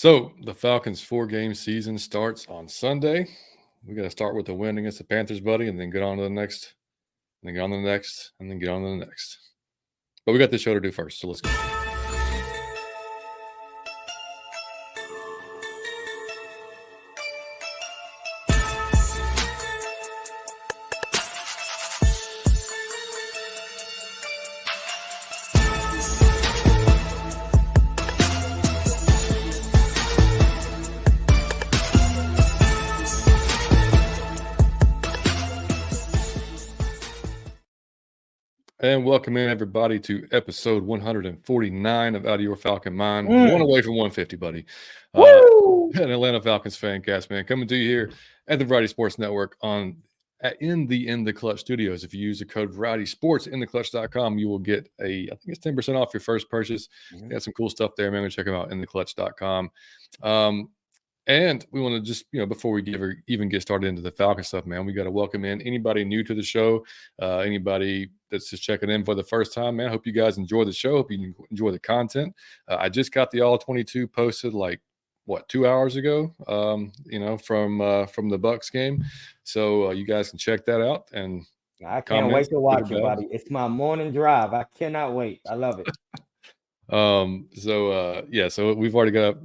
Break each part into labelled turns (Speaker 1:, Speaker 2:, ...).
Speaker 1: So the Falcons' 4-game season starts on Sunday. We got to start with a win against the Panthers, buddy, and then get on to the next, and then get on to the next, and then get on to the next. But we got this show to do first, so let's go. And welcome in, everybody, to episode 149 of Out of Your Falcon Mind. One away from 150, buddy. An Atlanta Falcons fan cast, man. Coming to you here at the Variety Sports Network in the Clutch Studios. If you use the code VarietySports in theclutch.com, you will get I think it's 10% off your first purchase. Got some cool stuff there, man. Go check them out in theclutch.com. And we want to just, before we even get started into the Falcon stuff, man, we got to welcome in anybody new to the show, anybody that's just checking in for the first time, man. Hope you guys enjoy the show. Hope you enjoy the content. I just got the All22 posted 2 hours ago, from the Bucs game. So you guys can check that out. And
Speaker 2: I can't wait to watch it, buddy. It's my morning drive. I cannot wait. I love it.
Speaker 1: So we've already got,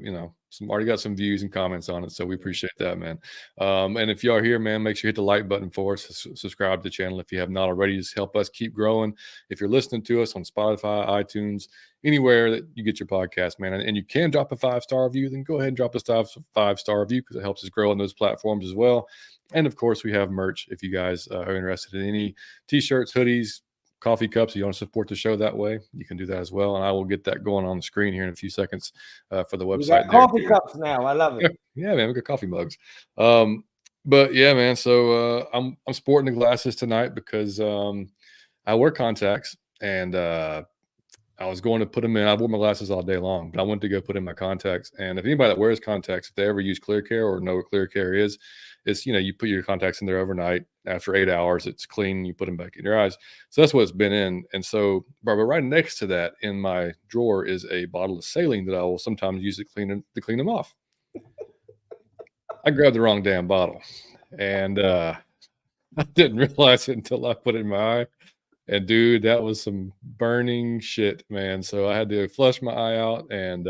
Speaker 1: some views and comments on it. So we appreciate that, man. And if you are here, man, make sure you hit the like button for us. Subscribe to the channel if you have not already. Just help us keep growing. If you're listening to us on Spotify, iTunes, anywhere that you get your podcast, man, and you can drop a 5-star review, then go ahead and drop a 5-star review because it helps us grow on those platforms as well. And of course, we have merch if you guys are interested in any t-shirts, hoodies, coffee cups. You want to support the show that way, you can do that as well. And I will get that going on the screen here in a few seconds for the website.
Speaker 2: We got coffee cups now. I love it.
Speaker 1: Yeah, man, we got coffee mugs. But yeah, man. So I'm sporting the glasses tonight because I wear contacts, and I was going to put them in. I wore my glasses all day long, but I went to go put in my contacts. And if anybody that wears contacts, if they ever use Clear Care or know what Clear Care is, it's, you put your contacts in there overnight. After 8 hours, it's clean. You put them back in your eyes. So that's what it's been in. And so, Barbara, right next to that in my drawer is a bottle of saline that I will sometimes use to clean them off. I grabbed the wrong damn bottle, and I didn't realize it until I put it in my eye. And dude, that was some burning shit, man. So I had to flush my eye out, and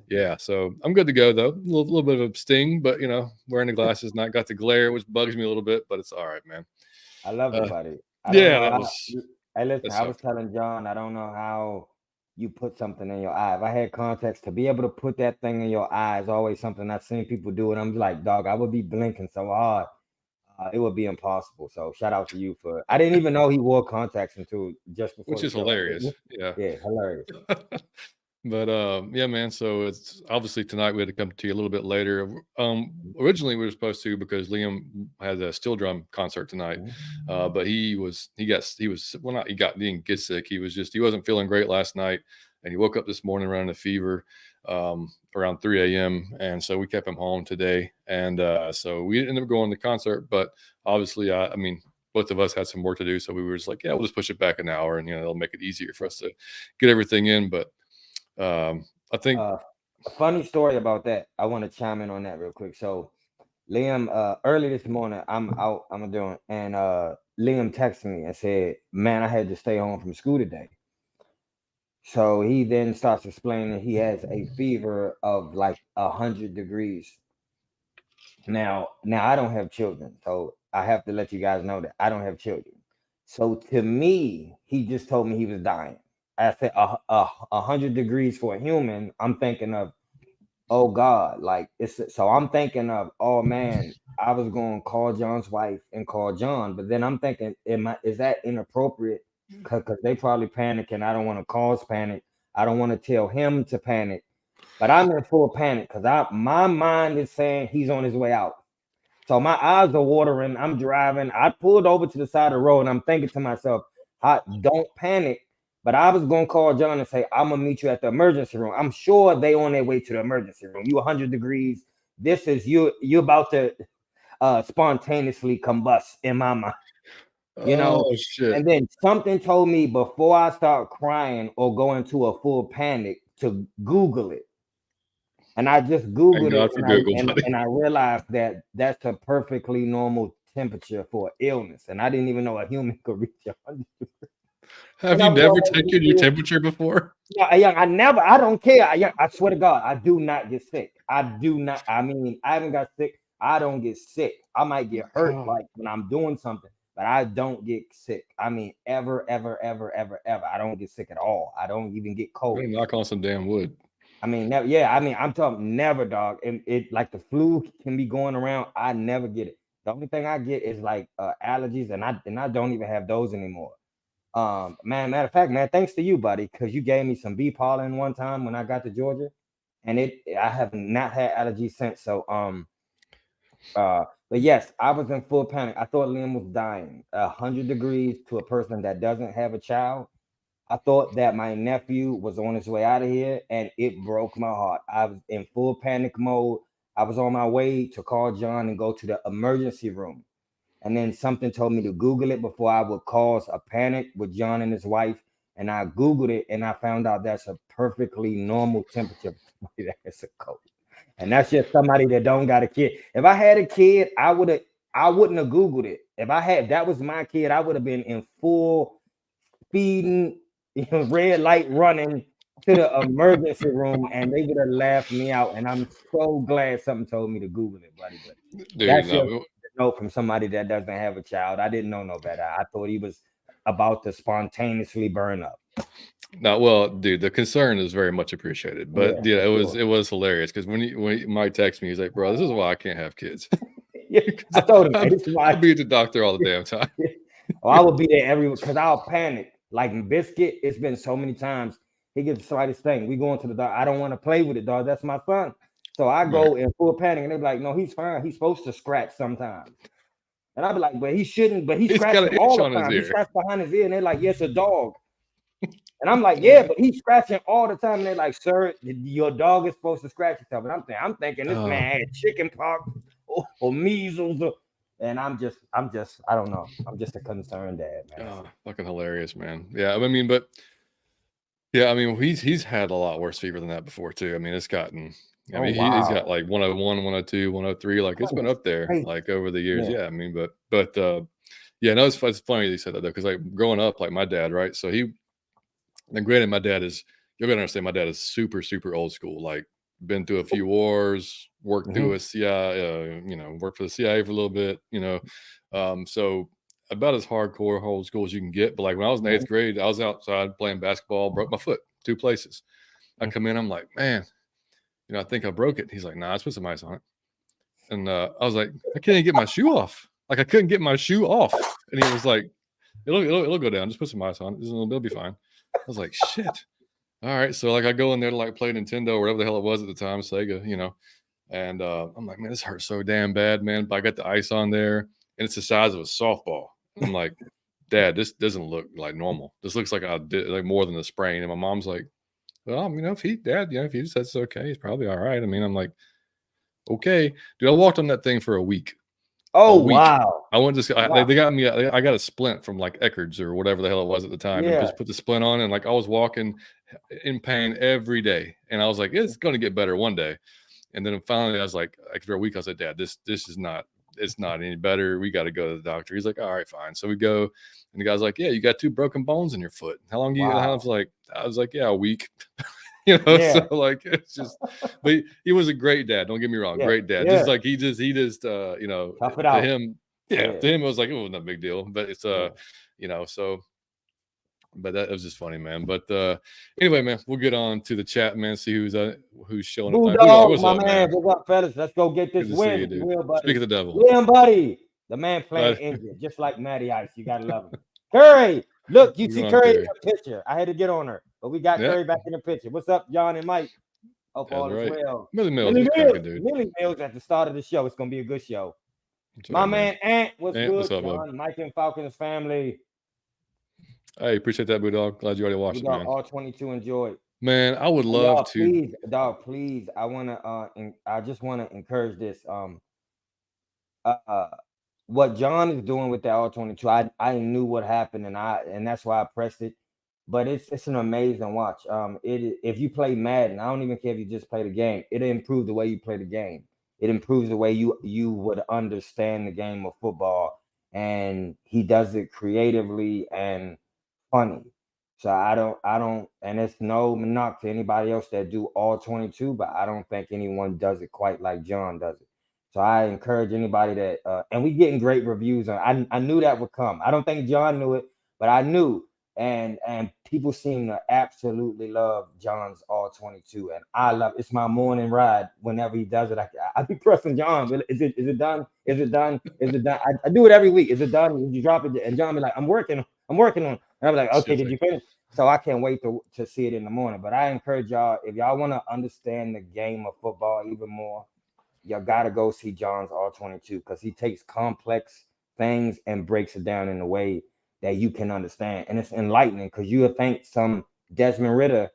Speaker 1: yeah. So I'm good to go though. A little bit of a sting, but wearing the glasses, not got the glare, which bugs me a little bit, but it's all right, man.
Speaker 2: I love it, buddy.
Speaker 1: I
Speaker 2: was telling John, I don't know how you put something in your eye. If I had contacts, to be able to put that thing in your eye is always something I've seen people do, and I'm like, dog, I would be blinking so hard. It would be impossible. So shout out to you for. I didn't even know he wore contacts until just before.
Speaker 1: Which is hilarious. Yeah,
Speaker 2: hilarious.
Speaker 1: But yeah, man. So it's obviously tonight we had to come to you a little bit later. Originally we were supposed to, because Liam had a steel drum concert tonight, but he didn't get sick. He wasn't feeling great last night, and he woke up this morning running a fever around 3 a.m. And so we kept him home today. And so we ended up going to the concert, but obviously, both of us had some work to do. So we were just like, yeah, we'll just push it back an hour, and, it'll make it easier for us to get everything in. But I think
Speaker 2: a funny story about that. I want to chime in on that real quick. So Liam, early this morning, I'm doing, and Liam texted me and said, man, I had to stay home from school today. So he then starts explaining he has a fever of 100 degrees. Now I don't have children, so I have to let you guys know that I don't have children. So to me, he just told me he was dying. I said 100 degrees for a human. I'm thinking of, oh God, so I'm thinking of, oh man, I was going to call John's wife and call John, but then I'm thinking, is that inappropriate? Because they probably panic, and I don't want to cause panic. I don't want to tell him to panic, but I'm in full panic because my mind is saying he's on his way out. So my eyes are watering. I'm driving. I pulled over to the side of the road, and I'm thinking to myself, don't panic. But I was going to call John and say, I'm going to meet you at the emergency room. I'm sure they on their way to the emergency room. You 100 degrees. This is you about to spontaneously combust in my mind.
Speaker 1: Shit.
Speaker 2: And then something told me before I start crying or go into a full panic to Google it. And I just
Speaker 1: Thank
Speaker 2: Googled
Speaker 1: God
Speaker 2: it,
Speaker 1: for Google, buddy.
Speaker 2: and I realized that that's a perfectly normal temperature for illness. And I didn't even know a human could reach 100.
Speaker 1: Have
Speaker 2: And
Speaker 1: you
Speaker 2: I was
Speaker 1: never
Speaker 2: always
Speaker 1: taken your temperature before?
Speaker 2: yeah, I never, I don't care. I swear to God, I do not get sick. I do not. I mean, I haven't got sick. I don't get sick. I might get hurt
Speaker 1: Oh,
Speaker 2: like when I'm doing something, but I don't get sick. I mean, ever, ever, ever, ever, ever. I don't get sick at all. I don't even get
Speaker 1: better
Speaker 2: colds.
Speaker 1: knock on some damn wood.
Speaker 2: I mean, never, yeah, I mean, I'm talking never, dog. And it like the flu can be going around. I never get it. The only thing I get is like allergies, and I don't even have those anymore. Man, matter of fact, man, thanks to you, buddy, because you gave me some bee pollen one time when I got to Georgia, and I have not had allergies since. So but yes, I was in full panic. I thought Liam was dying. 100 degrees to a person that doesn't have a child. I thought that my nephew was on his way out of here, and it broke my heart. I was in full panic mode. I was on my way to call John and go to the emergency room. And then something told me to Google it before I would cause a panic with John and his wife. And I Googled it and I found out that's a perfectly normal temperature for somebody that has a cold. And that's just somebody that don't got a kid. If I had a kid, I wouldn't have Googled it. If I had that was my kid, I would have been in full speeding, red light running to the emergency room, and they would have laughed me out. And I'm so glad something told me to Google it, buddy. But
Speaker 1: Dude,
Speaker 2: that's just
Speaker 1: no.
Speaker 2: a note from somebody that doesn't have a child. I didn't know no better. I thought he was about to spontaneously burn up.
Speaker 1: No, well, dude, the concern is very much appreciated. But
Speaker 2: Yeah,
Speaker 1: yeah,
Speaker 2: for sure.
Speaker 1: it was hilarious because when Mike texted me, he's like, "Bro, this is why I can't have kids."
Speaker 2: Yeah,
Speaker 1: Because
Speaker 2: I told him, hey, this is
Speaker 1: I'll
Speaker 2: why.
Speaker 1: be at the doctor all the damn time.
Speaker 2: Oh, I would be there every because I'll panic. Like Biscuit, it's been so many times he gets the slightest thing. We going to the dog. I don't want to play with it, dog. That's my son. So I
Speaker 1: Right.
Speaker 2: go in full panic, and they're like, "No, he's fine. He's supposed to scratch sometimes." And I'd be like, "But he shouldn't." But he
Speaker 1: He's got
Speaker 2: scratching
Speaker 1: an
Speaker 2: all
Speaker 1: itch
Speaker 2: the
Speaker 1: on his
Speaker 2: time. He
Speaker 1: ear.
Speaker 2: scratched behind his ear, and they're like, "Yes, a dog." And I'm like, "Yeah, but he's scratching all the time." And they're like, "Sir, your dog is supposed to scratch itself." And I'm thinking this man had chicken pox or measles, and I don't know. I'm just a concerned dad, man.
Speaker 1: Fucking hilarious, man. Yeah, I mean, but yeah, I mean, he's had a lot worse fever than that before too. I mean, it's gotten. I
Speaker 2: Oh
Speaker 1: mean, he's got
Speaker 2: wow,
Speaker 1: like 101, 102, 103. Like it's been
Speaker 2: goodness
Speaker 1: up there
Speaker 2: gracious.
Speaker 1: like over the years.
Speaker 2: Yeah.
Speaker 1: Yeah, I mean, but yeah, no, it's funny you said that though because like growing up, like my dad, right? So he, and granted, my dad is you're gonna understand. My dad is super old school. Like been through a few wars, worked through
Speaker 2: Mm-hmm.
Speaker 1: a CIA, worked for the CIA for a little bit. So about as hardcore old school as you can get. But like when I was in
Speaker 2: Mm-hmm.
Speaker 1: eighth grade, I was outside playing basketball, broke my foot 2 places. I come in, I'm like, man, I think I broke it. He's like, nah, I put some ice on it. And I was like, I can't even get my shoe off. Like I couldn't get my shoe off. And he was like, it'll go down. Just put some ice on it. It'll be fine. I was like, shit. All right. So like I go in there to like play Nintendo or whatever the hell it was at the time, Sega. And I'm like, man, this hurts so damn bad, man. But I got the ice on there, and it's the size of a softball. I'm like, Dad, this doesn't look like normal. This looks like I did like more than a sprain. And my mom's like, well, if he says it's okay, he's probably all right. I mean, I'm like, okay, dude. I walked on that thing for a week. A
Speaker 2: Oh
Speaker 1: week.
Speaker 2: wow,
Speaker 1: I went to
Speaker 2: wow.
Speaker 1: they got me. I got a splint from like Eckerd's or whatever the hell it was at the time, and
Speaker 2: Yeah.
Speaker 1: just put the splint on, and like I was walking in pain every day, and I was like, it's going to get better one day. And then finally, I was like after a week, I said, Dad, this is not. It's not any better. We got to go to the doctor. He's like, all right, fine. So we go, and the guy's like, yeah, you got 2 broken bones in your foot. How long do you? I
Speaker 2: Wow.
Speaker 1: was like, yeah, a week. So
Speaker 2: Yeah.
Speaker 1: like it's just, but he was a great dad. Don't get me wrong,
Speaker 2: Yeah.
Speaker 1: great dad. Just
Speaker 2: Yeah.
Speaker 1: like he just,
Speaker 2: Tough it
Speaker 1: to
Speaker 2: out.
Speaker 1: him, yeah,
Speaker 2: Yeah.
Speaker 1: to him it was like it wasn't a big deal. But it's
Speaker 2: Yeah.
Speaker 1: so. But that was just funny, man. But anyway, man, we'll get on to the chat, man. See who's showing up tonight. Bulldog,
Speaker 2: Bulldog,
Speaker 1: what's
Speaker 2: my
Speaker 1: up,
Speaker 2: man.
Speaker 1: man?
Speaker 2: What's up, fellas? Let's go get
Speaker 1: Good
Speaker 2: this
Speaker 1: to see
Speaker 2: win,
Speaker 1: you,
Speaker 2: if you
Speaker 1: dude.
Speaker 2: will,
Speaker 1: Speak
Speaker 2: buddy.
Speaker 1: of the devil.
Speaker 2: Liam, buddy. The man playing
Speaker 1: Bud,
Speaker 2: injured, just like Matty Ice. You gotta love him. Curry, look, you
Speaker 1: what's
Speaker 2: see
Speaker 1: going on,
Speaker 2: Curry in
Speaker 1: Curry?
Speaker 2: the picture. I had to get on her, but we got
Speaker 1: Yeah,
Speaker 2: Curry back in the picture. What's up, John and Mike? Hope
Speaker 1: that's
Speaker 2: all is
Speaker 1: right.
Speaker 2: well.
Speaker 1: Millie Mills,
Speaker 2: Millie
Speaker 1: what's
Speaker 2: Mills,
Speaker 1: cracking, dude?
Speaker 2: Millie Mills at the start of the show. It's gonna be a good show.
Speaker 1: That's
Speaker 2: My
Speaker 1: right, man.
Speaker 2: man Ant, what's
Speaker 1: Ant, what's
Speaker 2: good?
Speaker 1: up, bub?
Speaker 2: John, Mike, and Falcons family.
Speaker 1: Hey, appreciate that, Bulldog. Glad you already
Speaker 2: We
Speaker 1: watched it,
Speaker 2: got
Speaker 1: man.
Speaker 2: all 22 enjoyed.
Speaker 1: Man, I would
Speaker 2: Hey,
Speaker 1: love
Speaker 2: y'all,
Speaker 1: to.
Speaker 2: please, dog, please. I just wanna encourage this. Uh, what John is doing with the all 22, I knew what happened, and that's why I pressed it. but it's an amazing watch. If you play Madden, I don't even care if you just play the game. It'll improve the way you play the game. It improves the way you would understand the game of football, and he does it creatively and funny. So I don't, and it's no knock to anybody else that do all 22, but I don't think anyone does it quite like John does it. So I encourage anybody that, and we getting great reviews on. I knew that would come. I don't think John knew it, but I knew, and people seem to absolutely love John's all 22, and I love. It's my morning ride whenever he does it. I be pressing John. Is it done? Is it done? Is it done? I do it every week. Is it done? Did you drop it? And John be like, I'm working on. And I'm like, okay, did you finish? So I can't wait to see it in the morning. But I encourage y'all, if y'all want to understand the game of football even more, y'all got to go see John's all 22, because he takes complex things and breaks it down in a way that you can understand. And it's enlightening, because you would think some Desmond Ritter,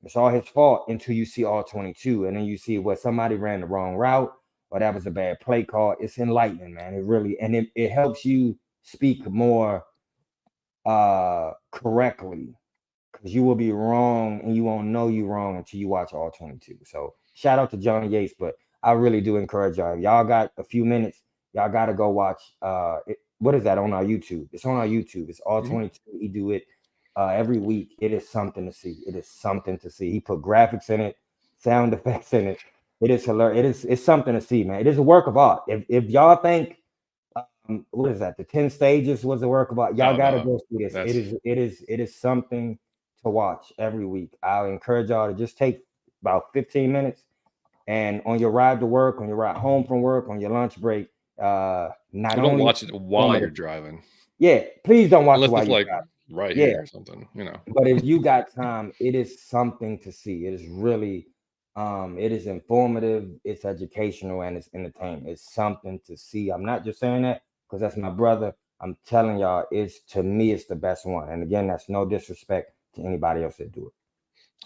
Speaker 2: it's all his fault until you see all 22. And then you see what somebody ran the wrong route, or that was a bad play call. It's enlightening, man. It really, and it helps you speak more correctly, because you will be wrong and you won't know you wrong until you watch all 22. So shout out to Johnny Yates, but I really do encourage y'all. If y'all got a few minutes, y'all got to go watch what is that on our YouTube? It's on our YouTube. It's all 22. He do it every week. It is something to see. It is something to see. He put graphics in it, sound effects in it. It is hilarious. It's something to see, man. It is a work of art. If y'all think what is that? The 10 stages was a work of art. Y'all gotta go see this. It is something to watch every week. I'll encourage y'all to just take about 15 minutes, and on your ride to work, on your ride home from work, on your lunch break,
Speaker 1: don't watch it while you're driving.
Speaker 2: Yeah, please don't watch
Speaker 1: unless
Speaker 2: it while
Speaker 1: it's
Speaker 2: you're
Speaker 1: like
Speaker 2: driving.
Speaker 1: right here or something,
Speaker 2: But if you got time, it is something to see. It is really it is informative, it's educational, and it's entertainment. It's something to see. I'm not just saying that because that's my brother. I'm telling y'all, to me, it's the best one. And again, that's no disrespect to anybody else that do it.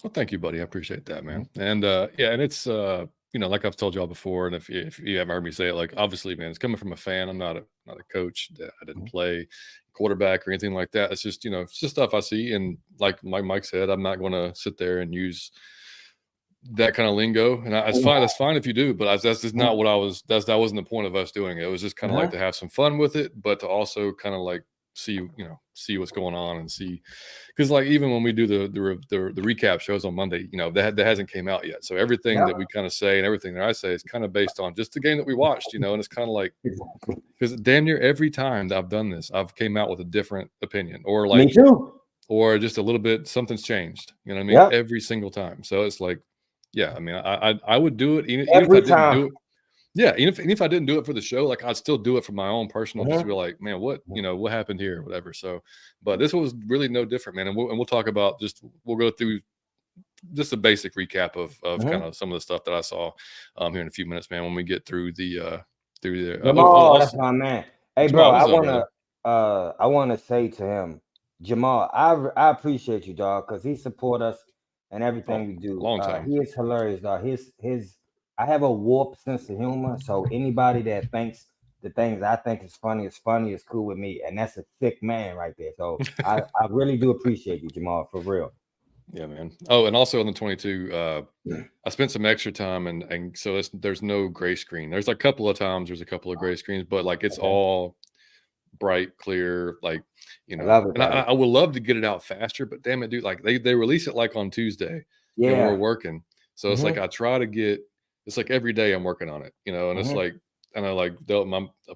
Speaker 1: Well, thank you, buddy. I appreciate that, man. And yeah, and it's like I've told y'all before, and if you haven't heard me say it, like obviously, man, it's coming from a fan. I'm not a coach. I didn't play quarterback or anything like that. It's just it's just stuff I see, and like Mike said, I'm not going to sit there and use that kind of lingo, and it's fine. That's fine if you do, but that's just not what I was. That wasn't the point of us doing it. It was just kind of like to have some fun with it, but to also kind of like see what's going on and see, because like even when we do the recap shows on Monday, that hasn't came out yet. So everything that we kind of say and everything that I say is kind of based on just the game that we watched, and it's kind of like because damn near every time that I've done this, I've came out with a different opinion, or like
Speaker 2: me too,
Speaker 1: or just a little bit something's changed. You know what I mean? Every single time. So it's like. Yeah, I mean, I would do it even if I didn't do it. Yeah, even if I didn't do it for the show, like I'd still do it for my own personal, just to be like, man, what happened here, whatever. So, but this was really no different, man. And we'll talk about we'll go through just a basic recap of kind of some of the stuff that I saw here in a few minutes, man. When we get through the
Speaker 2: Jamal, that's my man. Hey, Jamal, bro, I wanna say to him, Jamal, I appreciate you, dog, because he support us and everything we do.
Speaker 1: Long time.
Speaker 2: He is hilarious, dog. I have a warped sense of humor, so anybody that thinks the things I think is funny is cool with me, and that's a thick man right there. So I really do appreciate you, Jamal, for real.
Speaker 1: Yeah, man. Oh, and also on the 22, I spent some extra time, and so there's no gray screen. There's a couple of times there's a couple of gray screens, but like it's all bright, clear, like and I would love to get it out faster, but damn it, dude, like they release it like on Tuesday, and we're working, so it's like I try to get. It's like every day I'm working on it, and it's like, and I like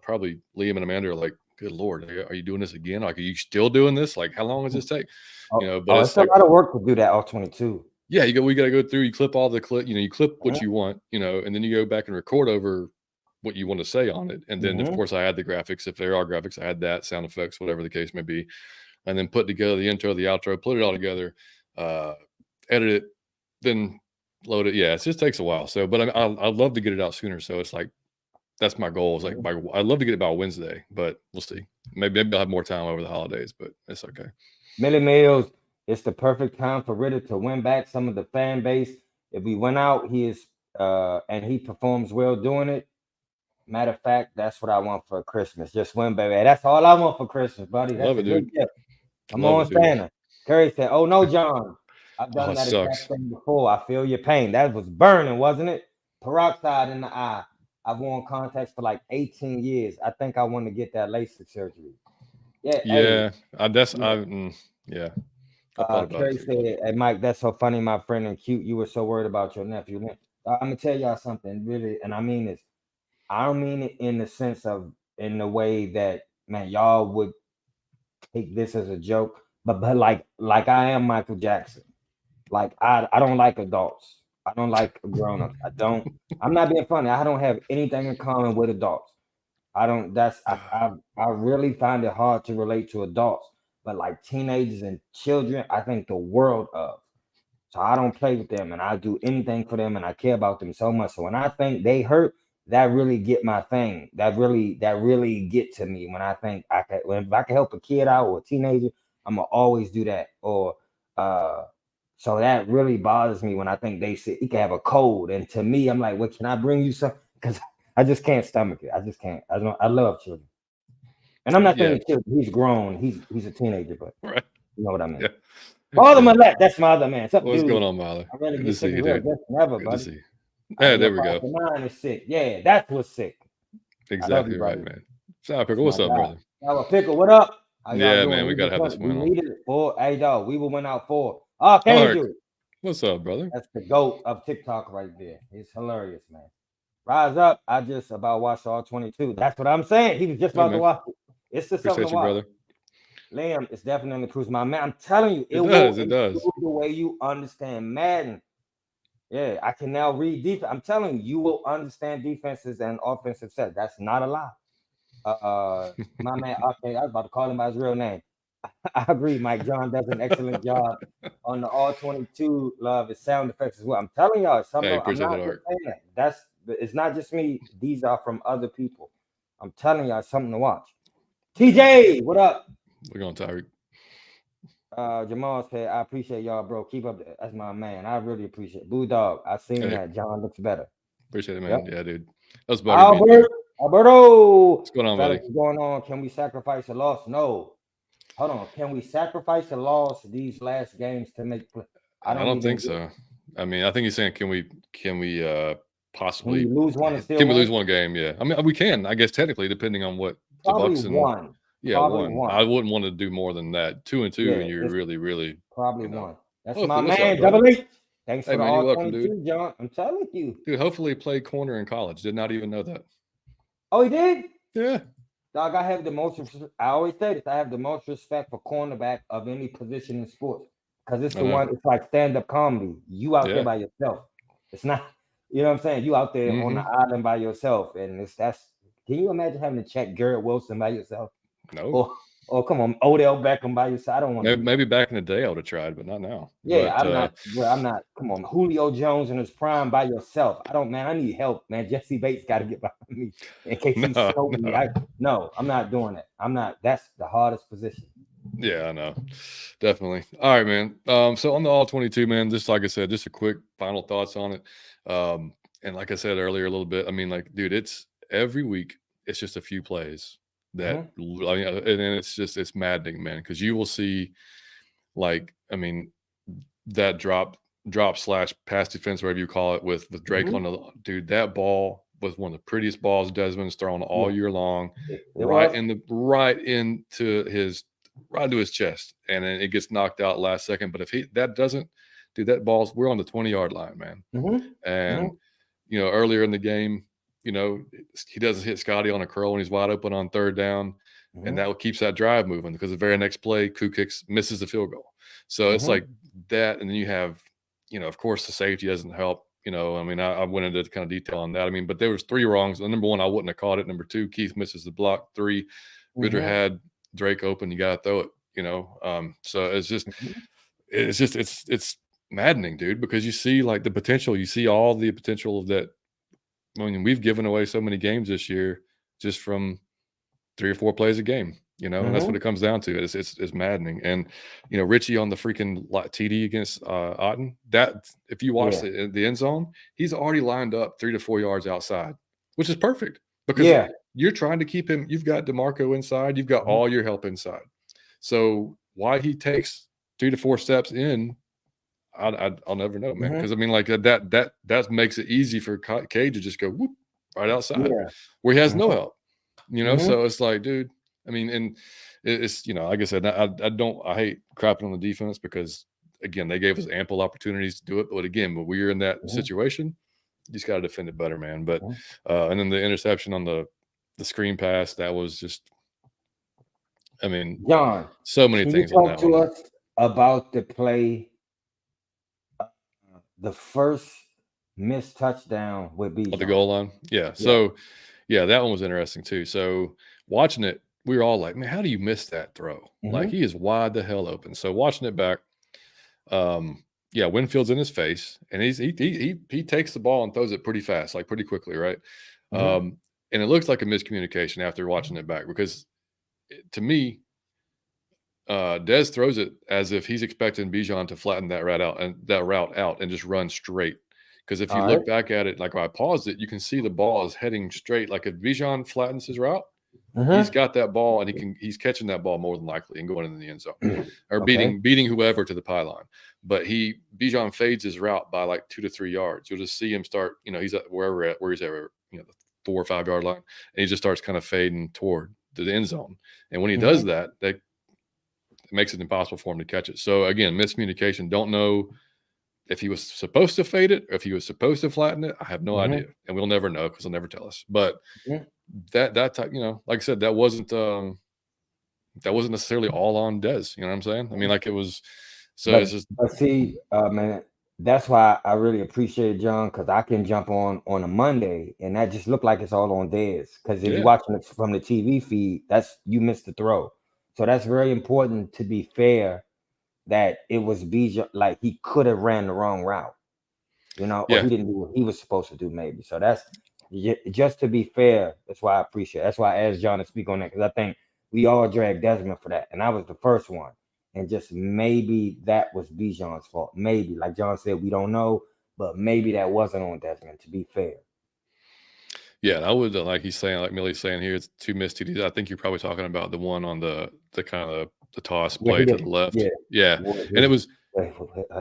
Speaker 1: probably Liam and Amanda are like, good Lord, are you doing this again? Like, are you still doing this? Like, how long does this take? But
Speaker 2: it's like, a lot of work to do that all 22.
Speaker 1: Yeah, we got to go through. You clip all the clip. You clip what you want. And then you go back and record over what you want to say on it. And then of course I add the graphics. If there are graphics, I add that, sound effects, whatever the case may be, and then put together the intro, the outro, put it all together, edit it, then load it. Yeah, it just takes a while. So, but I'd love to get it out sooner. So it's like, that's my goal. Is like I'd love to get it by Wednesday, but we'll see. Maybe I'll have more time over the holidays, but it's okay.
Speaker 2: Millie Mills, it's the perfect time for Ritter to win back some of the fan base. If we went out, he is and he performs well doing it. Matter of fact, that's what I want for Christmas. Just win, baby. That's all I want for Christmas, buddy. That's
Speaker 1: love it, dude.
Speaker 2: Gift. Come on, Santa. Curry said, "Oh no, John, I've done
Speaker 1: it
Speaker 2: that exact
Speaker 1: sucks.
Speaker 2: thing before. I feel your pain. That was burning, wasn't it? Peroxide in the eye. I've worn contacts for like 18 years. I think I want to get that LASIK surgery." Yeah, hey,
Speaker 1: Yeah, that's
Speaker 2: yeah.
Speaker 1: yeah. I thought about it
Speaker 2: Kerry
Speaker 1: too.
Speaker 2: said, "Hey Mike, that's so funny, my friend, and cute. You were so worried about your nephew. I'm gonna tell y'all something, really, and I mean this. I don't mean it in the sense of in the way that man, y'all would take this as a joke, but like I am Michael Jackson. Like I don't like adults. I don't like grown-ups. I don't. I'm not being funny. I don't have anything in common with adults. I don't. I really find it hard to relate to adults, but like teenagers and children, I think the world of. So I don't play with them, and I do anything for them, and I care about them so much. So when I think they hurt, that really get my thing. That really get to me when I think if I can help a kid out or a teenager, I'm gonna always do that. Or uh, so that really bothers me when I think they say he can have a cold, and to me, I'm like, what can I bring you some? Because I just can't stomach it. I just can't. I don't. I love children, and I'm not
Speaker 1: Yeah,
Speaker 2: saying children. He's grown. He's a teenager, but
Speaker 1: right.
Speaker 2: you know what I mean.
Speaker 1: Yeah,
Speaker 2: Father
Speaker 1: yeah.
Speaker 2: Millette, that's my other man. What's up,
Speaker 1: What's going
Speaker 2: dude?
Speaker 1: on, Miley?
Speaker 2: I'm ready to
Speaker 1: Good to
Speaker 2: get
Speaker 1: see
Speaker 2: sick of
Speaker 1: you,
Speaker 2: real
Speaker 1: dude.
Speaker 2: just never,
Speaker 1: Good to
Speaker 2: buddy.
Speaker 1: see you.
Speaker 2: I
Speaker 1: Yeah,
Speaker 2: feel
Speaker 1: there we go.
Speaker 2: 5 to 9 is sick. Yeah, that's what's sick. I love you,
Speaker 1: Exactly right,
Speaker 2: buddy.
Speaker 1: man. Sour
Speaker 2: That's
Speaker 1: Pickle,
Speaker 2: my
Speaker 1: what's up,
Speaker 2: guy.
Speaker 1: brother?
Speaker 2: Sour Pickle, what up? How y'all
Speaker 1: Yeah,
Speaker 2: doing?
Speaker 1: man, we
Speaker 2: We
Speaker 1: gotta
Speaker 2: just
Speaker 1: have this
Speaker 2: we
Speaker 1: win on.
Speaker 2: needed it. 4. Hey, dog, we will win out 4. Oh,
Speaker 1: Mark,
Speaker 2: Angel.
Speaker 1: what's up, brother?
Speaker 2: That's the GOAT of TikTok right there. It's hilarious, man. Rise up. I just about watched all 22. That's what I'm saying. He was just
Speaker 1: Hey,
Speaker 2: about to
Speaker 1: man,
Speaker 2: watch it. It's just something to
Speaker 1: appreciate you,
Speaker 2: watch.
Speaker 1: brother.
Speaker 2: Liam, it's definitely improves my man. I'm telling you, it
Speaker 1: It
Speaker 2: will
Speaker 1: does, it does.
Speaker 2: improve the way you understand Madden. Yeah, I can now read defense. I'm telling you, you will understand defenses and offensive set. That's not a lie. My man, okay, I was about to call him by his real name. I agree. Mike John does an excellent job on the all 22 love his sound effects as well. I'm telling y'all,
Speaker 1: Hey,
Speaker 2: I'm
Speaker 1: appreciate
Speaker 2: not
Speaker 1: that,
Speaker 2: just
Speaker 1: Art.
Speaker 2: saying that. It's not just me. These are from other people. I'm telling y'all, something to watch. TJ, what up?
Speaker 1: We're going, Tyreek.
Speaker 2: Jamal said, I appreciate y'all, bro. Keep up. That's my man. I really appreciate it. Bulldog. I seen
Speaker 1: Hey,
Speaker 2: that. John looks better.
Speaker 1: appreciate it,
Speaker 2: Yep.
Speaker 1: man. Yeah, dude. That's bugging me,
Speaker 2: Albert,
Speaker 1: too.
Speaker 2: Alberto.
Speaker 1: What's going on,
Speaker 2: Fellas,
Speaker 1: buddy?
Speaker 2: what's going on? Can we sacrifice a loss? No. Hold on. Can we sacrifice a loss these last games to make play? I
Speaker 1: I
Speaker 2: don't
Speaker 1: don't
Speaker 2: even
Speaker 1: think
Speaker 2: get it.
Speaker 1: so. I mean, I think he's saying, can we
Speaker 2: Can
Speaker 1: possibly
Speaker 2: we lose one and still
Speaker 1: can we lose
Speaker 2: win?
Speaker 1: one game? Yeah. I mean, we can, I guess, technically, depending on what the
Speaker 2: Probably
Speaker 1: Bucks and
Speaker 2: one.
Speaker 1: yeah,
Speaker 2: Probably
Speaker 1: one. I
Speaker 2: one.
Speaker 1: wouldn't want to do more than that. 2-2,
Speaker 2: Yeah,
Speaker 1: and you're
Speaker 2: it's
Speaker 1: really, really,
Speaker 2: probably
Speaker 1: you know.
Speaker 2: one. That's my
Speaker 1: Hopefully, what's up,
Speaker 2: man,
Speaker 1: brother?
Speaker 2: Double H. Thanks
Speaker 1: Hey,
Speaker 2: for the
Speaker 1: man, you're
Speaker 2: all
Speaker 1: welcome, dude.
Speaker 2: 22, John. I'm telling you.
Speaker 1: Dude, hopefully, played corner in college. Did not even know that.
Speaker 2: Oh, he did?
Speaker 1: Yeah.
Speaker 2: Dog, I have the most. I always say this. I have the most respect for cornerback of any position in sports because it's
Speaker 1: I
Speaker 2: the
Speaker 1: know.
Speaker 2: one. It's like stand-up comedy. You out there
Speaker 1: Yeah.
Speaker 2: by yourself. It's not. You know what I'm saying? You out there on the
Speaker 1: Mm-hmm.
Speaker 2: island by yourself, and that's. Can you imagine having to check Garrett Wilson by yourself?
Speaker 1: No.
Speaker 2: Or come on, Odell Beckham by yourself? I don't want to do that.
Speaker 1: Maybe back in the day I would have tried, but not now.
Speaker 2: Yeah,
Speaker 1: But
Speaker 2: I'm not. Bro, I'm not. Come on, Julio Jones in his prime by yourself. I don't, man. I need help, man. Jesse Bates got to get behind me in case he
Speaker 1: no,
Speaker 2: smoked me.
Speaker 1: no.
Speaker 2: No, I'm not doing it. I'm not. That's the hardest position.
Speaker 1: Yeah, I know. Definitely. All right, man. So on the all 22, man, just like I said, just a quick final thoughts on it. And like I said earlier a little bit, I mean, like, dude, it's every week, it's just a few plays that I mean, and it's maddening, man, because you will see like, I mean, that drop slash pass defense, whatever you call it, with Drake on the dude, that ball was one of the prettiest balls Desmond's thrown all year long,
Speaker 2: It
Speaker 1: right
Speaker 2: was.
Speaker 1: into his chest, and then it gets knocked out last second. But if that doesn't, dude, that ball's we're on the 20-yard line, man. And earlier in the game, he doesn't hit Scotty on a curl when he's wide open on third down, and that keeps that drive moving because the very next play, Kukix misses the field goal. So it's like that, and then you have, of course, the safety doesn't help. I mean, I went into kind of detail on that. I mean, but there was 3 wrongs. Number 1, I wouldn't have caught it. Number 2, Keith misses the block. 3, Ritter had Drake open. You got to throw it. So it's maddening, dude, because you see like the potential. You see all the potential of that. I mean, we've given away so many games this year just from 3 or 4 plays a game. And that's what it comes down to. It's maddening. And Richie on the freaking TD against Otten. That if you watch the end zone, he's already lined up 3 to 4 yards outside, which is perfect because you're trying to keep him. You've got DeMarco inside. You've got all your help inside. So why he takes 3 to 4 steps in, I'll never know, man. Because I mean, like that makes it easy for Cade to just go whoop right outside where he has no help. So it's like, dude. I mean, and it's like I said, I hate crapping on the defense because again they gave us ample opportunities to do it, but again, when we're in that situation, you just got to defend it better, man. But and then the interception on the screen pass, that was just, I mean,
Speaker 2: John,
Speaker 1: so many
Speaker 2: can
Speaker 1: things
Speaker 2: you
Speaker 1: on
Speaker 2: talk
Speaker 1: that
Speaker 2: to
Speaker 1: one.
Speaker 2: us about the play, the first missed touchdown with Bijan
Speaker 1: On the goal line? Yeah. So, yeah, that one was interesting too. So, watching it, we were all like, man, how do you miss that throw? Like, he is wide the hell open. So, watching it back, Winfield's in his face, and he takes the ball and throws it pretty fast, like pretty quickly, right? And it looks like a miscommunication after watching it back because to me, Dez throws it as if he's expecting Bijan to flatten that route out and just run straight. Because if you look back at it, like when I paused it, you can see the ball is heading straight. Like if Bijan flattens his route, he's got that ball and he's catching that ball more than likely and going into the end zone or beating whoever to the pylon. But Bijan fades his route by like 2 to 3 yards. You'll just see him start. He's at where he's at, the 4 or 5 yard line, and he just starts kind of fading toward the end zone. And when he does that, it makes it impossible for him to catch it. So again, miscommunication. Don't know if he was supposed to fade it or if he was supposed to flatten it. I have no idea, and we'll never know because they'll never tell us. But that type, like I said, that wasn't necessarily all on Dez. You know what I'm saying? I mean, like it was. So it's just.
Speaker 2: But see, man, that's why I really appreciate John, because I can jump on a Monday and that just looked like it's all on Dez. Because if you're watching it from the TV feed, you missed the throw. So that's very important to be fair that it was Bijan, like he could have ran the wrong route, or he didn't do what he was supposed to do maybe. So that's just to be fair. That's why I appreciate it. That's why I asked John to speak on that, because I think we all dragged Desmond for that. And I was the first one. And just maybe that was Bijan's fault. Maybe, like John said, we don't know, but maybe that wasn't on Desmond, to be fair.
Speaker 1: Yeah, I would like he's saying, like Millie's saying here, it's 2 missed TDs. I think you're probably talking about the one on the kind of the toss play to the left. Yeah. And it was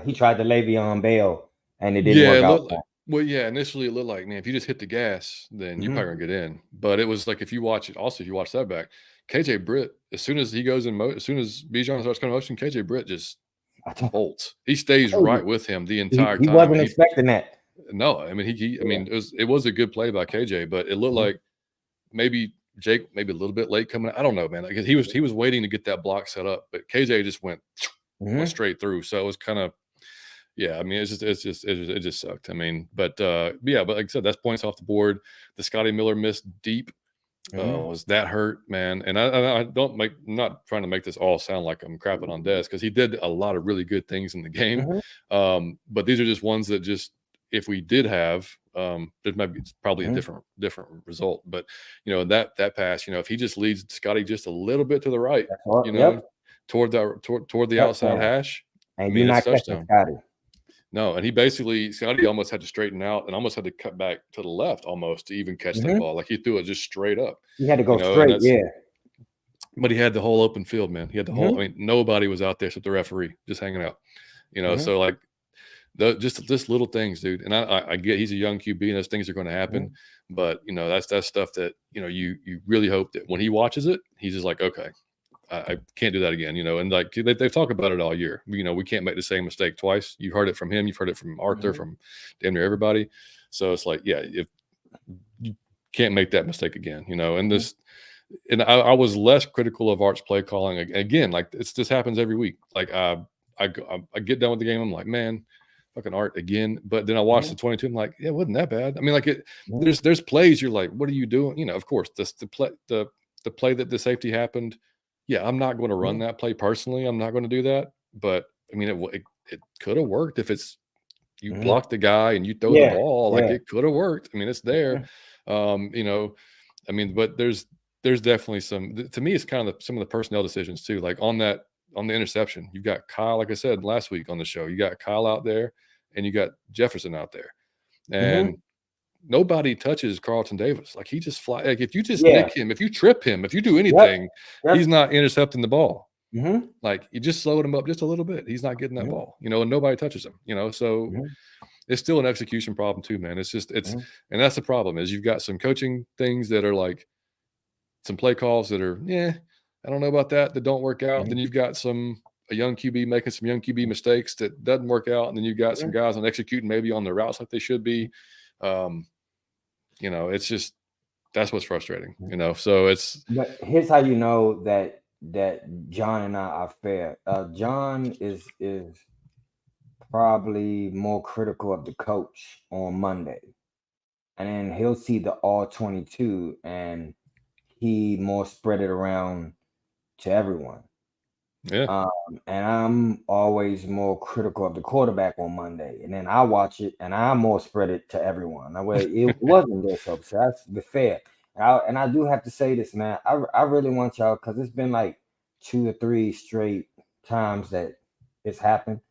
Speaker 2: he tried to Le'Veon Bell and it didn't work out.
Speaker 1: Initially it looked like, man, if you just hit the gas, then you're probably gonna get in. But it was like if you watch that back, KJ Britt, as soon as he goes in as soon as Bijan starts coming motion, KJ Britt just bolts. He stays right with him the entire time.
Speaker 2: He wasn't expecting that.
Speaker 1: No, I mean it was a good play by KJ, but it looked like maybe Jake a little bit late coming. I don't know, man. Because he was waiting to get that block set up, but KJ just went straight through. So it was kind of I mean, it just sucked. I mean, but but like I said, that's points off the board. The Scotty Miller missed deep. Was that hurt, man? And I'm not trying to make this all sound like I'm crapping on Dez, because he did a lot of really good things in the game. But these are just ones that just, if we did have, it's probably a different result. But that pass, if he just leads Scotty just a little bit to the right, toward the outside hash,
Speaker 2: and you're not catching Scotty.
Speaker 1: No, and Scotty almost had to straighten out and almost had to cut back to the left almost to even catch that ball. Like he threw it just straight up.
Speaker 2: He had to go straight,
Speaker 1: But he had the whole open field, man. He had the whole. I mean, nobody was out there except the referee, just hanging out. So like, just little things, dude. And I get he's a young QB and those things are going to happen. But that's stuff that you really hope that when he watches it, he's just like, okay, I can't do that again, and like they've talked about it all year. We can't make the same mistake twice. You heard it from him. You've heard it from Arthur, from damn near everybody. So it's like, if you can't make that mistake again, and I was less critical of Art's play calling again. Like this happens every week. Like I get done with the game. I'm like, man, fucking Art again. But then I watched the 22. I'm like, yeah, it wasn't that bad. I mean, like there's plays you're like, what are you doing? Of course, the play that the safety happened. Yeah, I'm not going to run that play personally. I'm not going to do that. But I mean, it could have worked if it's you block the guy and you throw the ball. Like it could have worked. I mean, it's there. I mean, but there's definitely some. To me, it's kind of some of the personnel decisions too. Like on the interception, you've got Kyle. Like I said last week on the show, you got Kyle out there, and you got Jefferson out there, and nobody touches Carlton Davis. Like he just fly. Like if you just nick him, if you trip him, if you do anything, he's not intercepting the ball.
Speaker 2: Mm-hmm.
Speaker 1: Like, you just slowed him up just a little bit. He's not getting that
Speaker 2: Mm-hmm.
Speaker 1: ball, and nobody touches him, so
Speaker 2: Mm-hmm.
Speaker 1: it's still an execution problem too, man. It's just
Speaker 2: Mm-hmm.
Speaker 1: and that's the problem is you've got some coaching things that are like some play calls that are, yeah, I don't know about that don't work out.
Speaker 2: Mm-hmm.
Speaker 1: Then you've got a young QB making some young QB mistakes that doesn't work out, and then you've got some guys on executing maybe on the routes like they should be. Um, it's just that's what's frustrating. So it's
Speaker 2: But here's how you know that John and I are fair. John is probably more critical of the coach on Monday, and then he'll see the all 22, and he more spread it around to everyone.
Speaker 1: yeah,
Speaker 2: And I'm always more critical of the quarterback on Monday, and then I watch it and I more spread it to everyone. That way, it wasn't there, so that's the fair. And I do have to say this, man. I really want y'all, because it's been like 2 or 3 straight times that it's happened.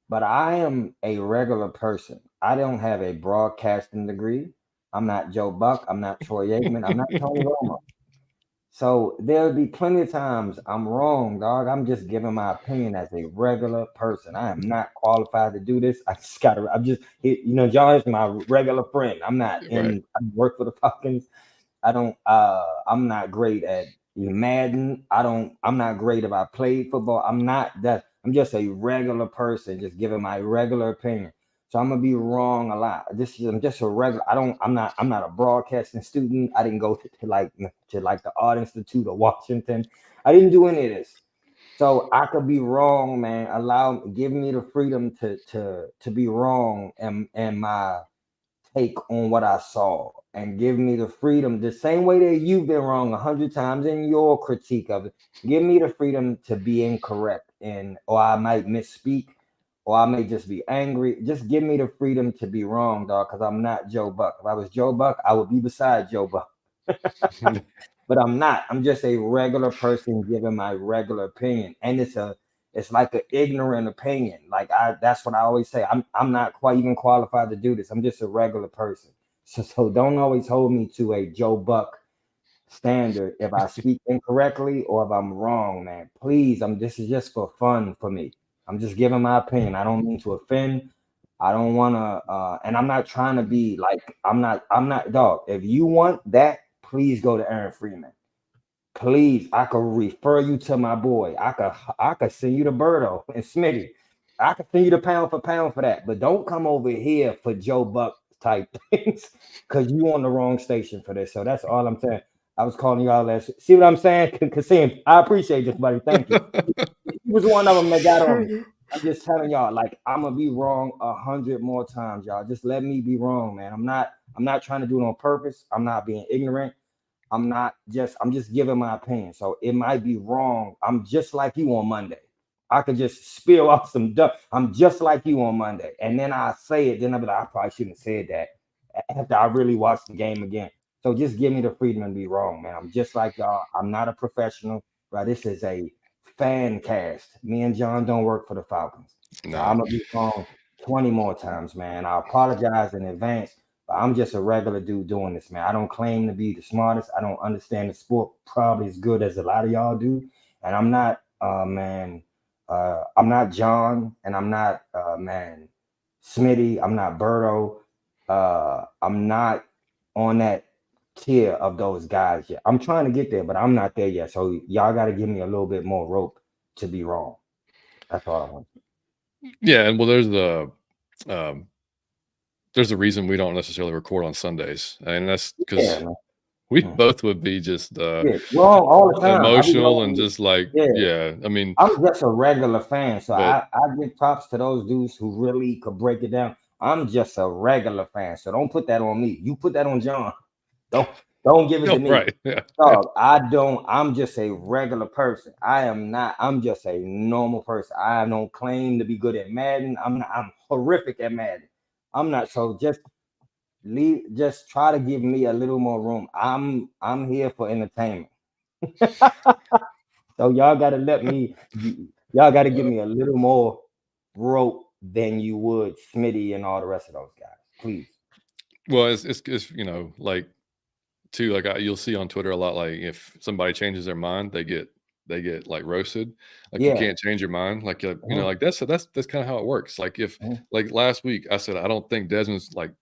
Speaker 2: But I am a regular person. I don't have a broadcasting degree. I'm not Joe Buck. I'm not Troy Aikman. I'm not Tony Romo. So there'll be plenty of times I'm wrong, dog. I'm just giving my opinion as a regular person. I am not qualified to do this. I'm just, John is my regular friend.
Speaker 1: right.
Speaker 2: I work for the Falcons. I'm not great at Madden. I'm not great if I played football. I'm just a regular person, just giving my regular opinion. So I'm gonna be wrong a lot. I'm just a regular. I'm not a broadcasting student. I didn't go to like the Art Institute of Washington. I didn't do any of this. So I could be wrong, man. Give me the freedom to be wrong and my take on what I saw, and give me the freedom, the same way that you've been wrong 100 times in your critique of it. Give me the freedom to be incorrect, or I might misspeak, or I may just be angry. Just give me the freedom to be wrong, dog, because I'm not Joe Buck. If I was Joe Buck, I would be beside Joe Buck. But I'm not. I'm just a regular person giving my regular opinion, and it's like an ignorant opinion. That's what I always say. I'm not quite even qualified to do this. I'm just a regular person. So don't always hold me to a Joe Buck standard if I speak incorrectly or if I'm wrong, man. Please, this is just for fun for me. I'm just giving my opinion. I don't mean to offend. I don't want to, and I'm not trying to be like, I'm not, dog. If you want that, please go to Aaron Freeman. Please, I could refer you to my boy. I could send you to Birdo and Smitty. I could send you the pound for pound for that. But don't come over here for Joe Buck type things, because you on the wrong station for this. So that's all I'm saying. I was calling y'all last. See what I'm saying? Kasim, I appreciate this, buddy. Thank you. He was one of them that got on me. I'm just telling y'all, like, I'm gonna be wrong 100 more times, y'all. Just let me be wrong, man. I'm not trying to do it on purpose. I'm not being ignorant. I'm just giving my opinion. So it might be wrong. I'm just like you on Monday. I could just spill off some duck. I'm just like you on Monday. And then I say it, then I'll be like, I probably shouldn't have said that after I really watched the game again. So just give me the freedom to be wrong, man. I'm just like y'all. I'm not a professional, right? This is a fan cast. Me and John don't work for the Falcons. So
Speaker 1: No.
Speaker 2: I'm gonna be wrong 20 more times, man. I apologize in advance. But I'm just a regular dude doing this, man. I don't claim to be the smartest. I don't understand the sport probably as good as a lot of y'all do. And I'm not, man, I'm not John, and I'm not, man, Smitty. I'm not Berto. I'm not on that tier of those guys yet. I'm trying to get there, but I'm not there yet. So y'all got to give me a little bit more rope to be wrong. That's all I want.
Speaker 1: Yeah, and well, um, there's a reason we don't necessarily record on Sundays, and that's
Speaker 2: Yeah,
Speaker 1: because
Speaker 2: man.
Speaker 1: we
Speaker 2: Mm.
Speaker 1: both would be just
Speaker 2: Yeah, wrong all the time. I be
Speaker 1: emotional and
Speaker 2: wrong.
Speaker 1: just like,
Speaker 2: Yeah.
Speaker 1: yeah. I mean,
Speaker 2: I'm just a regular fan, so
Speaker 1: but
Speaker 2: I give props to those dudes who really could break it down. I'm just a regular fan, so don't put that on me. You put that on John. Don't don't give it to
Speaker 1: no,
Speaker 2: me.
Speaker 1: right, yeah, yeah.
Speaker 2: Dog, I don't. I'm just a regular person. I am not. I'm just a normal person. I don't claim to be good at Madden. I'm not. I'm horrific at Madden. I'm not. So just leave. Just try to give me a little more room. I'm here for entertainment. So y'all gotta let me. Y'all gotta give me a little more rope than you would Smitty and all the rest of those guys, please.
Speaker 1: Well, it's like too, like you'll see on Twitter a lot. Like if somebody changes their mind, they get they get like roasted. Like you
Speaker 2: Yeah.
Speaker 1: can't change your mind. Like you know, like that's kind of how it works. Like if like last week I said I don't think Desmond's like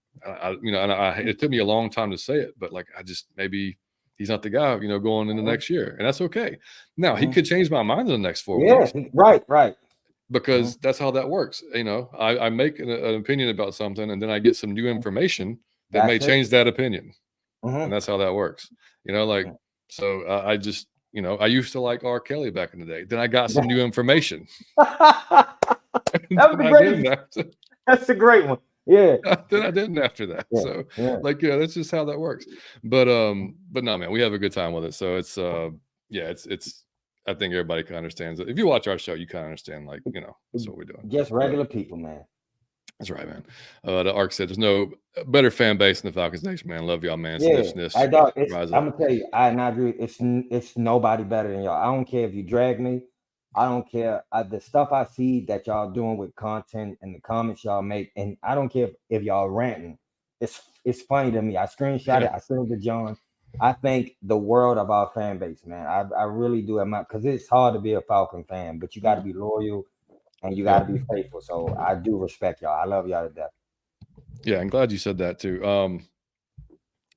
Speaker 1: you know, and it took me a long time to say it, but like I just maybe he's not the guy, you know, going into next year, and that's okay. Now he could change my mind in the next 4 weeks.
Speaker 2: Right.
Speaker 1: Because that's how that works. You know, I make an opinion about something, and then I get some new information that may change that opinion, and that's how that works. You know, like so I just, you know, I used to like R. Kelly back in the day. Then I got some new information.
Speaker 2: That was a great. That's a great one. Yeah.
Speaker 1: Then I didn't after that.
Speaker 2: Yeah.
Speaker 1: So like that's just how that works. But no, man, we have a good time with it. So it's it's I think everybody kind of understands it. If you watch our show, you kind of understand, like, you know, that's what we're doing.
Speaker 2: Just regular people, man.
Speaker 1: That's right, man. The Ark said there's no better fan base in the Falcons Nation, man. Love y'all, man.
Speaker 2: Yeah, I'm
Speaker 1: Rise
Speaker 2: gonna
Speaker 1: up.
Speaker 2: tell you, I agree. It's nobody better than y'all. I don't care if you drag me. I don't care. The stuff I see that y'all doing with content and the comments y'all make, and I don't care if y'all ranting. It's funny to me. I screenshot it. I sent it to John. I think the world of our fan base, man. I really do admire, because it's hard to be a Falcon fan, but you got to be loyal and you got to be faithful. So I do respect y'all. I love y'all to death.
Speaker 1: Yeah, I'm glad you said that too.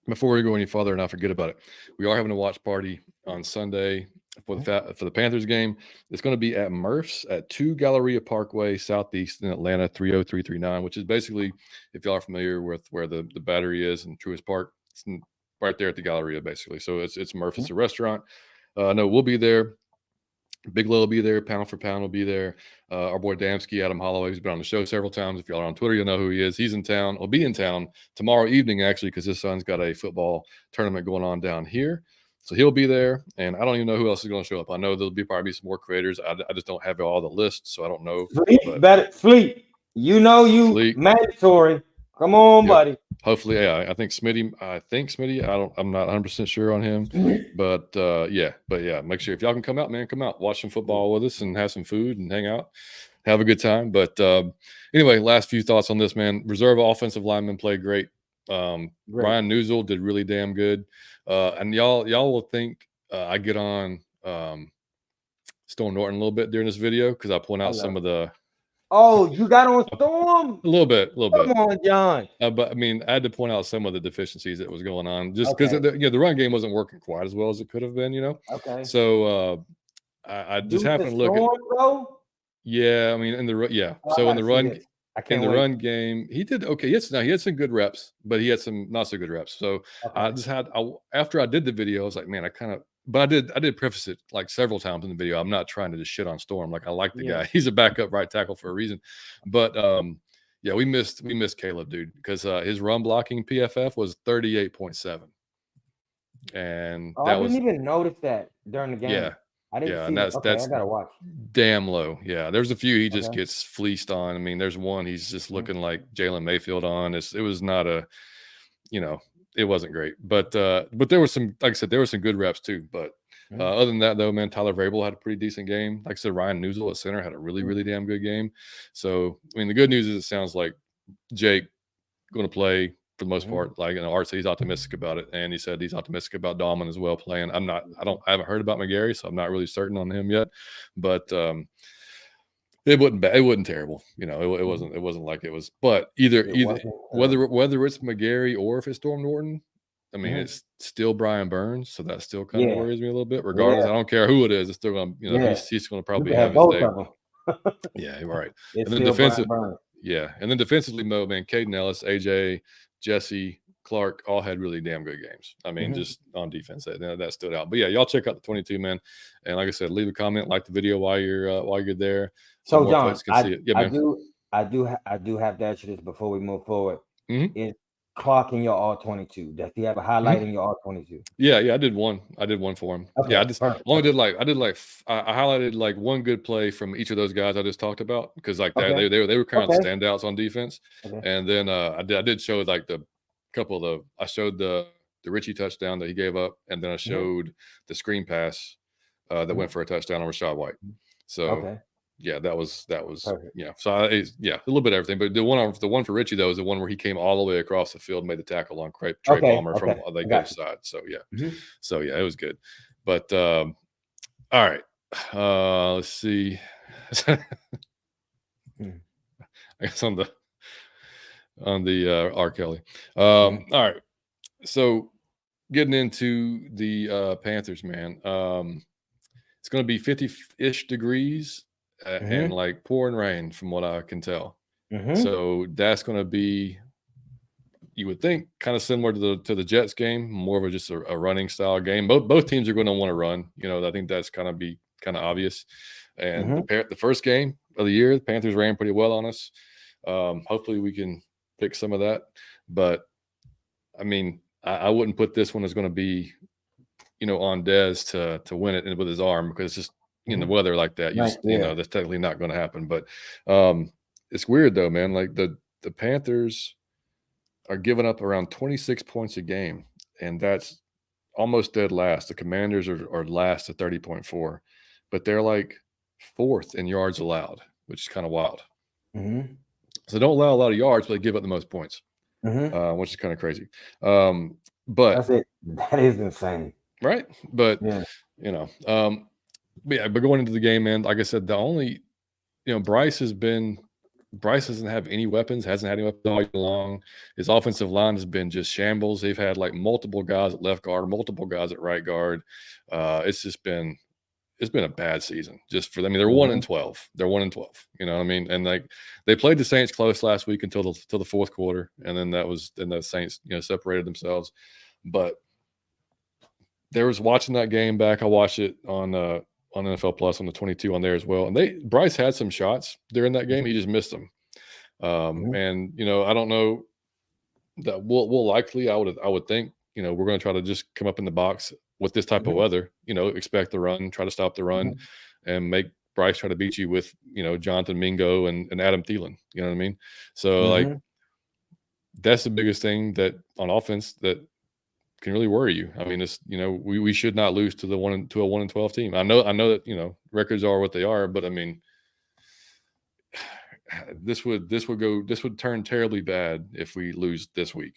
Speaker 1: Before we go any further and I forget about it, we are having a watch party on Sunday for the Panthers game. It's going to be at Murph's at 2 Galleria Parkway Southeast in Atlanta, 30339, which is basically, if y'all are familiar with where the Battery is in Truist Park, it's right there at the Galleria, basically. So it's Murph's. It's a restaurant. No, we'll be there. Big Low will be there. Pound for Pound will be there. Our boy Damsky, Adam Holloway, who's been on the show several times. If y'all are on Twitter, you'll know who he is. He's in town. He'll be in town tomorrow evening, actually, because his son's got a football tournament going on down here. So he'll be there. And I don't even know who else is going to show up. I know there'll probably be some more creators. I just don't have all the lists, so I don't know.
Speaker 2: Fleet. You know you Fleet. Mandatory. Come on, buddy.
Speaker 1: Hopefully, yeah. I think Smitty. I'm not 100% sure on him, but yeah. Make sure if y'all can come out, man, come out, watch some football with us, and have some food and hang out, have a good time. But anyway, last few thoughts on this, man. Reserve offensive linemen played great. Ryan Newsel did really damn good, and y'all will think I get on Storm Norton a little bit during this video because I point out some of the.
Speaker 2: Oh, you got on Storm?
Speaker 1: A little bit.
Speaker 2: Come on, John.
Speaker 1: But I mean, I had to point out some of the deficiencies that was going on, just because the run game wasn't working quite as well as it could have been, you know.
Speaker 2: Okay.
Speaker 1: So I just happened to look at.
Speaker 2: Bro?
Speaker 1: Yeah, I mean, in the run game, he did okay. Yes, now he had some good reps, but he had some not so good reps. So after I did the video, I was like, man, but I did preface it like several times in the video. I'm not trying to just shit on Storm. Like, I like the guy. He's a backup right tackle for a reason. But yeah, we missed Caleb, dude, because his run blocking PFF was 38.7. And
Speaker 2: I didn't even notice that during the game.
Speaker 1: Yeah.
Speaker 2: I didn't see that's I gotta watch.
Speaker 1: Damn low. Yeah. There's a few he just gets fleeced on. I mean, there's one he's just looking like Jalen Mayfield on. It was not it wasn't great. But there was some, like I said, there were some good reps too. But other than that, though, man, Tyler Vrabel had a pretty decent game. Like I said, Ryan Newsel at center had a really, really damn good game. So, I mean, the good news is it sounds like Jake going to play for the most part. Like, Art said he's optimistic about it, and he said he's optimistic about Dahlman as well playing. I haven't heard about McGarry, so I'm not really certain on him yet. But it wasn't bad. It wasn't terrible. You know, it wasn't like it was. But either whether it's McGarry or if it's Storm Norton, I mean, it's still Brian Burns, so that still kind of worries me a little bit. Regardless, I don't care who it is. It's still going to, he's going to probably have his day. Yeah, right. And then defensively, Mo, man, Caden Ellis, AJ, Jesse, Clark all had really damn good games. I mean, just on defense, that stood out. But yeah, y'all check out the 22, man. And like I said, leave a comment, like the video while you're there.
Speaker 2: So John, I do have to ask you this before we move forward. Is Clark in your all 22? Does he have a highlight in your all 22?
Speaker 1: Yeah, I did one. I did one for him. Okay, yeah, I highlighted like one good play from each of those guys I just talked about, because like they were kind of standouts on defense. And then I did show like I showed the Richie touchdown that he gave up, and then I showed the screen pass that went for a touchdown on Rashad White. So yeah, that was yeah. So a little bit of everything. But the one for Richie though is the one where he came all the way across the field and made the tackle on Trey Palmer from the other side. So yeah, so yeah, it was good. But all right, Let's see.
Speaker 2: Hmm.
Speaker 1: I guess on the R. Kelly.
Speaker 2: Yeah.
Speaker 1: All right. So getting into the Panthers, man. It's going to be 50-ish degrees and
Speaker 2: Mm-hmm.
Speaker 1: like pouring rain, from what I can tell.
Speaker 2: Mm-hmm.
Speaker 1: So that's going to be, you would think, kind of similar to the Jets game, more of just a running style game. Both teams are going to want to run. I think that's kind of obvious. And
Speaker 2: Mm-hmm.
Speaker 1: the first game of the year, the Panthers ran pretty well on us. Hopefully, we can fix some of that. But I mean, I wouldn't put this one as going to be, on Dez to win it with his arm, because it's just in the
Speaker 2: Mm-hmm.
Speaker 1: weather like that.
Speaker 2: Right. Yeah.
Speaker 1: That's technically not going to happen. But it's weird though, man. Like the Panthers are giving up around 26 points a game, and that's almost dead last. The Commanders are last at 30.4, but they're like fourth in yards allowed, which is kind of wild.
Speaker 2: Mm-hmm.
Speaker 1: So they don't allow a lot of yards, but they give up the most points,
Speaker 2: Mm-hmm.
Speaker 1: which is kind of crazy. But
Speaker 2: That's it. That is insane.
Speaker 1: right, but
Speaker 2: Yeah.
Speaker 1: you know, um, but going into the game, man, like I said, the only Bryce doesn't have any weapons, hasn't had any weapons all year long. His offensive line has been just shambles. They've had like multiple guys at left guard, multiple guys at right guard. It's been a bad season just for them. I mean, they're 1-12. They're 1-12. You know what I mean? And like they played the Saints close last week until the fourth quarter, and then the Saints separated themselves. But there was watching that game back. I watched it on NFL Plus on the 22 on there as well. And Bryce had some shots during that game. He just missed them.
Speaker 2: Mm-hmm.
Speaker 1: And I don't know that we'll likely, I would think, we're going to try to just come up in the box with this type of
Speaker 2: Mm-hmm.
Speaker 1: weather, expect the run, try to stop the run,
Speaker 2: Mm-hmm.
Speaker 1: and make Bryce try to beat you with, Jonathan Mingo and Adam Thielen. You know what I mean? So like,
Speaker 2: Mm-hmm.
Speaker 1: that's the biggest thing that on offense that can really worry you. I mean, it's we should not lose to a 1-12 team. I know that records are what they are, but I mean, this would turn terribly bad if we lose this week.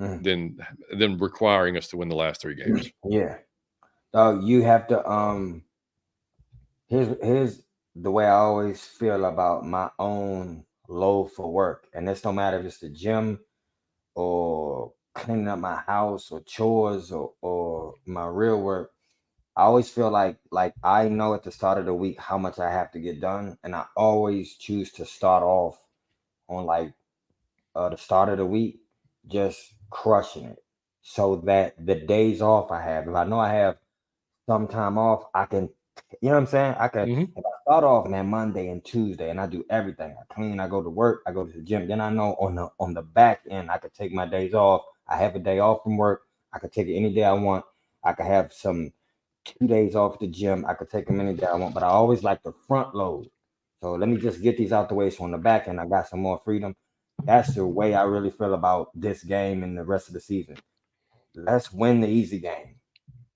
Speaker 2: Mm-hmm.
Speaker 1: Then requiring us to win the last 3 games.
Speaker 2: Yeah. So you have to here's the way I always feel about my own load for work. And this don't matter if it's the gym or cleaning up my house or chores or my real work. I always feel like I know at the start of the week how much I have to get done. And I always choose to start off on like the start of the week, just crushing it. So that the days off I have, if I know I have some time off, I can, you know what I'm saying? I could,
Speaker 1: Mm-hmm.
Speaker 2: if I start off, man, Monday and Tuesday, and I do everything. I clean, I go to work, I go to the gym. Then I know on the back end, I could take my days off. I have a day off from work. I could take it any day I want. I could have some 2 days off the gym. I could take them any day I want. But I always like to front load. So let me just get these out the way. So on the back end, I got some more freedom. That's the way I really feel about this game and the rest of the season. Let's win the easy game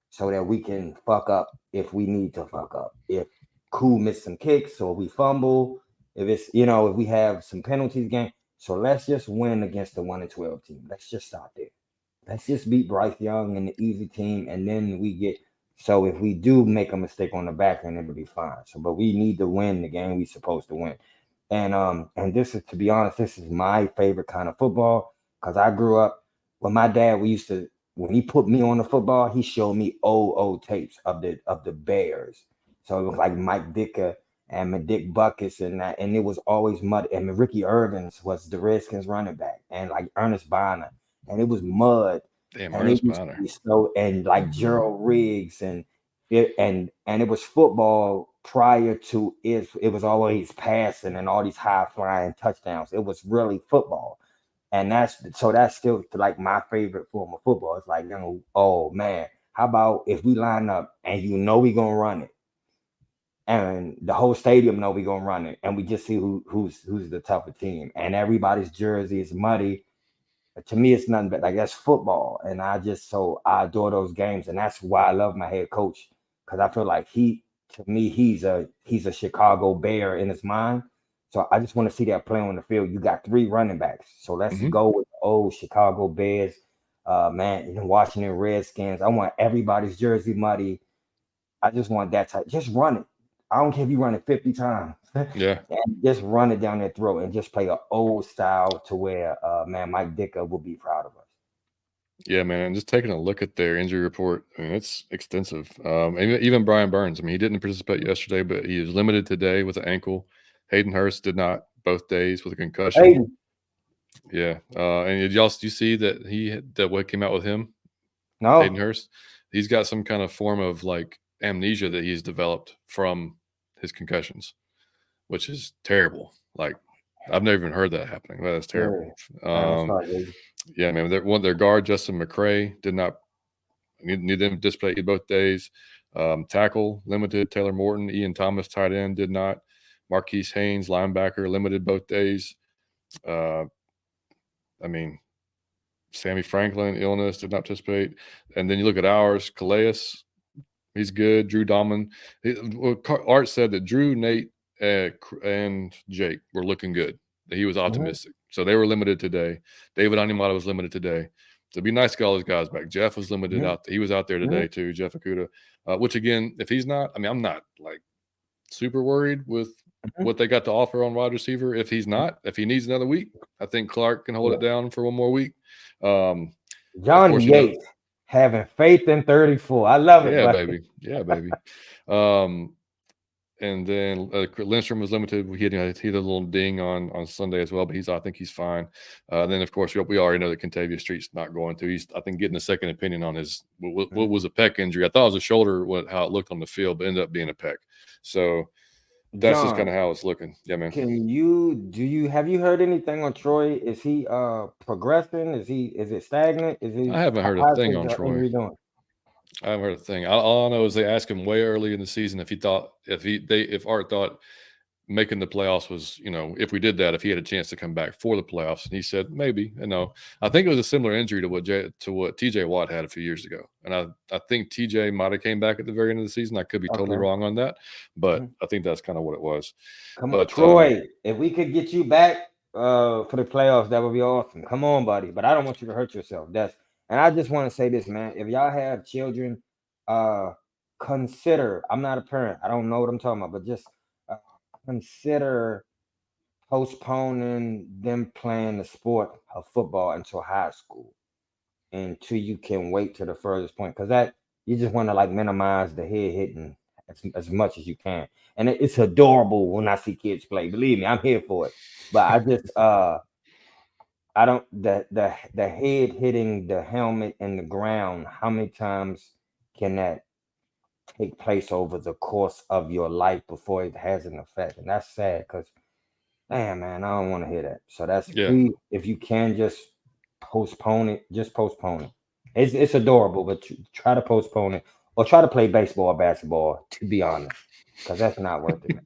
Speaker 2: so that we can fuck up if we need to fuck up. If Cool missed some kicks or we fumble, if it's if we have some penalties game. So let's just win against the 1-12 team. Let's just start there. Let's just beat Bryce Young and the easy team, and then we get. So if we do make a mistake on the back end, it'll be fine. So, but we need to win the game we supposed to win. And this is, to be honest, this is my favorite kind of football because I grew up with my dad. We used to, when he put me on the football, he showed me old tapes of the Bears. So it was like Mike Dicker and Dick Buckus and that, and it was always mud. And Ricky Irvins was the Redskins running back, and like Ernest Bonner, and it was mud.
Speaker 1: Damn,
Speaker 2: And it
Speaker 1: Ernest
Speaker 2: used to
Speaker 1: Bonner.
Speaker 2: be so, and like Gerald Riggs, and it was football prior to it was always passing and all these high flying touchdowns. It was really football. And that's still like my favorite form of football. It's like, oh man, how about if we line up and we gonna run it, and the whole stadium know we gonna run it, and we just see who's the tougher team, and everybody's jersey is muddy. To me, it's nothing but like that's football, and I adore those games, and that's why I love my head coach because I feel like he's a Chicago Bear in his mind. So I just want to see that play on the field. You got 3 running backs, so let's
Speaker 1: Mm-hmm.
Speaker 2: go with the old Chicago Bears, man, and Washington Redskins. I want everybody's jersey muddy, I just want that type. Just run it. I don't care if you run it 50 times.
Speaker 1: Yeah.
Speaker 2: And just run it down their throat and just play an old style to where, man, Mike Ditka will be proud of us.
Speaker 1: Yeah, man. And just taking a look at their injury report, I mean, it's extensive. Even Brian Burns. I mean, he didn't participate yesterday, but he is limited today with an ankle. Hayden Hurst did not both days with a concussion.
Speaker 2: Hayden.
Speaker 1: Yeah. And did you see that what came out with him?
Speaker 2: No.
Speaker 1: Hayden Hurst. He's got some kind of form of like amnesia that he's developed from his concussions, which is terrible. Like, I've never even heard that happening. That's terrible. Yeah, man. Their guard, Justin McCray, did not need them to display both days. Tackle, limited. Taylor Morton, Ian Thomas, tight end, did not. Marquise Haynes, linebacker, limited both days. Sammy Franklin, illness, did not participate. And then you look at ours, Calais, he's good. Drew Dahlman. Art said that Drew, Nate, and Jake were looking good. He was optimistic. So they were limited today. David Animata was limited today. So it'd be nice to get all those guys back. Jeff was limited out. He was out there today too, Jeff Akuta. Which again, if he's not, I mean, I'm not like super worried with what they got to offer on wide receiver. If he's not, if he needs another week, I think Clark can hold it down for one more week.
Speaker 2: Johnny Yates having faith in 34. I love it.
Speaker 1: Yeah, baby. Yeah, baby. And then Lindstrom was limited. He had a little ding on Sunday as well, but I think he's fine. Then of course we already know that Kentavia Street's not going to. He's, I think, getting a second opinion on his what was a pec injury. I thought it was a shoulder, how it looked on the field, but ended up being a pec. So that's just kind of how it's looking. Yeah, man.
Speaker 2: Have you heard anything on Troy? Is he progressing? Is it stagnant?
Speaker 1: I haven't heard a thing on Troy. I haven't heard a thing. All I know is they asked him way early in the season if Art thought making the playoffs was, if we did that, if he had a chance to come back for the playoffs, and he said maybe. And no, I think it was a similar injury to what TJ Watt had a few years ago, and I think TJ might have came back at the very end of the season. I could be totally wrong on that, but I think that's kind of what it was.
Speaker 2: Come on, Troy, if we could get you back for the playoffs, that would be awesome. Come on, buddy. But I don't want you to hurt yourself. And I just want to say this, man. If y'all have children, consider. I'm not a parent. I don't know what I'm talking about, but just consider postponing them playing the sport of football until high school, until you can wait to the furthest point, because that you just want to like minimize the head hitting as much as you can. And it's adorable when I see kids play. Believe me, I'm here for it. But I just I don't the head hitting the helmet and the ground. How many times can that take place over the course of your life before it has an effect? And that's sad, because man, I don't want to hear that. So that's if you can just postpone it, just postpone it. It's adorable, but try to postpone it, or try to play baseball or basketball, to be honest, because that's not worth it.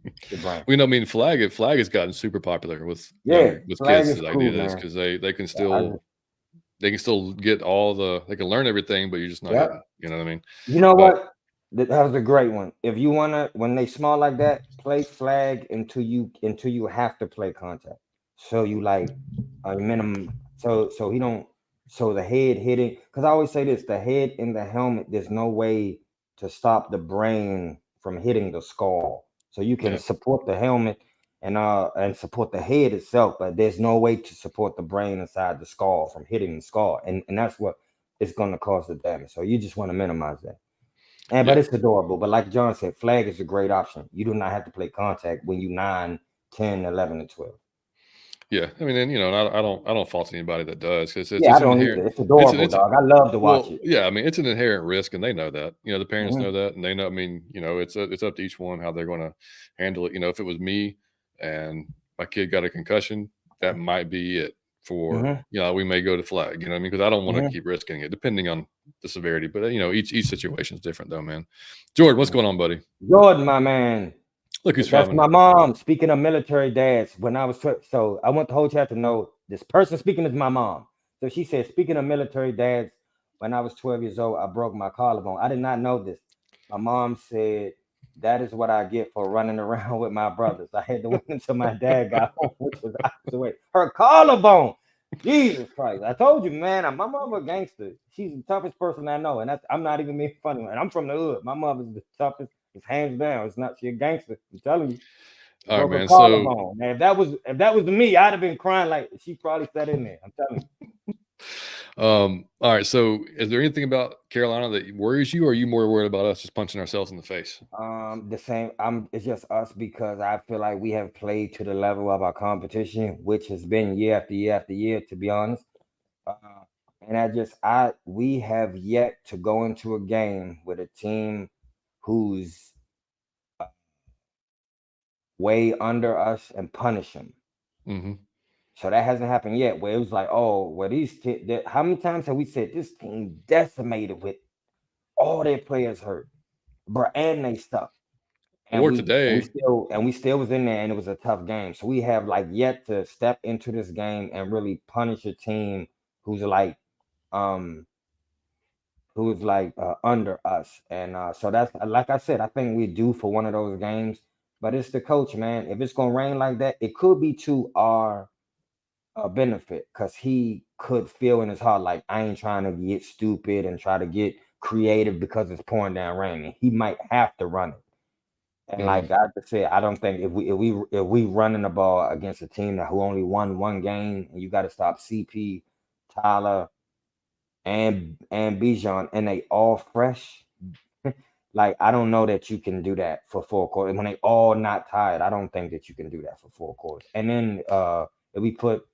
Speaker 1: I mean, flag has gotten super popular with kids that do this, because they can still get they can learn everything, but you're just not getting, you know what I mean?
Speaker 2: You know what? That was a great one. If you wanna, when they small like that, play flag until you have to play contact. So you like a minimum. So he don't. So the head hitting, because I always say this: the head in the helmet. There's no way to stop the brain from hitting the skull. So you can support the helmet and support the head itself, but there's no way to support the brain inside the skull from hitting the skull, and that's what it's going to cause the damage. So you just want to minimize that. But it's adorable. But like John said, flag is a great option. You do not have to play contact when you 9, 10, 11, and 12.
Speaker 1: Yeah, I mean, and I don't fault anybody that does, because
Speaker 2: I don't either. It's adorable, dog. I love to watch it.
Speaker 1: Yeah, I mean, it's an inherent risk, and they know that. The parents know that, and they know. I mean, it's up to each one how they're going to handle it. If it was me and my kid got a concussion, that might be it for. We may go to flag. You know what I mean? Because I don't want to keep risking it, depending on the severity. But each situation is different, though, man. Jordan, what's going on, buddy?
Speaker 2: Jordan, my man.
Speaker 1: Look who's
Speaker 2: That's my mom. Speaking of military dads, when I was so I want the whole chat to know this person speaking is my mom. So she said, speaking of military dads, when I was 12 years old, I broke my collarbone. I did not know this. My mom said, that is what I get for running around with my brothers. I had to wait until my dad got home, which was opposite way. Her collarbone. Jesus Christ. I told you, man, my mother a gangster. She's the toughest person I know. And I'm not even being funny. And I'm from the hood. My mother's the toughest. It's hands down. It's not, she a gangster. I'm telling you.
Speaker 1: All right,
Speaker 2: Broke a
Speaker 1: man. So,
Speaker 2: collarbone. Man, if that was me, I'd have been crying like she probably sat in there. I'm telling you.
Speaker 1: all right. So, is there anything about Carolina that worries you, or are you more worried about us just punching ourselves in the face?
Speaker 2: The same. It's just us because I feel like we have played to the level of our competition, which has been year after year after year, to be honest. Uh, and we have yet to go into a game with a team who's way under us and punish them.
Speaker 1: Mm-hmm.
Speaker 2: So that hasn't happened yet. Where it was like, oh, well, how many times have we said this team decimated with all their players hurt, bro, and they stuck, and
Speaker 1: Or
Speaker 2: we
Speaker 1: today,
Speaker 2: still was in there, and it was a tough game. So we have like yet to step into this game and really punish a team who's like, um, under us, and so that's like I said, I think we due for one of those games. But it's the coach, man. If it's gonna rain like that, it could be to our benefit because he could feel in his heart like I ain't trying to get stupid and try to get creative because it's pouring down rain. And he might have to run it. And like I just said, I don't think if we running the ball against a team who only won one game, and you got to stop CP, Tyler, and Bijan, and they all fresh. Like I don't know that you can do that for 4 quarters when they all not tired. I don't think that you can do that for 4 quarters. And then if we put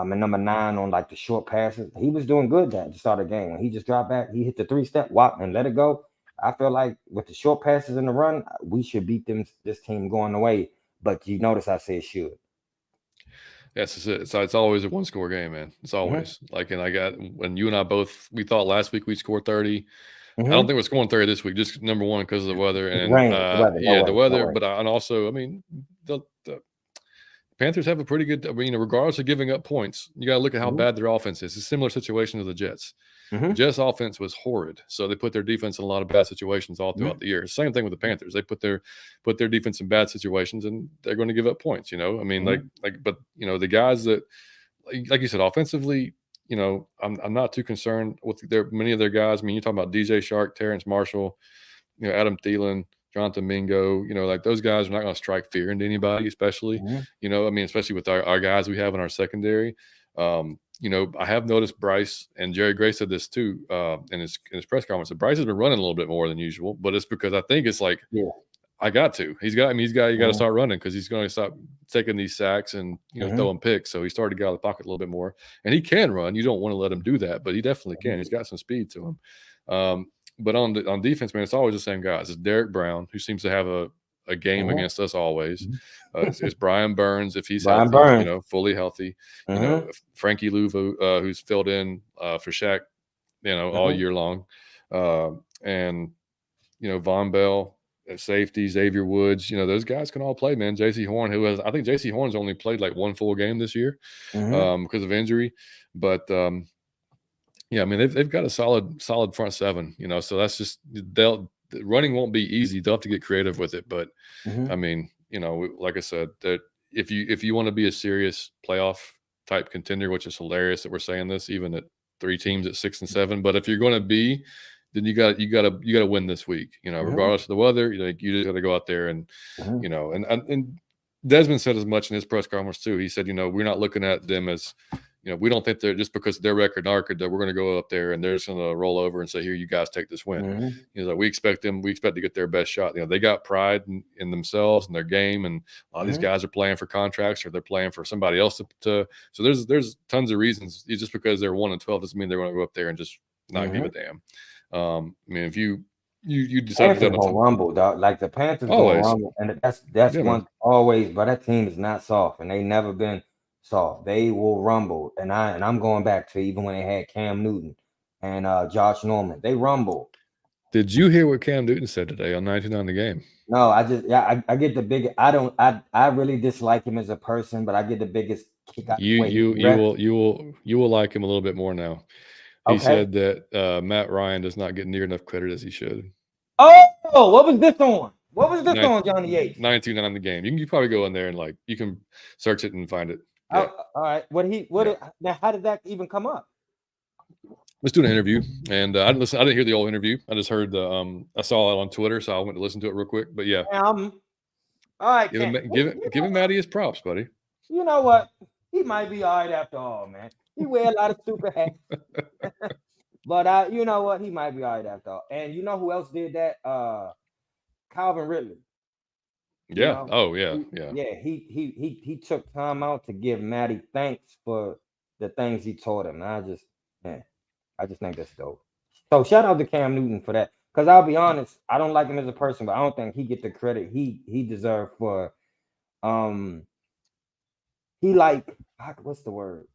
Speaker 2: in number 9 on like the short passes, he was doing good at the start of the game. When he just dropped back, he hit the 3-step walk and let it go. I feel like with the short passes in the run, we should beat this team going away. But you notice I said should.
Speaker 1: yes, it's always a 1-score game, man. It's always like, and I got when you and I both we thought last week we'd score 30. I don't think we're scoring 30 this week. Just number one because of the weather and
Speaker 2: Rain, the weather,
Speaker 1: yeah,
Speaker 2: no
Speaker 1: the
Speaker 2: way,
Speaker 1: weather.
Speaker 2: no way.
Speaker 1: But and also, I mean, the Panthers have a pretty good. I mean, regardless of giving up points, you got to look at how bad their offense is. It's a similar situation to the Jets. The Jets' offense was horrid, so they put their defense in a lot of bad situations all throughout the year. Same thing with the Panthers; they put their defense in bad situations, and they're going to give up points. You know, I mean, but you know, the guys that, like you said, offensively, you know, I'm not too concerned with many of their guys. I mean, you're talking about DJ Shark, Terrence Marshall, you know, Adam Thielen, Jonathan Mingo, you know, like those guys are not going to strike fear into anybody, especially, you know, I mean, especially with our guys we have in our secondary. You know, I have noticed Bryce, and Jerry Gray said this too in his press conference, that Bryce has been running a little bit more than usual, but it's because I think it's like, I got to. You got to start running because he's going to stop taking these sacks and, you know, throwing picks. So he started to get out of the pocket a little bit more, and he can run. You don't want to let him do that, but he definitely can. He's got some speed to him. But on defense, man, it's always the same guys. It's Derek Brown, who seems to have a game against us always. It's Brian Burns, if he's healthy, you know, fully healthy. You know, Frankie Louvu, who's filled in for Shaq, you know, all year long. And, you know, Von Bell at safety, Xavier Woods, you know, those guys can all play, man. JC Horn, I think JC Horn's only played like one full game this year because of injury. But, yeah, I mean they've got a solid front seven, you know. So that's just running won't be easy. They'll have to get creative with it, but I mean, you know, like I said, that if you want to be a serious playoff type contender, which is hilarious that we're saying this, even at 3 teams at 6 and 7, but if you're going to be, then you got to win this week, you know, regardless of the weather. You know, you just got to go out there and you know, and Desmond said as much in his press conference too. He said, you know, we're not looking at them as, you know, we don't think they're just because of their record and our record that we're going to go up there and they're just going to roll over and say, here, you guys take this win. You know, like we expect to get their best shot. You know, they got pride in themselves and their game. And a lot of these guys are playing for contracts or they're playing for somebody else to so there's tons of reasons. Just because they're 1-12 doesn't mean they're going to go up there and just not give a damn. I mean, if you decide to
Speaker 2: go rumble, dog. Like the Panthers go rumble, and that's one always. But that team is not soft, and they never been soft. They will rumble, and I'm going back to even when they had Cam Newton and Josh Norman. They rumble.
Speaker 1: Did you hear what Cam Newton said today on 99 The Game?
Speaker 2: No, I get the big. I really dislike him as a person, but I get the biggest kick out.
Speaker 1: You will like him a little bit more now. He said that Matt Ryan does not get near enough credit as he should.
Speaker 2: Oh, what was this on? What was this on, Johnny Yates?
Speaker 1: 929 The Game. You can probably go in there and like you can search it and find it. Yeah.
Speaker 2: All right. Now, how did that even come up?
Speaker 1: Let's do an interview, and I didn't hear the old interview. I just heard I saw it on Twitter, so I went to listen to it real quick. But yeah,
Speaker 2: All right,
Speaker 1: give
Speaker 2: Cam.
Speaker 1: him give him Matty his props, buddy.
Speaker 2: You know what? He might be all right after all, man. He wear a lot of stupid hats. But you know what? He might be all right after all. And you know who else did that? Calvin Ridley. You
Speaker 1: Yeah.
Speaker 2: know,
Speaker 1: Oh yeah.
Speaker 2: he,
Speaker 1: Yeah.
Speaker 2: yeah, he took time out to give Matty thanks for the things he taught him. And I just think that's dope. So shout out to Cam Newton for that. Because I'll be honest, I don't like him as a person, but I don't think he get the credit he deserved for he like what's the word?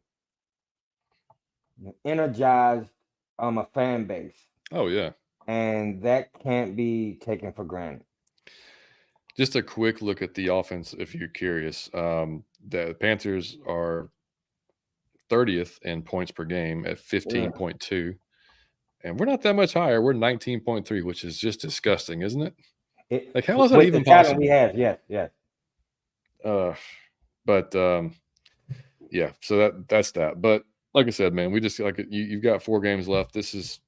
Speaker 2: Energized a fan base.
Speaker 1: Oh yeah.
Speaker 2: And that can't be taken for granted.
Speaker 1: Just a quick look at the offense, if you're curious. The Panthers are 30th in points per game at 15.2. And we're not that much higher. We're 19.3, which is just disgusting, isn't it? Like, how is that even possible?
Speaker 2: We have, yes.
Speaker 1: But yeah, so that's that. But like I said, man, we just you've got 4 games left. This is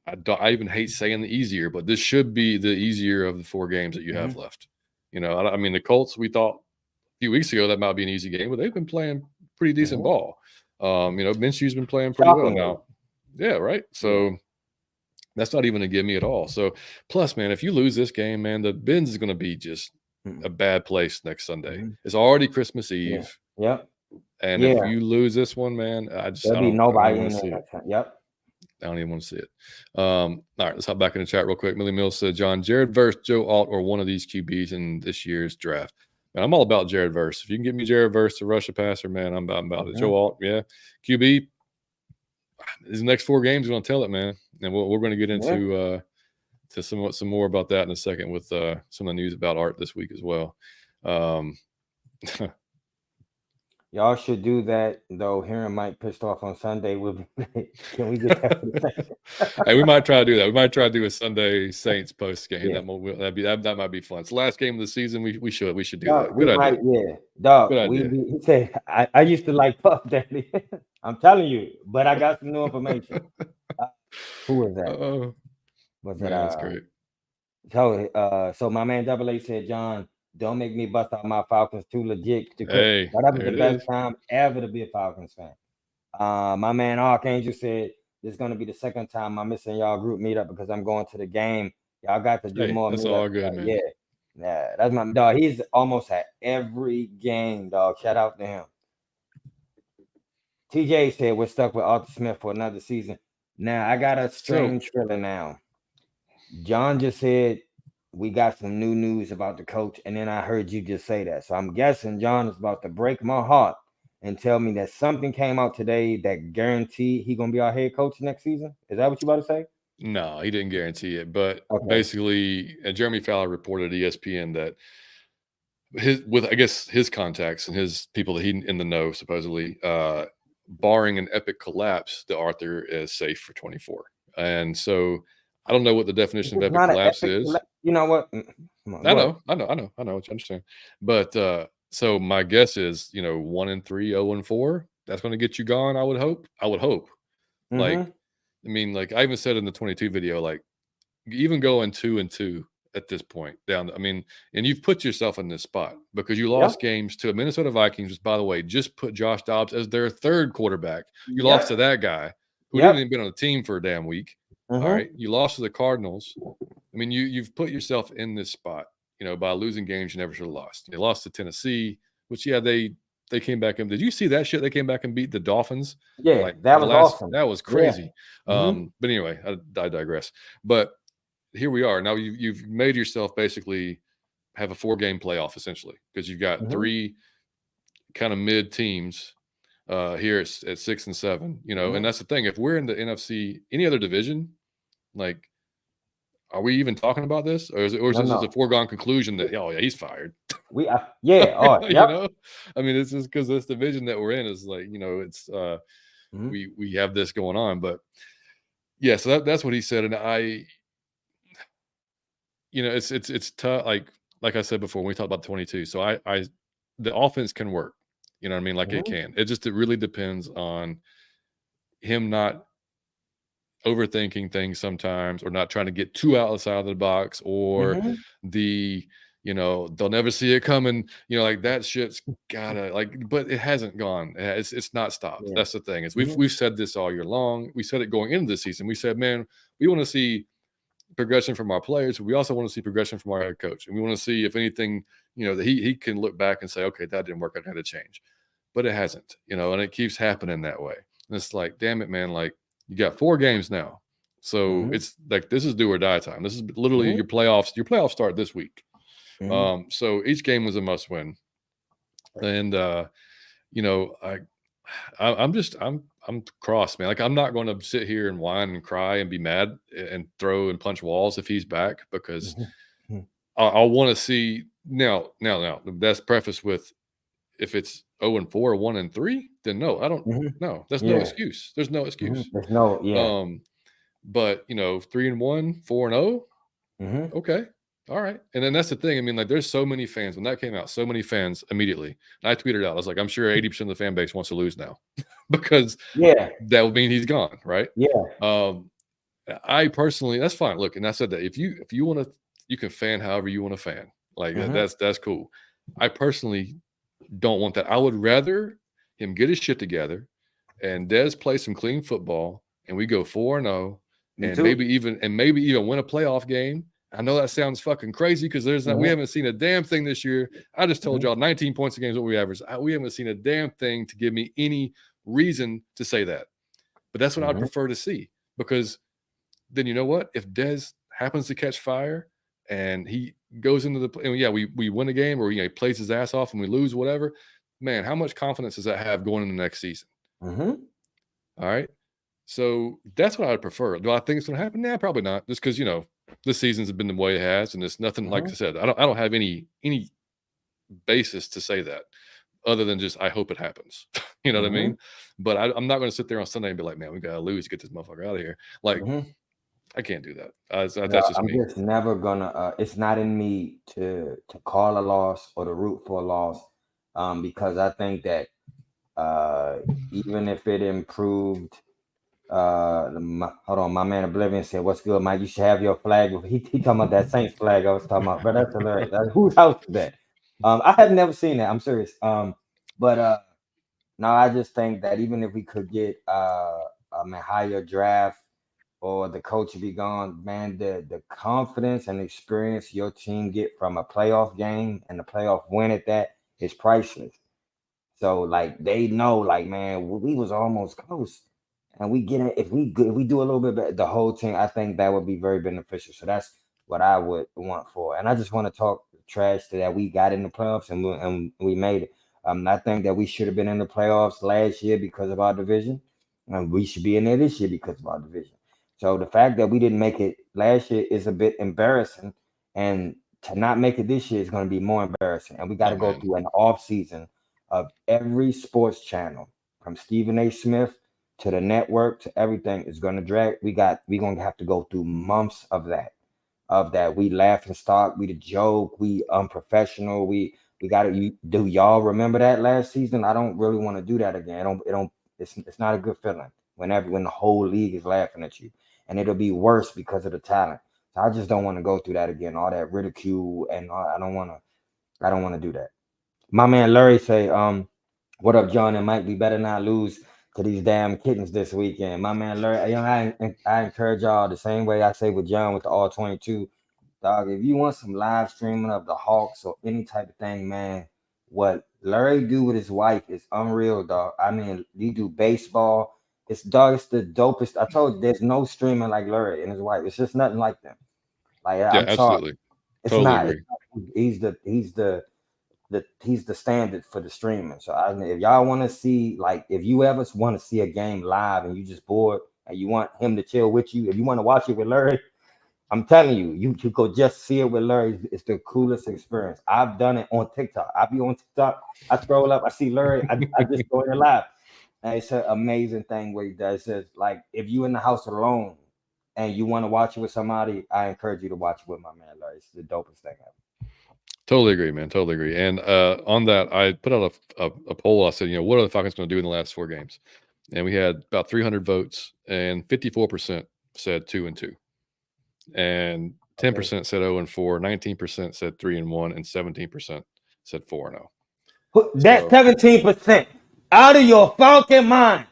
Speaker 1: I even hate saying the easier, but this should be the easier of the 4 games that you have left. You know, I mean, the Colts, we thought a few weeks ago that might be an easy game, but they've been playing pretty decent ball. You know, Minshew's been playing pretty well now. Yeah, right. So that's not even a gimme at all. So plus, man, if you lose this game, man, the Benz is going to be just a bad place next Sunday. It's already Christmas Eve.
Speaker 2: Yep.
Speaker 1: And if you lose this one, man, I don't
Speaker 2: nobody
Speaker 1: want to see it.
Speaker 2: Yep.
Speaker 1: I don't even want to see it. All right, let's hop back in the chat real quick. Millie Mills said, John, Jared Verse, Joe Alt, or one of these QBs in this year's draft. Man, I'm all about Jared Verse. If you can get me Jared Verse to rush a passer, man, I'm about it. Joe Alt, yeah. QB, these next 4 games are going to tell it, man. And we're going to get into to some more about that in a second with some of the news about Art this week as well.
Speaker 2: Y'all should do that, though. Hearing Mike pissed off on Sunday will be. Can we get that?
Speaker 1: Hey, we might try to do that. We might try to do a Sunday Saints post game.
Speaker 2: Yeah.
Speaker 1: That might be fun. It's the last game of the season. We should do
Speaker 2: Dog,
Speaker 1: that. Good idea.
Speaker 2: Yeah, dog.
Speaker 1: Good idea.
Speaker 2: He said, I used to like Puff Daddy. I'm telling you, but I got some new information. Who was that?
Speaker 1: Was that? That's great.
Speaker 2: So my man Double A said, John, don't make me bust out my Falcons too legit to quit.
Speaker 1: Hey,
Speaker 2: that was the best time ever to be a Falcons fan. My man Archangel said this is going to be the second time I'm missing y'all group meetup because I'm going to the game. Y'all got to do more.
Speaker 1: That's all good, man.
Speaker 2: Yeah, that's my dog. He's almost at every game, dog. Shout out to him. TJ said we're stuck with Arthur Smith for another season. Now I got a strange feeling now. John just said we got some new news about the coach, and then I heard you just say that. So I'm guessing John is about to break my heart and tell me that something came out today that guaranteed he's gonna be our head coach next season. Is that what you about to say?
Speaker 1: No, he didn't guarantee it, but basically, Jeremy Fowler reported at ESPN that his contacts and his people that he in the know supposedly, barring an epic collapse, the Arthur is safe for 24, and so. I don't know what the definition of epic collapse is.
Speaker 2: You know what?
Speaker 1: I know what you understand. But so my guess is, 1-3, 0-4. That's going to get you gone. I would hope. Like, I mean, like I even said in the 22 video, like even going 2-2 at this point down. I mean, and you've put yourself in this spot because you lost games to a Minnesota Vikings, which, by the way, just put Josh Dobbs as their 3rd quarterback. You lost to that guy who didn't even been on the team for a damn week. All right, you lost to the Cardinals. I mean, you've put yourself in this spot, by losing games you never should have lost. You lost to Tennessee, which they came back and did you see that shit? They came back and beat the Dolphins.
Speaker 2: Yeah, that was awesome.
Speaker 1: That was crazy. Yeah. But anyway, I digress. But here we are now. You've made yourself basically have a 4-game playoff essentially because you've got 3 kind of mid teams. Here at 6 and 7, and that's the thing. If we're in the NFC, any other division, like, are we even talking about this, or is this a foregone conclusion that he's fired?
Speaker 2: I
Speaker 1: mean, it's just because this division that we're in is like, it's we have this going on, but yeah, so that's what he said, and it's tough. Like I said before, when we talked about 22, so the offense can work. You know what I mean? Like it can. It really depends on him not overthinking things sometimes, or not trying to get too outside of the box, or the they'll never see it coming. Like that shit's gotta but it hasn't gone. It's not stopped.
Speaker 2: Yeah.
Speaker 1: That's the thing is we've said this all year long. We said it going into the season. We said, man, we want to see progression from our players. We also want to see progression from our head coach, and we want to see if anything that he can look back and say, okay, that didn't work. I had to change, but it hasn't. And it keeps happening that way. And it's like, damn it, man, like. You got 4 games now. So it's like this is do or die time. This is literally your playoffs. Your playoffs start this week. So each game was a must win. And I'm cross, man. Like I'm not going to sit here and whine and cry and be mad and throw and punch walls if he's back, because I want to see now. That's prefaced with, if it's 0-4 or 1-3, then no, I don't. No, that's no excuse. There's no excuse.
Speaker 2: There's no
Speaker 1: But 3-1, 4-0. Okay, all right. And then that's the thing. I mean, like, there's so many fans when that came out. So many fans immediately. And I tweeted out, I was like, I'm sure 80% of the fan base wants to lose now, because that would mean he's gone, right? I personally, that's fine. Look, and I said that if you want to, you can fan however you want to fan. Like that's cool. I personally don't want that. I would rather him get his shit together and Dez play some clean football and we go 4-0 and maybe even win a playoff game. I know that sounds fucking crazy because we haven't seen a damn thing this year. I just told y'all 19 points a game is what we average. We haven't seen a damn thing to give me any reason to say that. But that's what I'd prefer to see, because then you know what? If Dez happens to catch fire and he goes into we win a game, or he plays his ass off and we lose, whatever, man, how much confidence does that have going into the next season? All right. So that's what I would prefer. Do I think it's going to happen? Nah, probably not. Just because, this season's been the way it has, and it's nothing, like I said, I don't have any basis to say that, other than just I hope it happens. You know what I mean? But I'm not going to sit there on Sunday and be like, man, we got to lose to get this motherfucker out of here. Like, I can't do that. That's just me.
Speaker 2: I'm just never gonna. It's not in me to call a loss or to root for a loss, because I think that even if it improved, hold on, my man Oblivion said, "What's good, Mike? You should have your flag." He talking about that Saints flag I was talking about, but that's hilarious. Whose house is that? I have never seen that. I'm serious. But no, I just think that even if we could get a higher draft, or the coach be gone, man, the confidence and experience your team get from a playoff game and the playoff win at that is priceless. So like they know, like, man, we was almost close, and we get it. If we do a little bit better, the whole team, I think that would be very beneficial. So that's what I would want for. And I just want to talk trash to that we got in the playoffs and we made it. I think that we should have been in the playoffs last year because of our division, and we should be in there this year because of our division. So the fact that we didn't make it last year is a bit embarrassing, and to not make it this year is going to be more embarrassing. And we got to go through an off season of every sports channel, from Stephen A. Smith to the network to everything, is going to drag. We're going to have to go through months of that. We laugh and stock, we the joke, we unprofessional, we got to. Do y'all remember that last season? I don't really want to do that again. It's not a good feeling when the whole league is laughing at you. And it'll be worse because of the talent. So I just don't want to go through that again. All that ridicule, and I don't want to do that. My man Larry say, what up, John and Mike? We better not lose to these damn kittens this weekend. My man Larry, I encourage y'all the same way I say with John with the all 22. Dog, if you want some live streaming of the Hawks or any type of thing, man, what Larry do with his wife is unreal, dog. I mean, he do baseball. It's the dopest. I told you, there's no streaming like Larry and his wife. It's just nothing like them. Like,
Speaker 1: yeah, I'm absolutely.
Speaker 2: Sorry. It's
Speaker 1: totally
Speaker 2: not.
Speaker 1: agree.
Speaker 2: He's the standard for the streaming. So if y'all want to see, like, if you ever want to see a game live and you just bored and you want him to chill with you, if you want to watch it with Larry, I'm telling you, you go just see it with Larry. It's the coolest experience. I've done it on TikTok. I be on TikTok. I scroll up. I see Larry. I just go in there live. And it's an amazing thing what he does. It says, like, if you in the house alone and you want to watch it with somebody, I encourage you to watch it with my man Larry. It's the dopest thing ever.
Speaker 1: Totally agree, man. Totally agree. And on that, I put out a poll. I said, what are the Falcons going to do in the last 4 games? And we had about 300 votes, and 54% said 2-2, and 10% said 0-4, 19% said 3-1, and 17% said 4-0.
Speaker 2: That's 17% out of your fucking mind.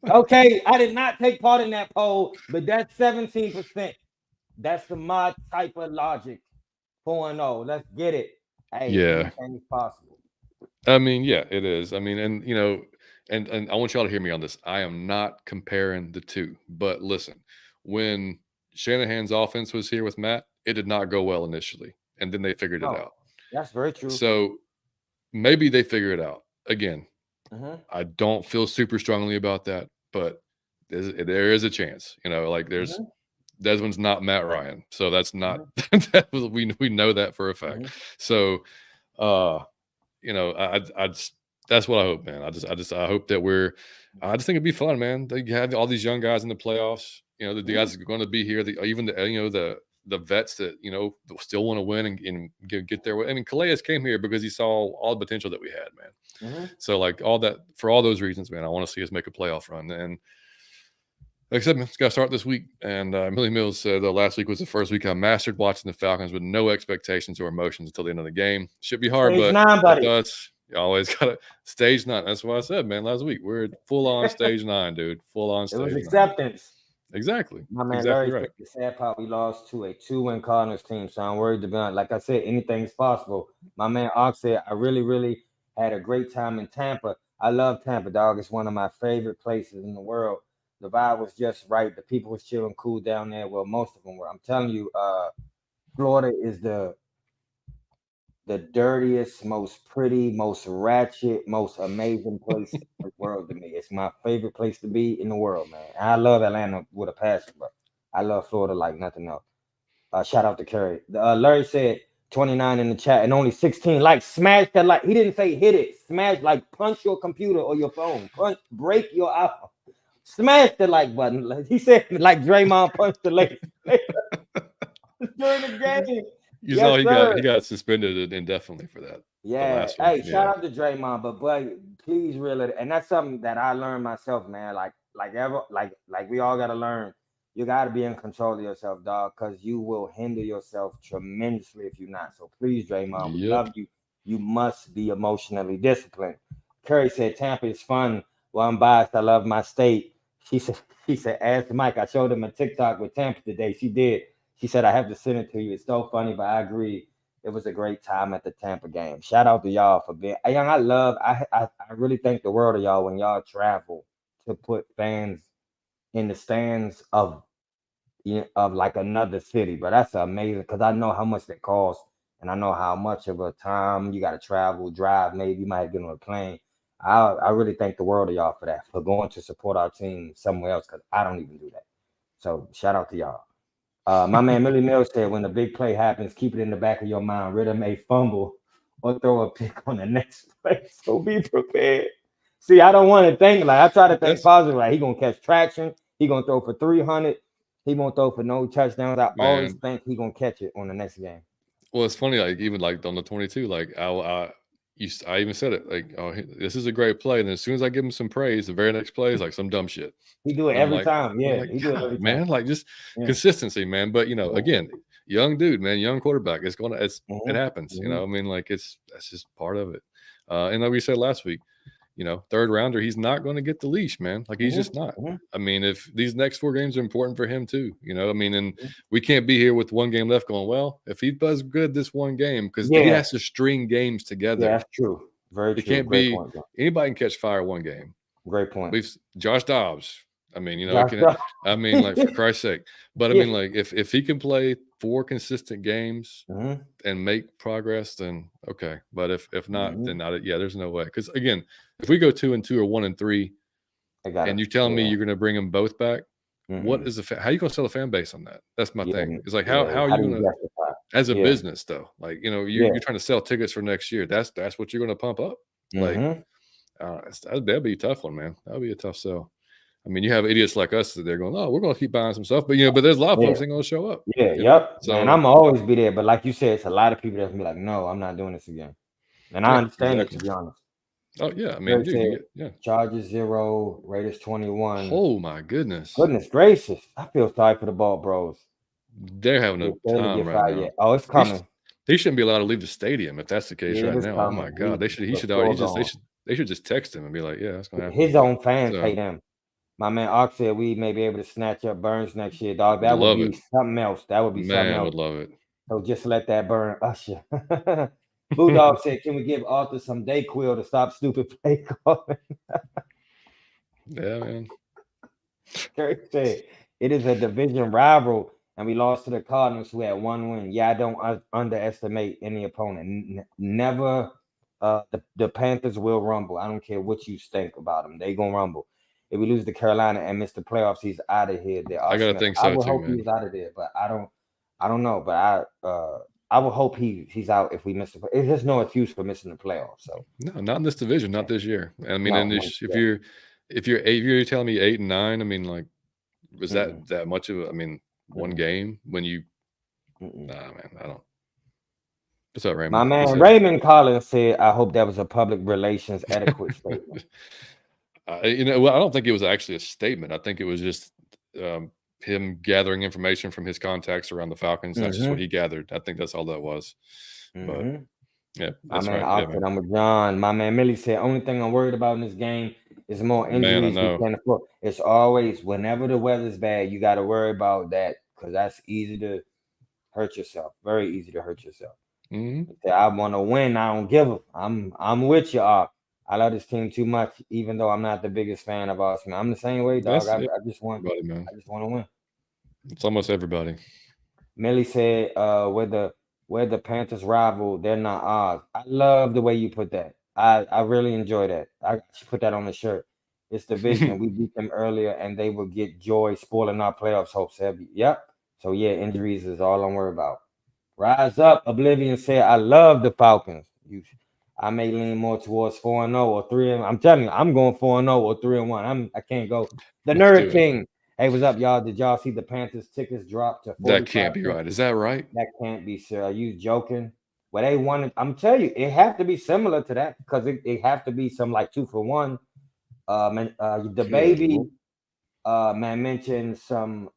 Speaker 2: Okay, I did not take part in that poll, but that's 17%. That's my type of logic. 4-0. Let's get it. Hey,
Speaker 1: Yeah.
Speaker 2: anything is possible.
Speaker 1: I mean, yeah, it is. I mean, and and I want y'all to hear me on this. I am not comparing the two, but listen, when Shanahan's offense was here with Matt, it did not go well initially, and then they figured it out.
Speaker 2: That's very true.
Speaker 1: So maybe they figure it out again. I don't feel super strongly about that, but there is a chance. Like there's Desmond's not Matt Ryan, so that's not we know that for a fact. So I just that's what I hope, man. I hope that I just think it'd be fun, man. They have all these young guys in the playoffs. The guys that are going to be here. Even the vets that still want to win and get their way. I mean, Calais came here because he saw all the potential that we had, man. So like all that, for all those reasons, man, I want to see us make a playoff run. And like I said, man, it's got to start this week. And Millie Mills said last week was the first week I mastered watching the Falcons with no expectations or emotions until the end of the game. Should be hard,
Speaker 2: Stage
Speaker 1: but
Speaker 2: 9, buddy.
Speaker 1: with us, you always got to stage 9. That's what I said, man, last week. We're full on stage 9, dude. Full on stage 9.
Speaker 2: It was acceptance.
Speaker 1: Exactly.
Speaker 2: My man,
Speaker 1: exactly
Speaker 2: Larry,
Speaker 1: right.
Speaker 2: The sad part, we lost to a 2-win Cardinals team, so I'm worried about. Like I said, anything's possible. My man Ox said, I really, really had a great time in Tampa. I love Tampa, dog. It's one of my favorite places in the world. The vibe was just right. The people was chilling cool down there. Well, most of them were. I'm telling you, Florida is the dirtiest, most pretty, most ratchet, most amazing place in the world to me. It's my favorite place to be in the world, man. I love Atlanta with a passion, but I love Florida like nothing else. Shout out to Curry. Larry said 29 in the chat and only 16 likes. Smash that like. He didn't say hit it. Smash, like punch your computer or your phone. Break your iPhone. Smash the like button. He said like Draymond punched the lady during the game.
Speaker 1: You saw he got suspended indefinitely for that.
Speaker 2: Yeah. Hey, shout out to Draymond, but please reel it. And that's something that I learned myself, man. Like we all gotta learn. You gotta be in control of yourself, dog, because you will hinder yourself tremendously if you're not. So please, Draymond, we love you. You must be emotionally disciplined. Curry said Tampa is fun. Well, I'm biased. I love my state. She said, ask Mike. I showed him a TikTok with Tampa today. She did. She said, I have to send it to you. It's so funny, but I agree. It was a great time at the Tampa game. Shout out to y'all for being young. I really thank the world of y'all when y'all travel to put fans in the stands of like another city. But that's amazing because I know how much that costs, and I know how much of a time you got to travel, drive. Maybe you might get on a plane. I really thank the world of y'all for that, for going to support our team somewhere else, because I don't even do that. So shout out to y'all. My man Millie Mills said, when the big play happens, keep it in the back of your mind. Rhythm may fumble or throw a pick on the next play, so be prepared. See, I don't want to think like I try to think positive. Like he gonna catch traction. He gonna throw for 300. He won't throw for no touchdowns. I always think he gonna catch it on the next game.
Speaker 1: Well, it's funny, like even like on the 22, like I even said it, like, oh, this is a great play, and as soon as I give him some praise, the very next play is like some dumb shit.
Speaker 2: He do it every time. Yeah,
Speaker 1: like,
Speaker 2: he do it every time.
Speaker 1: Man, like just consistency, man. But again, young dude, man, young quarterback. It happens. I mean, like that's just part of it. And like we said last week, third rounder, he's not going to get the leash, man. Like he's just not. I mean, if these next 4 games are important for him too, I mean, and we can't be here with 1 game left going, well, if he does good this 1 game, because he has to string games together.
Speaker 2: Yeah, that's true. Very true.
Speaker 1: It can't be anybody can catch fire 1 game.
Speaker 2: Great point.
Speaker 1: Josh Dobbs. I mean, like for Christ's sake. But I mean, like if he can play 4 consistent games and make progress, then okay. But if not, then not. Yeah, there's no way. Because again, if we go 2-2 or 1-3, and you tell me you're going to bring them both back, what is how are you going to sell a fan base on that? That's my thing. It's like how are you going to, as a business though? Like you're trying to sell tickets for next year. That's what you're going to pump up. Like that'd be a tough one, man. That'll be a tough sell. I mean, you have idiots like us that they're going, oh, we're going to keep buying some stuff. But, but there's a lot of folks that ain't going to show up.
Speaker 2: Yeah, yep. So, man, I'm always be there. But like you said, it's a lot of people that's be like, no, I'm not doing this again. And I understand it, to be honest.
Speaker 1: Oh, yeah. I mean, dude,
Speaker 2: Chargers 0, Raiders 21.
Speaker 1: Oh, my goodness.
Speaker 2: Goodness gracious. I feel sorry for the ball bros.
Speaker 1: They're having a time right now.
Speaker 2: Oh, it's coming.
Speaker 1: They shouldn't be allowed to leave the stadium if that's the case right now.
Speaker 2: Coming.
Speaker 1: Oh my God, they should just text him and be like, yeah, that's gonna happen.
Speaker 2: His own fans pay them. My man Ox said we may be able to snatch up Burns next year, dog. That would be something else. That would be something else.
Speaker 1: I would love it.
Speaker 2: So just let that burn Usher. Bulldog said, can we give Arthur some Dayquil to stop stupid play calling?
Speaker 1: Yeah, man.
Speaker 2: Kerry said it is a division rival. And we lost to the Cardinals, who had 1 win. Yeah, I don't underestimate any opponent. Never. The Panthers will rumble. I don't care what you think about them. They gonna rumble. If we lose to Carolina and miss the playoffs, he's out of here.
Speaker 1: I gotta think so
Speaker 2: I would
Speaker 1: too,
Speaker 2: hope
Speaker 1: man.
Speaker 2: he's out of there, but I don't know. But I would hope he's out if we miss the. There's no excuse for missing the playoffs. So
Speaker 1: no, not in this division, not this year. I mean, if you're telling me 8 and 9, I mean, like, was that much of? I mean. One game when you nah, man, I don't. What's up, Raymond?
Speaker 2: My man Raymond Collins said, I hope that was a public relations adequate statement.
Speaker 1: I don't think it was actually a statement. I think it was just him gathering information from his contacts around the Falcons. That's just what he gathered. I think that's all that was. But yeah, that's
Speaker 2: my man,
Speaker 1: right. Yeah,
Speaker 2: I'm with John. My man Millie said, only thing I'm worried about in this game is more injuries. It's always whenever the weather's bad, you got to worry about that because that's easy to hurt yourself. Very easy to hurt yourself. I want to win. I don't give up. I'm with you. I love this team too much, even though I'm not the biggest fan of us. I'm the same way, dog. I just want to win.
Speaker 1: It's almost everybody.
Speaker 2: Millie said, where the Panthers rival, they're not odds. I love the way you put that. I really enjoy that. I should put that on the shirt. It's division. We beat them earlier, and they will get joy spoiling our playoffs hopes heavy. Yep. So yeah, injuries is all I'm worried about. Rise up, Oblivion said, I love the Falcons. I may lean more towards 4-0 or 3. I'm telling you, I'm going 4-0 or 3-1. I can't go. The Nerd King. Hey, what's up, y'all? Did y'all see the Panthers tickets drop to 45?
Speaker 1: That can't be right. Is that right?
Speaker 2: That can't be, sir. Are you joking? Well, they wanted. I'm telling you, it have to be similar to that because it have to be some like 2-for-1. The baby man mentioned some.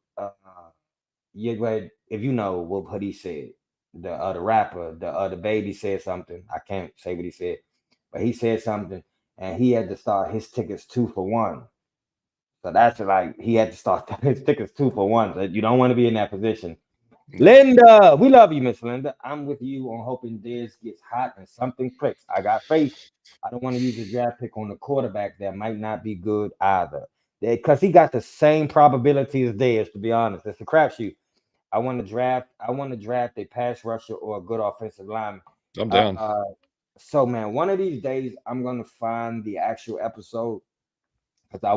Speaker 2: If you know what he said, the rapper, the baby said something. I can't say what he said, but he said something, and he had to start his tickets 2-for-1. So that's like he had to start his tickets 2-for-1. So you don't want to be in that position. Linda, we love you, Miss Linda. I'm with you on hoping Dez gets hot and something clicks. I got faith. I don't want to use a draft pick on the quarterback that might not be good either. Because he got the same probability as Dez, to be honest. It's a crapshoot. I want to draft a pass rusher or a good offensive lineman.
Speaker 1: I'm down.
Speaker 2: So man, one of these days I'm gonna find the actual episode because I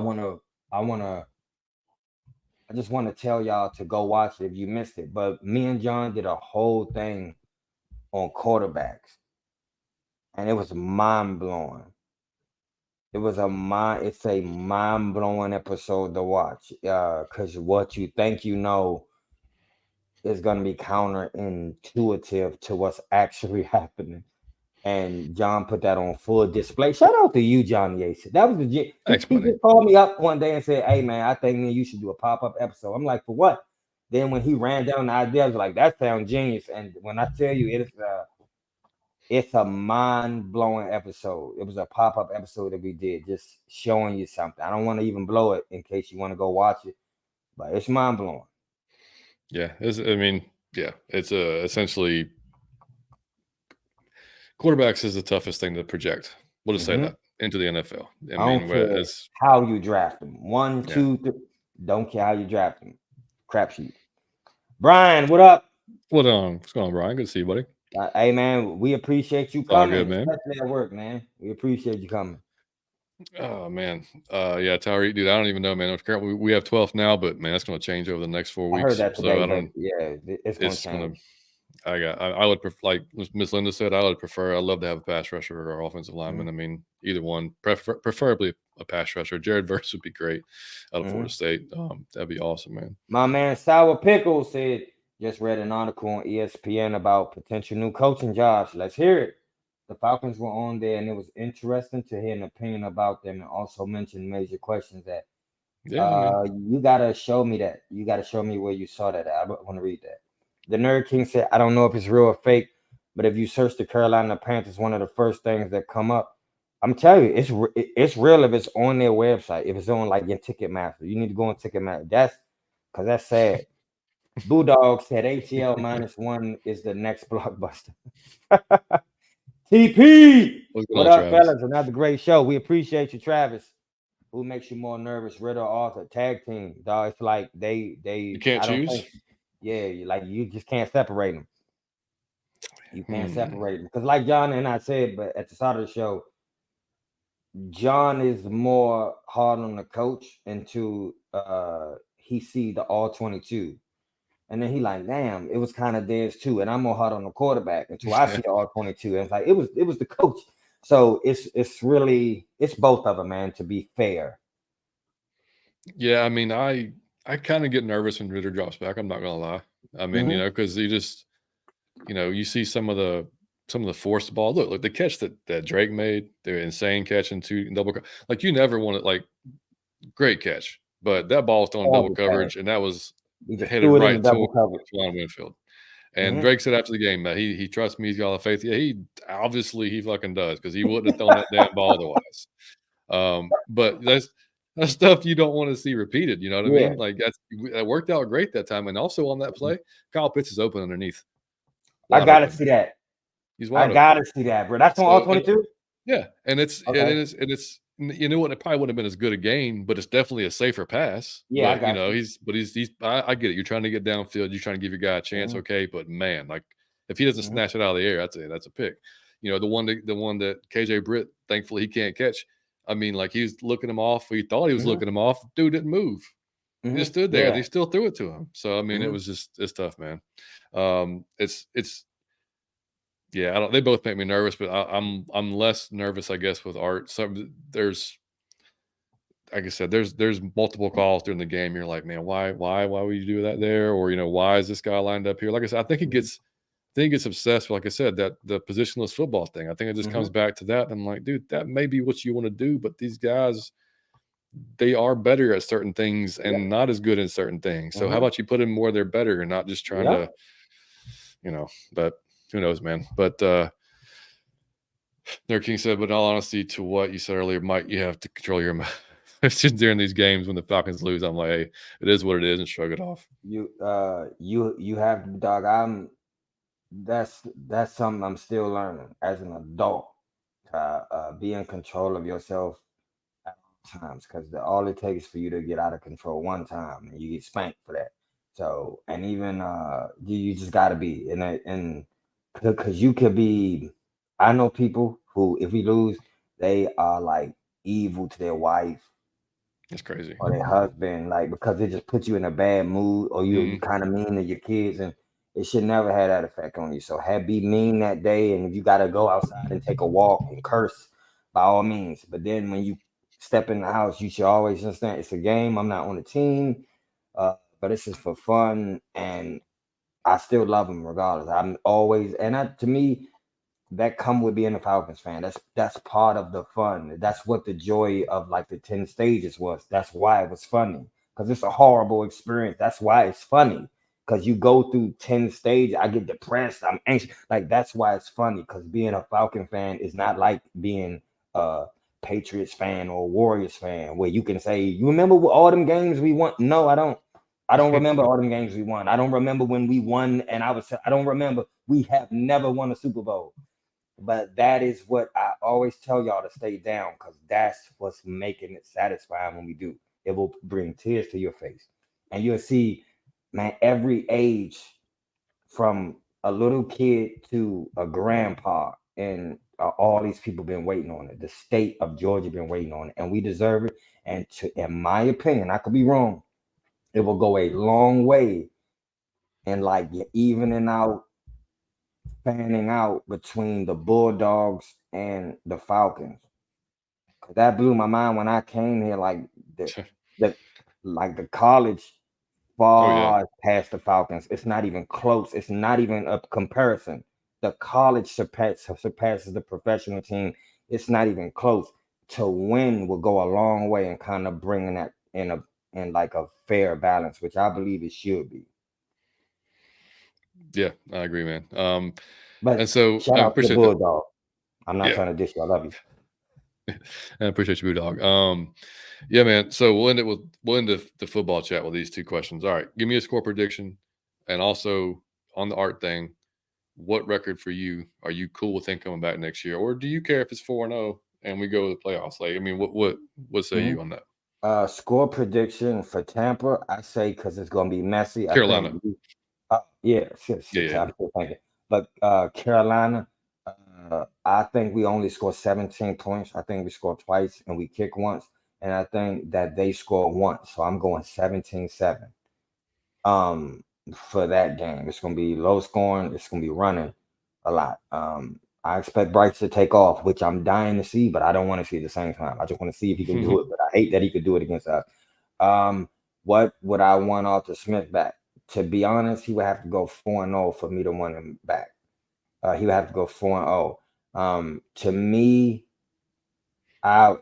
Speaker 2: just want to tell y'all to go watch it if you missed it. But me and John did a whole thing on quarterbacks, and it was mind-blowing. It's a mind-blowing episode to watch. Because what you think you know is going to be counterintuitive to what's actually happening. And John put that on full display. Shout out to you, Johnny Ace. That was legit. He just called me up one day and said, hey, man, I think you should do a pop-up episode. I'm like, for what? Then when he ran down the idea, I was like, that sounds genius. And when I tell you, it's a mind-blowing episode. It was a pop-up episode that we did, just showing you something. I don't want to even blow it in case you want to go watch it, but it's mind-blowing.
Speaker 1: Yeah, it's essentially quarterbacks is the toughest thing to project. We'll just say that into the NFL.
Speaker 2: I don't care how you draft them. 1, 2, 3. Don't care how you draft them. Crapshoot. Brian, what up?
Speaker 1: What's going on, Brian? Good to see you, buddy.
Speaker 2: Hey, man, we appreciate you coming.
Speaker 1: All good, man.
Speaker 2: Especially at work, man. We appreciate you coming.
Speaker 1: Oh, man. Yeah, Tyreek, dude, I don't even know, man. We have 12th now, but, man, that's going to change over the next 4 weeks.
Speaker 2: I heard that today. Yeah, it's going to change.
Speaker 1: I would prefer, like Miss Linda said, I'd love to have a pass rusher or offensive lineman. I mean, either one, preferably a pass rusher. Jared Verse would be great out of Florida State. That'd be awesome, man.
Speaker 2: My man Sour Pickle said, just read an article on ESPN about potential new coaching jobs. Let's hear it. The Falcons were on there, and it was interesting to hear an opinion about them, and also mention major questions that you gotta show me that. You gotta show me where you saw that at. I want to read that. The Nerd King said, I don't know if it's real or fake, but if you search the Carolina Panthers, one of the first things that come up, I'm telling you, it's real if it's on their website. If it's on like your Ticketmaster, you need to go on Ticketmaster. That's sad. Bulldog said ATL -1 is the next blockbuster. TP, what up, fellas? Another great show. We appreciate you, Travis. Who makes you more nervous, Ritter or Arthur? Tag team, dog. It's like they
Speaker 1: you can't choose.
Speaker 2: You just can't separate them. You can't separate them because, like John and I said, but at the start of the show, John is more hard on the coach until he see the all-22, and then he like, damn, it was kind of theirs too, and I'm more hard on the quarterback until I see the all-22, and it's like it was the coach. So it's really both of them, man. To be fair.
Speaker 1: Yeah, I mean, I kind of get nervous when Ritter drops back. I'm not gonna lie. I mean, because you just, you see some of the forced ball. Look, the catch that Drake made, the insane catch and two double. Like you never want it. Like great catch, but that ball was thrown in double coverage, and that was headed right to Juwan Winfield. And Drake said after the game that he trusts me. He's got all the faith. Yeah, he fucking does because he wouldn't have thrown that damn ball otherwise. But that's stuff you don't want to see repeated. You know what I mean? Like that worked out great that time. And also on that play, Kyle Pitts is open underneath.
Speaker 2: I gotta see that.
Speaker 1: He's wide open.
Speaker 2: Gotta see that, bro. That's on all-22.
Speaker 1: Yeah, and it's you know what? It probably wouldn't have been as good a game, but it's definitely a safer pass.
Speaker 2: Yeah,
Speaker 1: but, I get it. You're trying to get downfield. You're trying to give your guy a chance. Okay, but man, like if he doesn't snatch it out of the air, that's a pick. The one that KJ Britt, thankfully he can't catch. I mean, like he was looking him off. He thought he was looking him off. Dude didn't move. He just stood there. Yeah. They still threw it to him. So I mean, it's tough, man. Yeah, they both make me nervous, but I'm less nervous, I guess, with Art. There's, like I said, there's multiple calls during the game. You're like, man, why would you do that there? Or why is this guy lined up here? Like I said, I think he gets obsessed with, like I said, that the positionless football thing. I think it just comes back to that. I'm like, dude, that may be what you want to do, but these guys, they are better at certain things and not as good in certain things. So how about you put in more they're better and not just trying to, but who knows, man. But Nerd King said, but in all honesty, to what you said earlier, Mike, you have to control your emotions during these games when the Falcons lose. I'm like, hey, it is what it is, and shrug it off.
Speaker 2: You have, dog. That's something I'm still learning as an adult to be in control of yourself at all times, because all it takes for you to get out of control one time and you get spanked for that. So, and even you just got to be and because you could be. I know people who, if we lose, they are like evil to their wife.
Speaker 1: That's crazy.
Speaker 2: Or their husband, like, because it just puts you in a bad mood, or you kind of mean to your kids, and it should never have that effect on you. So be mean that day, and if you got to go outside and take a walk and curse, by all means. But then when you step in the house, you should always understand it's a game. I'm not on the team, but this is for fun, and I still love them regardless. I'm always, and to me, that come with being a Falcons fan. That's part of the fun. That's what the joy of like the 10 stages was. That's why it was funny, because it's a horrible experience. That's why it's funny, because you go through 10 stages. I get depressed. I'm anxious. Like, that's why it's funny, because being a Falcon fan is not like being a Patriots fan or Warriors fan, where you can say, you remember all them games we won? No, I don't. I don't remember all them games we won. I don't remember when we won, and I don't remember. We have never won a Super Bowl. But that is what I always tell y'all, to stay down, because that's what's making it satisfying when we do. It will bring tears to your face. And you'll see, man, every age, from a little kid to a grandpa, and all these people been waiting on it. The state of Georgia been waiting on it, and we deserve it. And in my opinion, I could be wrong, it will go a long way in like evening out fanning out between the Bulldogs and the Falcons. That blew my mind when I came here. Like the like the college
Speaker 1: Oh yeah.
Speaker 2: far past the Falcons. It's not even close. It's not even a comparison. The college surpasses the professional team. It's not even close. To win will go a long way in kind of bringing that in like a fair balance, which I believe it should be.
Speaker 1: Yeah, I agree, man. And
Speaker 2: But
Speaker 1: so
Speaker 2: shout
Speaker 1: I
Speaker 2: out to the
Speaker 1: appreciate that.
Speaker 2: Bulldog. I'm not
Speaker 1: Yeah.
Speaker 2: trying to dish you. I love you.
Speaker 1: I appreciate you, Dog. Yeah, man. So we'll end the football chat with these two questions. All right, give me a score prediction, and also on the art thing, what record for you are you cool with them coming back next year, or do you care if it's 4-0 and we go to the playoffs? Like, I mean, what say
Speaker 2: Mhm.
Speaker 1: you on that?
Speaker 2: Score prediction for Tampa, I say because it's gonna be messy. I
Speaker 1: Carolina.
Speaker 2: think yeah,
Speaker 1: Yeah, yeah,
Speaker 2: I'm still thinking. But Carolina, I think we only score 17 points. I think we score twice and we kick once. And I think that they score once. So I'm going 17-7 um, for that game. It's going to be low scoring. It's going to be running a lot. I expect Bryce to take off, which I'm dying to see, but I don't want to see at the same time. I just want to see if he can do
Speaker 1: yeah.
Speaker 2: it. But I hate that he could do it against us. What would I want Arthur Smith back? To be honest, he would have to go 4-0 for me to want him back. He would have to go 4-0. To me, I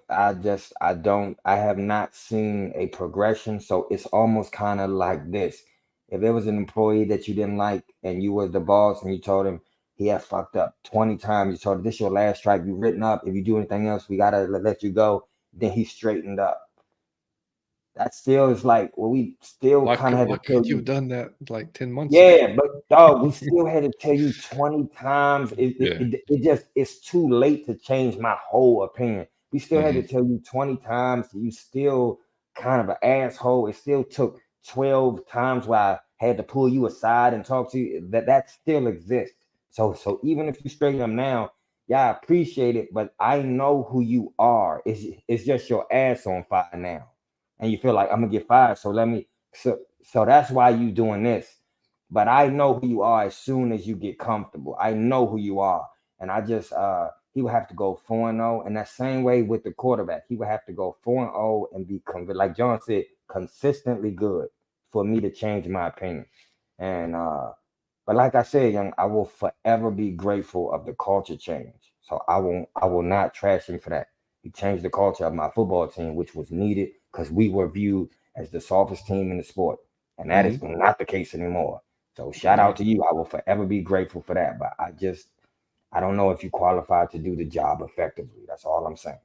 Speaker 2: have not seen a progression. So it's almost kind of like this. If there was an employee that you didn't like and you was the boss and you told him he had fucked up 20 times, you told him this your last strike, you written up. If you do anything else, we gotta let you go. Then he straightened up. That still is like, well, we still kind of had
Speaker 1: Why
Speaker 2: to tell
Speaker 1: couldn't you have
Speaker 2: you.
Speaker 1: done that like 10 months ago?
Speaker 2: Yeah, but dog, we still had to tell you 20 times.
Speaker 1: Yeah.
Speaker 2: It just it's too late to change my whole opinion. We still had to
Speaker 1: Hmm.
Speaker 2: tell you 20 times. You still kind of an asshole. It still took 12 times where I had to pull you aside and talk to you. That still exists. So even if you straighten them now, yeah, I appreciate it, but I know who you are. It's just your ass on fire now. And you feel like I'm gonna get fired. So that's why you doing this, but I know who you are as soon as you get comfortable. I know who you are. And I just he would have to go 4-0. And that same way with the quarterback, he would have to go 4-0 and be like John said, consistently good for me to change my opinion. And but like I said, young, I will forever be grateful of the culture change. So I will not trash him for that. He changed the culture of my football team, which was needed because we were viewed as the softest team in the sport. And that is
Speaker 1: Hmm.
Speaker 2: not the case anymore. So shout out
Speaker 1: No.
Speaker 2: to you. I will forever be grateful for that. But I don't know if you qualified to do the job effectively. That's all I'm saying.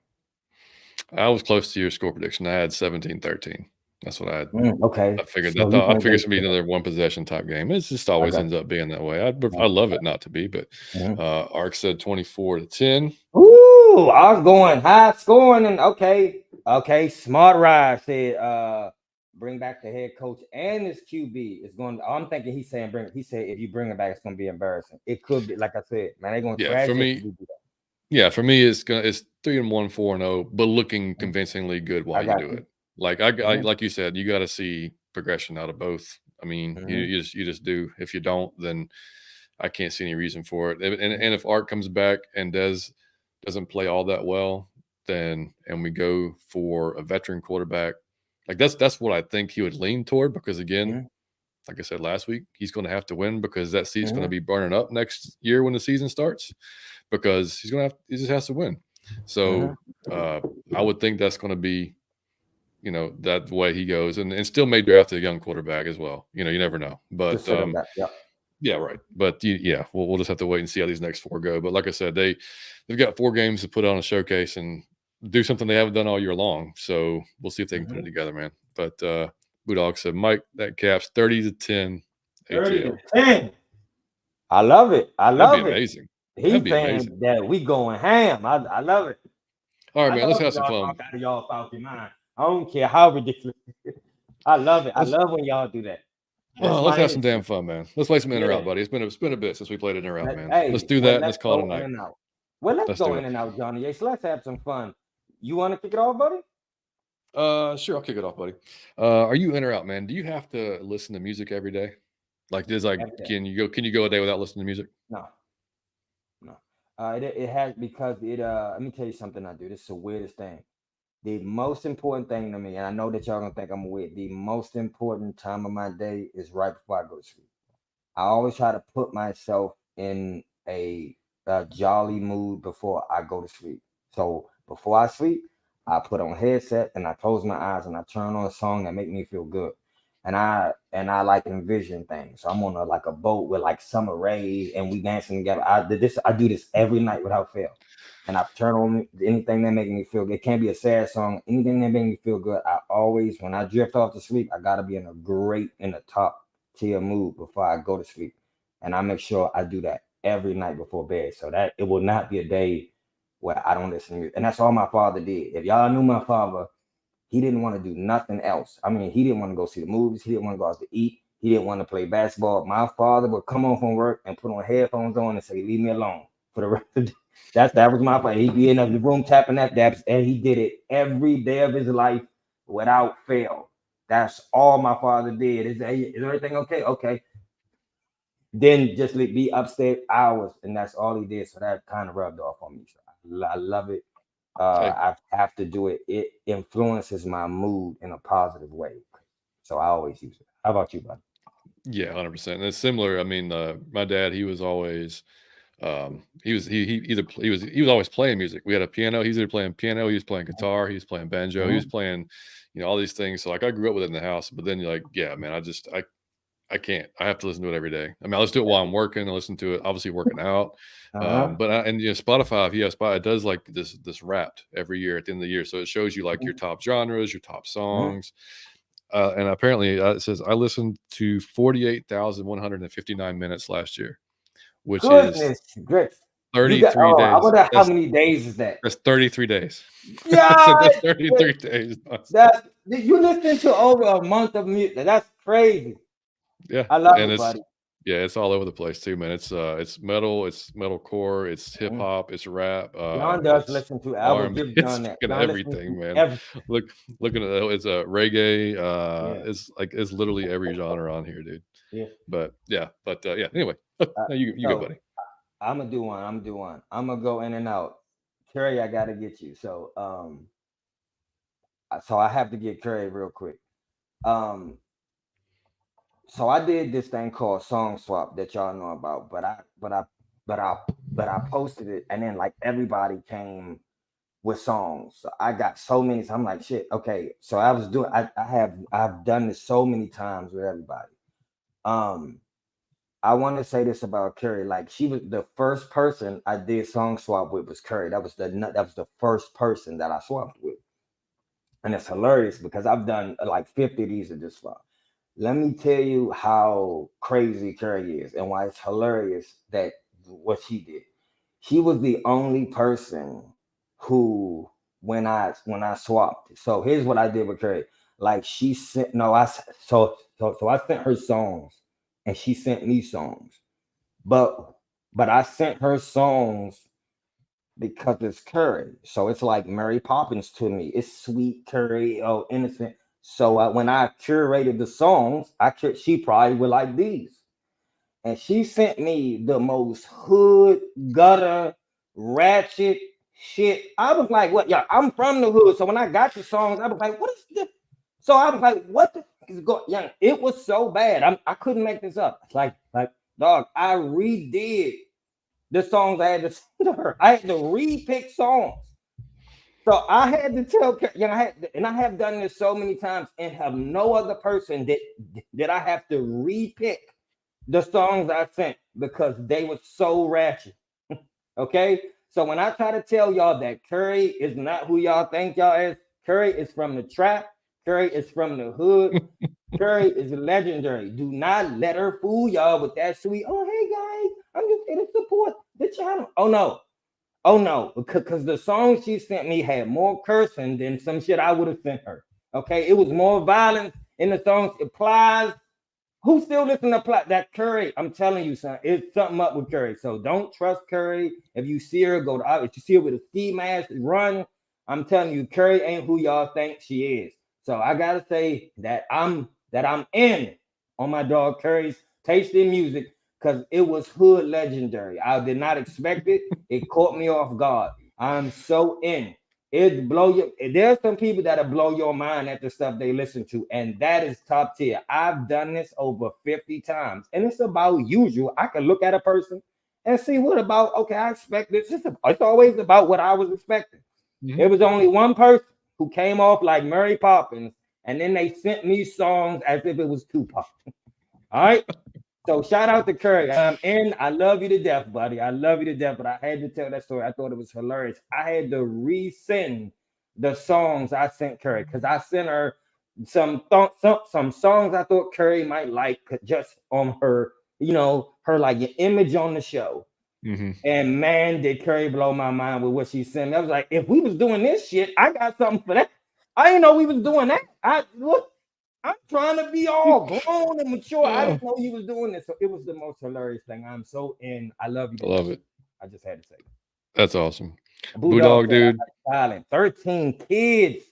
Speaker 1: I was close to your score prediction. I had 17-13. That's what I had.
Speaker 2: Okay.
Speaker 1: I figured
Speaker 2: So you
Speaker 1: I
Speaker 2: think
Speaker 1: figured
Speaker 2: they
Speaker 1: it's gonna be another one possession type game. It just
Speaker 2: I
Speaker 1: always
Speaker 2: got
Speaker 1: ends up being that way. I
Speaker 2: you.
Speaker 1: love it not to be, but
Speaker 2: Mhm.
Speaker 1: Ark said 24-10.
Speaker 2: Ooh, I was going high scoring and okay. Smart Ride said bring back the head coach and his QB is going. I'm thinking he's saying bring. He said if you bring it back, it's gonna be embarrassing. It could be like I said, man. They're gonna
Speaker 1: Yeah,
Speaker 2: trash
Speaker 1: for
Speaker 2: us
Speaker 1: me,
Speaker 2: if we do that.
Speaker 1: it's 3-1, 4-0, but looking
Speaker 2: Mhm.
Speaker 1: convincingly good
Speaker 2: I
Speaker 1: while you
Speaker 2: got
Speaker 1: do
Speaker 2: you.
Speaker 1: it.
Speaker 2: Mhm.
Speaker 1: Like you said, you got to see progression out of both. I mean,
Speaker 2: Mhm.
Speaker 1: you just do. If you don't, then I can't see any reason for it.
Speaker 2: Mhm.
Speaker 1: And if Art comes back and doesn't play all that well, then and we go for a veteran quarterback, like that's what I think he would lean toward because again,
Speaker 2: Mhm.
Speaker 1: like I said last week, he's going to have to win because that seat's going to
Speaker 2: Mhm.
Speaker 1: be burning up next year when the season starts because he just has to win.
Speaker 2: Mhm.
Speaker 1: So I would think that's going to be that way he goes and still may draft a young quarterback as well. You never know, but
Speaker 2: Just set up that. Yep.
Speaker 1: yeah, right. But yeah, we'll just have to wait and see how these next four go. But like I said, they've got 4 games to put on a showcase and do something they haven't done all year long. So we'll see if they can put it
Speaker 2: Mhm.
Speaker 1: together, man. But Budog said, Mike, that caps 30-10
Speaker 2: 30 to
Speaker 1: ATL.
Speaker 2: 10. I love it. I
Speaker 1: That'd be
Speaker 2: love it.
Speaker 1: amazing. That'd
Speaker 2: He's
Speaker 1: be amazing.
Speaker 2: saying that we going ham. I love it.
Speaker 1: All right,
Speaker 2: I
Speaker 1: man.
Speaker 2: love
Speaker 1: Let's
Speaker 2: when
Speaker 1: have some
Speaker 2: y'all
Speaker 1: fun.
Speaker 2: talk out of y'all Falcon mind. I don't care how ridiculous. I love it. I
Speaker 1: Let's
Speaker 2: love when y'all do that. That's
Speaker 1: let's
Speaker 2: my
Speaker 1: have some
Speaker 2: energy.
Speaker 1: damn fun, man. Let's play some in or out,
Speaker 2: Yeah.
Speaker 1: buddy. It's been a bit since we played in or out, man. Let's
Speaker 2: Hey,
Speaker 1: do
Speaker 2: well,
Speaker 1: that and let's
Speaker 2: let's
Speaker 1: call it a
Speaker 2: go in
Speaker 1: night.
Speaker 2: and out. Well, let's
Speaker 1: Let's do
Speaker 2: go
Speaker 1: it.
Speaker 2: in and out, Johnny Yates. Let's have some fun. You want to kick it off, buddy?
Speaker 1: Sure, I'll kick it off, buddy. Are you in or out, man? Do you have to listen to music every day? Like,
Speaker 2: Every day.
Speaker 1: can you go a day without listening to music?
Speaker 2: No. It has because it. Let me tell you something I do. This is the weirdest thing. The most important thing to me, and I know that y'all gonna think I'm weird. The most important time of my day is right before I go to sleep. I always try to put myself in a jolly mood before I go to sleep. So before I sleep, I put on headset and I close my eyes and I turn on a song that make me feel good. And I like envision things. So I'm on like a boat with like summer rays and we dancing together. I do this every night without fail. And I turn on anything that make me feel good. It can't be a sad song. Anything that make me feel good. I always, when I drift off to sleep, I gotta be in the top tier mood before I go to sleep. And I make sure I do that every night before bed. So that it will not be a day where I don't listen to music. And that's all my father did. If y'all knew my father, he didn't want to do nothing else. I mean, he didn't want to go see the movies. He didn't want to go out to eat. He didn't want to play basketball. My father would come home from work and put on headphones on and say, "Leave me alone." For the rest of the that was my father. He'd be in the room tapping that daps, and he did it every day of his life without fail. That's all my father did. Is everything okay? Okay. Then just be upstairs hours, and that's all he did. So that kind of rubbed off on me. So I love it.
Speaker 1: Hey,
Speaker 2: I have to do it. It influences my mood in a positive way. So I always use it. How about you, buddy?
Speaker 1: yeah, 100%. And it's similar. I mean, my dad, he was always he was always playing music. We had a piano. He was either playing piano, he was playing guitar, he was playing banjo, he was
Speaker 2: Mm-hmm.
Speaker 1: playing, all these things. So like I grew up with it in the house, but then you're like, yeah, man, I can't. I have to listen to it every day. I mean, I listen to it while I'm working. I listen to it, obviously working out.
Speaker 2: Uh-huh.
Speaker 1: Spotify, Spotify does like this wrapped every year at the end of the year, so it shows you like your top genres, your top
Speaker 2: Mm-hmm.
Speaker 1: songs, and apparently it says I listened to 48,159 minutes last year, which is
Speaker 2: Goodness, great. You got
Speaker 1: 33
Speaker 2: I
Speaker 1: days.
Speaker 2: wonder how many days is that?
Speaker 1: That's 33 days. I said
Speaker 2: Yeah,
Speaker 1: that's 33 days nonstop.
Speaker 2: that's you listening to over a month of music. That's crazy.
Speaker 1: Yeah,
Speaker 2: I love
Speaker 1: and
Speaker 2: it,
Speaker 1: it's
Speaker 2: buddy.
Speaker 1: yeah, it's all over the place too, man. It's metal, it's metalcore, it's hip
Speaker 2: Mhm.
Speaker 1: hop, it's rap,
Speaker 2: John does
Speaker 1: it's
Speaker 2: listen to. I will
Speaker 1: R&B,
Speaker 2: give
Speaker 1: it's
Speaker 2: John that.
Speaker 1: fucking
Speaker 2: John listens
Speaker 1: everything,
Speaker 2: to
Speaker 1: man.
Speaker 2: every.
Speaker 1: Look, looking at it's a reggae,
Speaker 2: Yeah,
Speaker 1: it's literally every genre on here, dude.
Speaker 2: yeah.
Speaker 1: Yeah. Anyway,
Speaker 2: Uh,
Speaker 1: no, you go,
Speaker 2: so
Speaker 1: buddy.
Speaker 2: I'm gonna do one. I'm gonna do one. I'm gonna go in and out. Curry, I gotta get you. So I have to get Curry real quick. Um, so I did this thing called Song Swap that y'all know about, but I but I posted it, and then like everybody came with songs. So I got so many. So I'm like, shit. Okay. So I was doing. I've done this so many times with everybody. Um, I want to say this about Curry. Like she was the first person I did song swap with was Curry. That was the first person that I swapped with, and it's hilarious because I've done like 50 of these at this far. Let me tell you how crazy Curry is and why it's hilarious that what she did. She was the only person who when I swapped. So here's what I did with Curry. Like she sent no, I s- so I sent her songs and she sent me songs. But I sent her songs because it's Curry. So it's like Mary Poppins to me. It's sweet Curry, oh innocent. So when I curated the songs, she probably would like these, and she sent me the most hood gutter ratchet shit. I was like, "What? Yeah, I'm from the hood." So when I got the songs, I was like, "What is this?" So I was like, "What the fuck is going?" Yeah, it was so bad. I couldn't make this up. It's like dog. I redid the songs I had to send to her. I had to re-pick songs. So I had to tell, I have done this so many times, and have no other person that I have to re-pick the songs I sent because they were so ratchet. Okay, so when I try to tell y'all that Curry is not who y'all think y'all is, Curry is from the trap. Curry is from the hood. Curry is legendary. Do not let her fool y'all with that sweet. Oh, hey guys, I'm just here to support the channel. Oh no, because the song she sent me had more cursing than some shit I would have sent her. Okay, it was more violence in the songs. It applies. Who still listen to that Curry? I'm telling you, son, it's something up with Curry. So don't trust Curry. If you see her, go to. If you see her with a ski mask, run. I'm telling you, Curry ain't who y'all think she is. So I gotta say that I'm in on my dog Curry's taste in music because it was hood legendary. I did not expect it. It caught me off guard. I'm so in. It blow your. There's some people that'll blow your mind at the stuff they listen to, and that is top tier. I've done this over 50 times, and it's about usual. I can look at a person and see what about. Okay, I expect this. It's always about what I was expecting.
Speaker 1: Mhm.
Speaker 2: There was only one person who came off like Mary Poppins, and then they sent me songs as if it was Tupac. All right. So shout out to Curry. I love you to death, buddy. I love you to death. But I had to tell that story. I thought it was hilarious. I had to resend the songs I sent Curry because I sent her some songs I thought Curry might like just on her, her like your image on the show.
Speaker 1: Mm-hmm.
Speaker 2: And man, did Curry blow my mind with what she sent me. I was like, if we was doing this shit, I got something for that. I didn't know we was doing that. I'm trying to be all grown and mature. I didn't know he was doing this. So it was the most hilarious thing. I'm so in. I love you.
Speaker 1: I love it.
Speaker 2: I just had to say.
Speaker 1: That's awesome.
Speaker 2: Bulldog,
Speaker 1: dude.
Speaker 2: Silent. 13 kids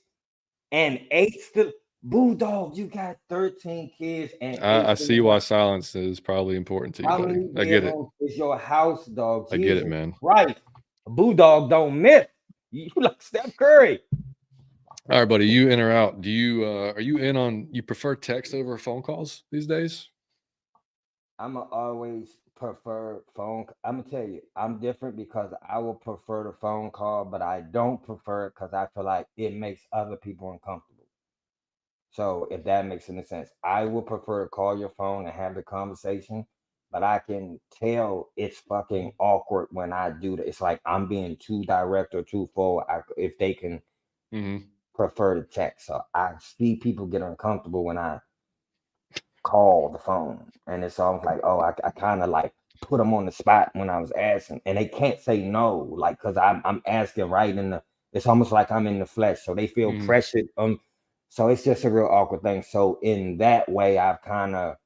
Speaker 2: and 8 still. Bulldog, you got 13 kids and 8
Speaker 1: I see why silence is probably important to you, buddy. I get it.
Speaker 2: It's your house, dog.
Speaker 1: I get it, man.
Speaker 2: Right. Bulldog don't miss. You like Steph Curry.
Speaker 1: All right, buddy. You in or out? Do you are you in on you prefer text over phone calls these days?
Speaker 2: I'm always prefer phone. I'm gonna tell you, I'm different because I will prefer the phone call, but I don't prefer it because I feel like it makes other people uncomfortable. So if that makes any sense, I would prefer to call your phone and have the conversation, but I can tell it's fucking awkward when I do that. It's like I'm being too direct or too forward. If they can prefer to text, so I see people get uncomfortable when I call the phone, and it's almost like, oh, I kind of like put them on the spot when I was asking, and they can't say no, like because I'm asking right in the. It's almost like I'm in the flesh, so they feel pressured. So it's just a real awkward thing. So in that way, I've kind of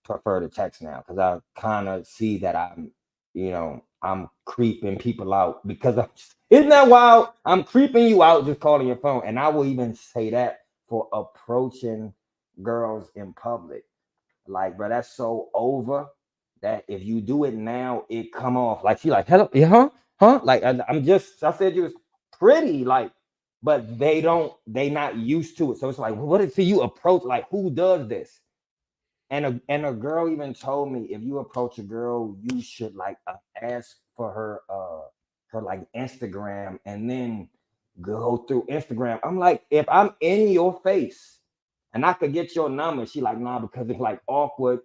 Speaker 2: prefer to text now because I kind of see that I'm creeping people out because isn't that wild? I'm creeping you out just calling your phone, and I will even say that for approaching girls in public. Like, bro, that's so over that if you do it now, it come off like she like, hello, yeah, huh? Like I said you was pretty, like, but they not used to it. So it's like, what if you approach, like, who does this? And a girl even told me if you approach a girl, you should like ask for her like Instagram and then go through Instagram. I'm like, if I'm in your face and I could get your number, she like, nah, because it's like awkward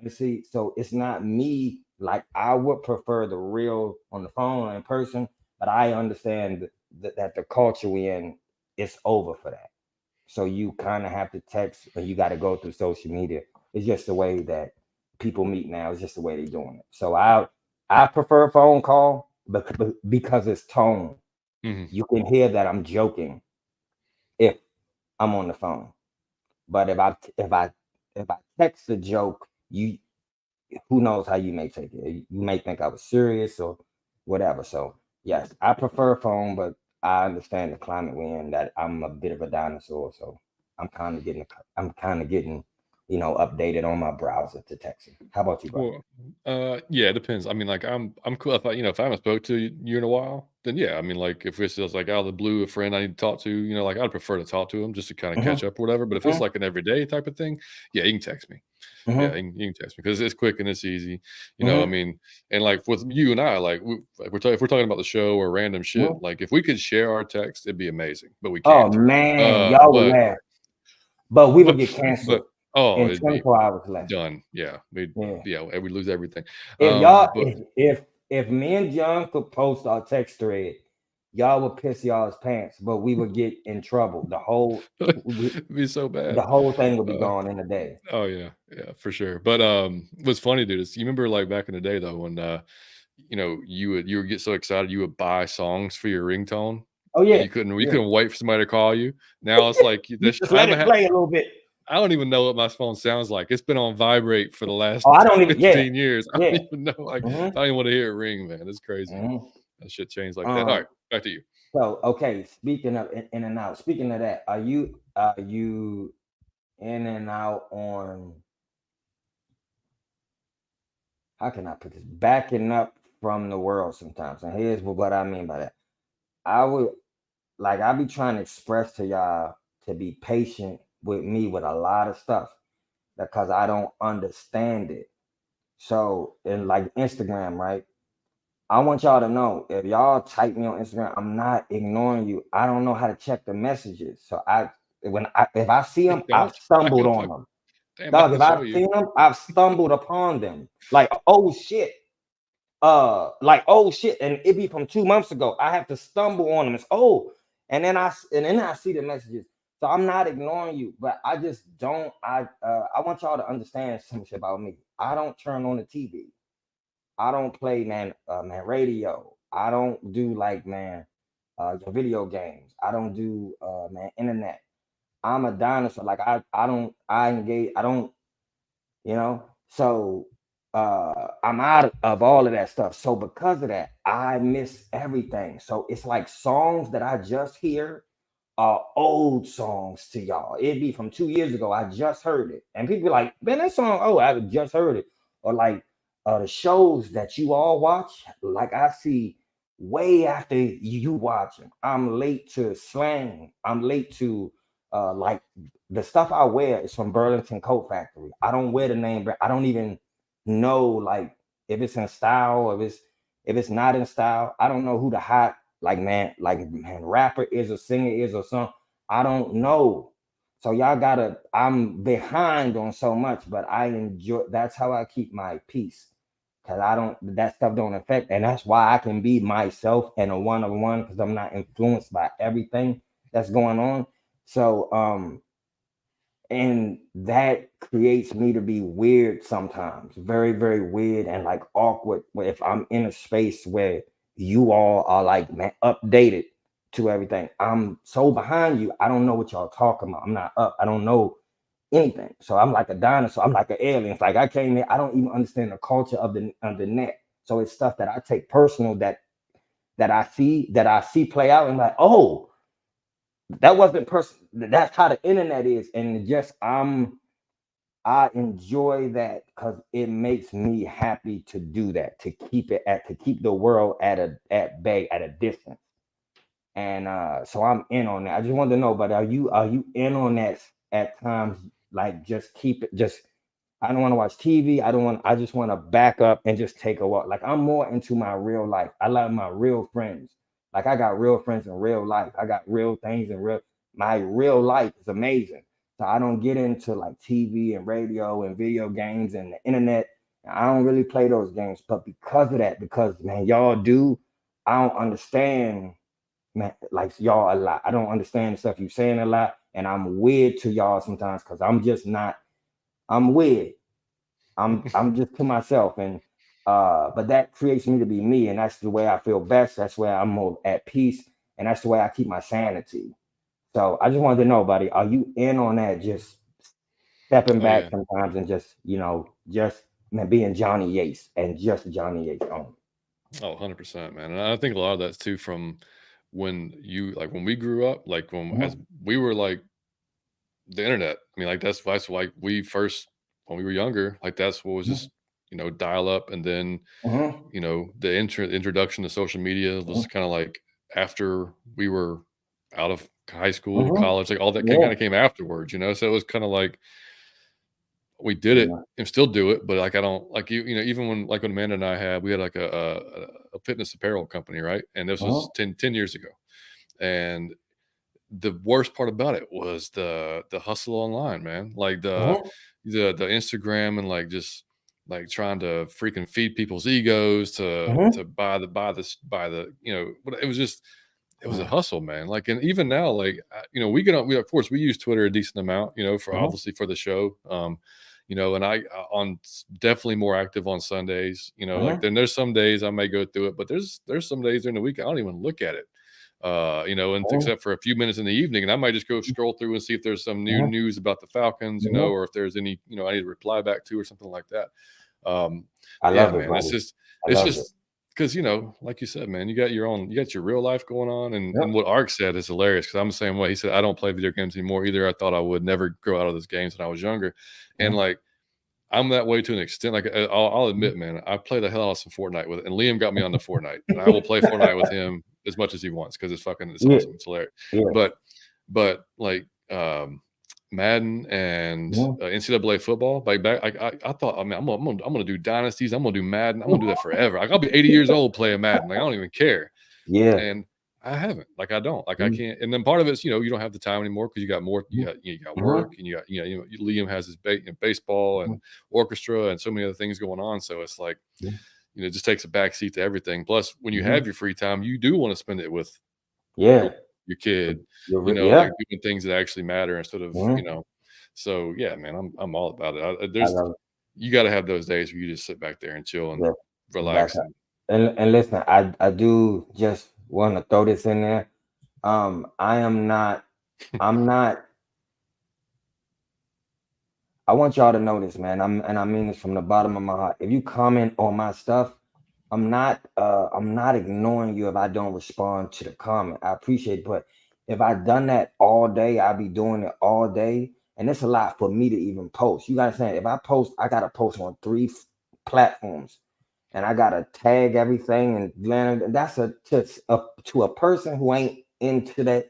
Speaker 2: to see. So it's not me. Like I would prefer the real on the phone or in person, but I understand that the culture we in is over for that. So you kind of have to text or you got to go through social media. It's just the way that people meet now. It's just the way they're doing it. So I prefer a phone call because it's tone. You can hear that I'm joking if I'm on the phone. But if I text a joke, who knows how you may take it. You may think I was serious or whatever. So yes, I prefer phone, but I understand the climate we're in that I'm a bit of a dinosaur. So I'm kind of getting, updated on my browser to texting. How about you, bro?
Speaker 1: Well, yeah, it depends. I mean, like I'm cool if I haven't spoke to you in a while, then yeah, I mean, like if it's just like out of the blue, a friend I need to talk to, like I'd prefer to talk to him just to kind of catch up or whatever. But if it's like an everyday type of thing, yeah, you can text me. Yeah, you can text me because it's quick and it's easy. I mean, and like with you and I, like if we're talking about the show or random shit, like if we could share our text, it'd be amazing, but we
Speaker 2: Oh
Speaker 1: can't.
Speaker 2: man, y'all would laugh, but we would get
Speaker 1: but
Speaker 2: canceled
Speaker 1: oh,
Speaker 2: in
Speaker 1: it'd be
Speaker 2: 24 hours less.
Speaker 1: done. Yeah, we
Speaker 2: Yeah.
Speaker 1: we lose everything.
Speaker 2: If y'all,
Speaker 1: But
Speaker 2: if me and John could post our text thread, y'all would piss y'all's pants, but we would get in trouble.
Speaker 1: it'd be so
Speaker 2: The
Speaker 1: bad.
Speaker 2: whole thing would be gone in a day.
Speaker 1: Oh yeah, yeah, for sure. But what's funny, dude, is you remember like back in the day though when you would get so excited you would buy songs for your ringtone
Speaker 2: Oh
Speaker 1: and
Speaker 2: yeah,
Speaker 1: you couldn't wait for somebody to call you. Now it's like
Speaker 2: you
Speaker 1: this.
Speaker 2: just let it play a little bit.
Speaker 1: I don't even know what my phone sounds like. It's been on vibrate for the last
Speaker 2: Oh, I don't even. Yeah,
Speaker 1: 15 years. I don't
Speaker 2: yeah.
Speaker 1: even know. Like I don't even want to hear it ring, man. It's crazy. That shit changed like that. All right, back to you.
Speaker 2: So okay, speaking of in and out. Speaking of that, are you in and out on how can I put this? Backing up from the world sometimes. And here's what I mean by that. I would I be trying to express to y'all to be patient with me with a lot of stuff because I don't understand it. So in like Instagram, right? I want y'all to know if y'all type me on Instagram, I'm not ignoring you. I don't know how to check the messages. So if I see
Speaker 1: You
Speaker 2: them, I've
Speaker 1: don't?
Speaker 2: stumbled on them.
Speaker 1: Damn, I
Speaker 2: Dog,
Speaker 1: can
Speaker 2: if
Speaker 1: show
Speaker 2: I've
Speaker 1: you.
Speaker 2: seen them, I've stumbled upon them. Like, oh shit. Oh shit. And it be from 2 months ago. I have to stumble on them. It's and then I see the messages. So I'm not ignoring you, but I just don't I want y'all to understand some shit about me. I don't turn on the TV. I don't play man radio. I don't do your video games. I don't do internet. I'm a dinosaur. Like I engage. I don't you know. So I'm out of all of that stuff. So because of that, I miss everything. So it's like songs that I just hear are old songs to y'all. It'd be from 2 years ago. I just heard it, and people be like, "Man, that song, oh, I just heard it." Or like the shows that you all watch, like I see way after you watch them. I'm late to slang. I'm late to like the stuff I wear is from Burlington Coat Factory. I don't wear the name brand. I don't even know like if it's in style, if it's not in style. I don't know who the hot man rapper is or singer is or something. I don't know. So I'm behind on so much, but I enjoy that's how I keep my peace. Cause I don't that stuff don't affect, and that's why I can be myself and a one-on-one because I'm not influenced by everything that's going on. So and that creates me to be weird sometimes, very very weird and like awkward if I'm in a space where you all are like man updated to everything. I'm so behind you, I don't know what y'all talking about. I'm not up, I don't know anything. So I'm like a dinosaur, I'm like an alien. It's like I came here, I don't even understand the culture of the net. So it's stuff that I take personal that I see play out and like, oh, that wasn't person. That's how the internet is, and just I enjoy that because it makes me happy to do that, to keep the world at bay, at a distance. And so I'm in on that. I just wanted to know, but are you in on that at times? Like just keep it just I don't want to watch TV. I just want to back up and just take a walk. Like I'm more into my real life. I love my real friends. Like I got real friends in real life. I got real things in real my real life is amazing. So I don't get into like TV and radio and video games and the internet. I don't really play those games. But because of that, because man, y'all do, I don't understand man, like y'all a lot. I don't understand the stuff you saying a lot. And I'm weird to y'all sometimes because I'm just not I'm weird. I'm just to myself, and but that creates me to be me, and that's the way I feel best. That's where I'm more at peace, and that's the way I keep my sanity. So I just wanted to know, buddy, are you in on that? Just stepping
Speaker 1: Oh
Speaker 2: back
Speaker 1: yeah.
Speaker 2: sometimes and just man, being Johnny Yates and just Johnny Yates on.
Speaker 1: Oh, 100%, man. And I think a lot of that's too from when we grew up, like as
Speaker 2: Mhm,
Speaker 1: we were like the internet. I mean, like that's like we first when we were younger, like that's what was
Speaker 2: mhm,
Speaker 1: just dial up, and then
Speaker 2: mhm,
Speaker 1: the introduction to social media was
Speaker 2: mhm,
Speaker 1: kind of like after we were out of high school,
Speaker 2: mhm.
Speaker 1: college, like all that kind
Speaker 2: Yeah,
Speaker 1: of came afterwards. So it was kind of like we did it
Speaker 2: yeah.
Speaker 1: and still do it, but like I don't like even when Amanda and I we had like a fitness apparel company, right? And this
Speaker 2: Uh-huh,
Speaker 1: was ten years ago, and the worst part about it was the hustle online, man. Like
Speaker 2: uh-huh,
Speaker 1: the Instagram and like just like trying to freaking feed people's egos to
Speaker 2: uh-huh.
Speaker 1: buy the it was just it was a
Speaker 2: Yeah.
Speaker 1: hustle, man. Like, and even now, like we get on. We of course we use Twitter a decent amount, for
Speaker 2: Uh-huh,
Speaker 1: obviously for the show. And I on definitely more active on Sundays. Like
Speaker 2: uh-huh,
Speaker 1: then there's some days I may go through it, but there's some days during the week I don't even look at it. And
Speaker 2: uh-huh,
Speaker 1: except for a few minutes in the evening, and I might just go scroll through and see if there's some new
Speaker 2: uh-huh,
Speaker 1: news about the Falcons,
Speaker 2: uh-huh.
Speaker 1: or if there's any, I need to reply back to or something like that.
Speaker 2: I
Speaker 1: Yeah,
Speaker 2: love it,
Speaker 1: man,
Speaker 2: buddy. I
Speaker 1: it's
Speaker 2: love it.
Speaker 1: just because like you said, man, you got your real life going on, and
Speaker 2: Yep.
Speaker 1: what Ark said is hilarious because I'm the same way. He said I don't play video games anymore either. I thought I would never grow out of those games when I was younger, and
Speaker 2: Mhm,
Speaker 1: like I'm that way to an extent. Like I'll admit, man, I play the hell out of some Fortnite with it, and Liam got me on the Fortnite, and I will play Fortnite with him as much as he wants because it's
Speaker 2: Yeah,
Speaker 1: awesome. It's hilarious.
Speaker 2: yeah.
Speaker 1: But like Madden and NCAA football, like back, I thought, I mean, I'm gonna do dynasties. I'm gonna do Madden. I'm gonna do that forever. Like I'll be 80 years old playing Madden. Like I don't even care.
Speaker 2: Yeah.
Speaker 1: And I haven't. Like I don't. Like I can't. And then part of it's you don't have the time anymore because you got more. You got work, and you got Liam has his baseball and orchestra and so many other things going on. So it's like it just takes a backseat to everything. Plus, when you have your free time, you do want to spend it with your kid. Like doing things that actually matter instead of So yeah, man, I'm all about it. You got to have those days where you just sit back there and chill and relax.
Speaker 2: And listen, I do just want to throw this in there. I'm not. I want y'all to know this, man. I mean this from the bottom of my heart. If you comment on my stuff, I'm not ignoring you if I don't respond to the comment. I appreciate it, but if I done that all day, I'll be doing it all day. And it's a lot for me to even post. You gotta understand, if I post, I gotta post on 3 platforms. And I gotta tag everything, and that's to a person who ain't into that.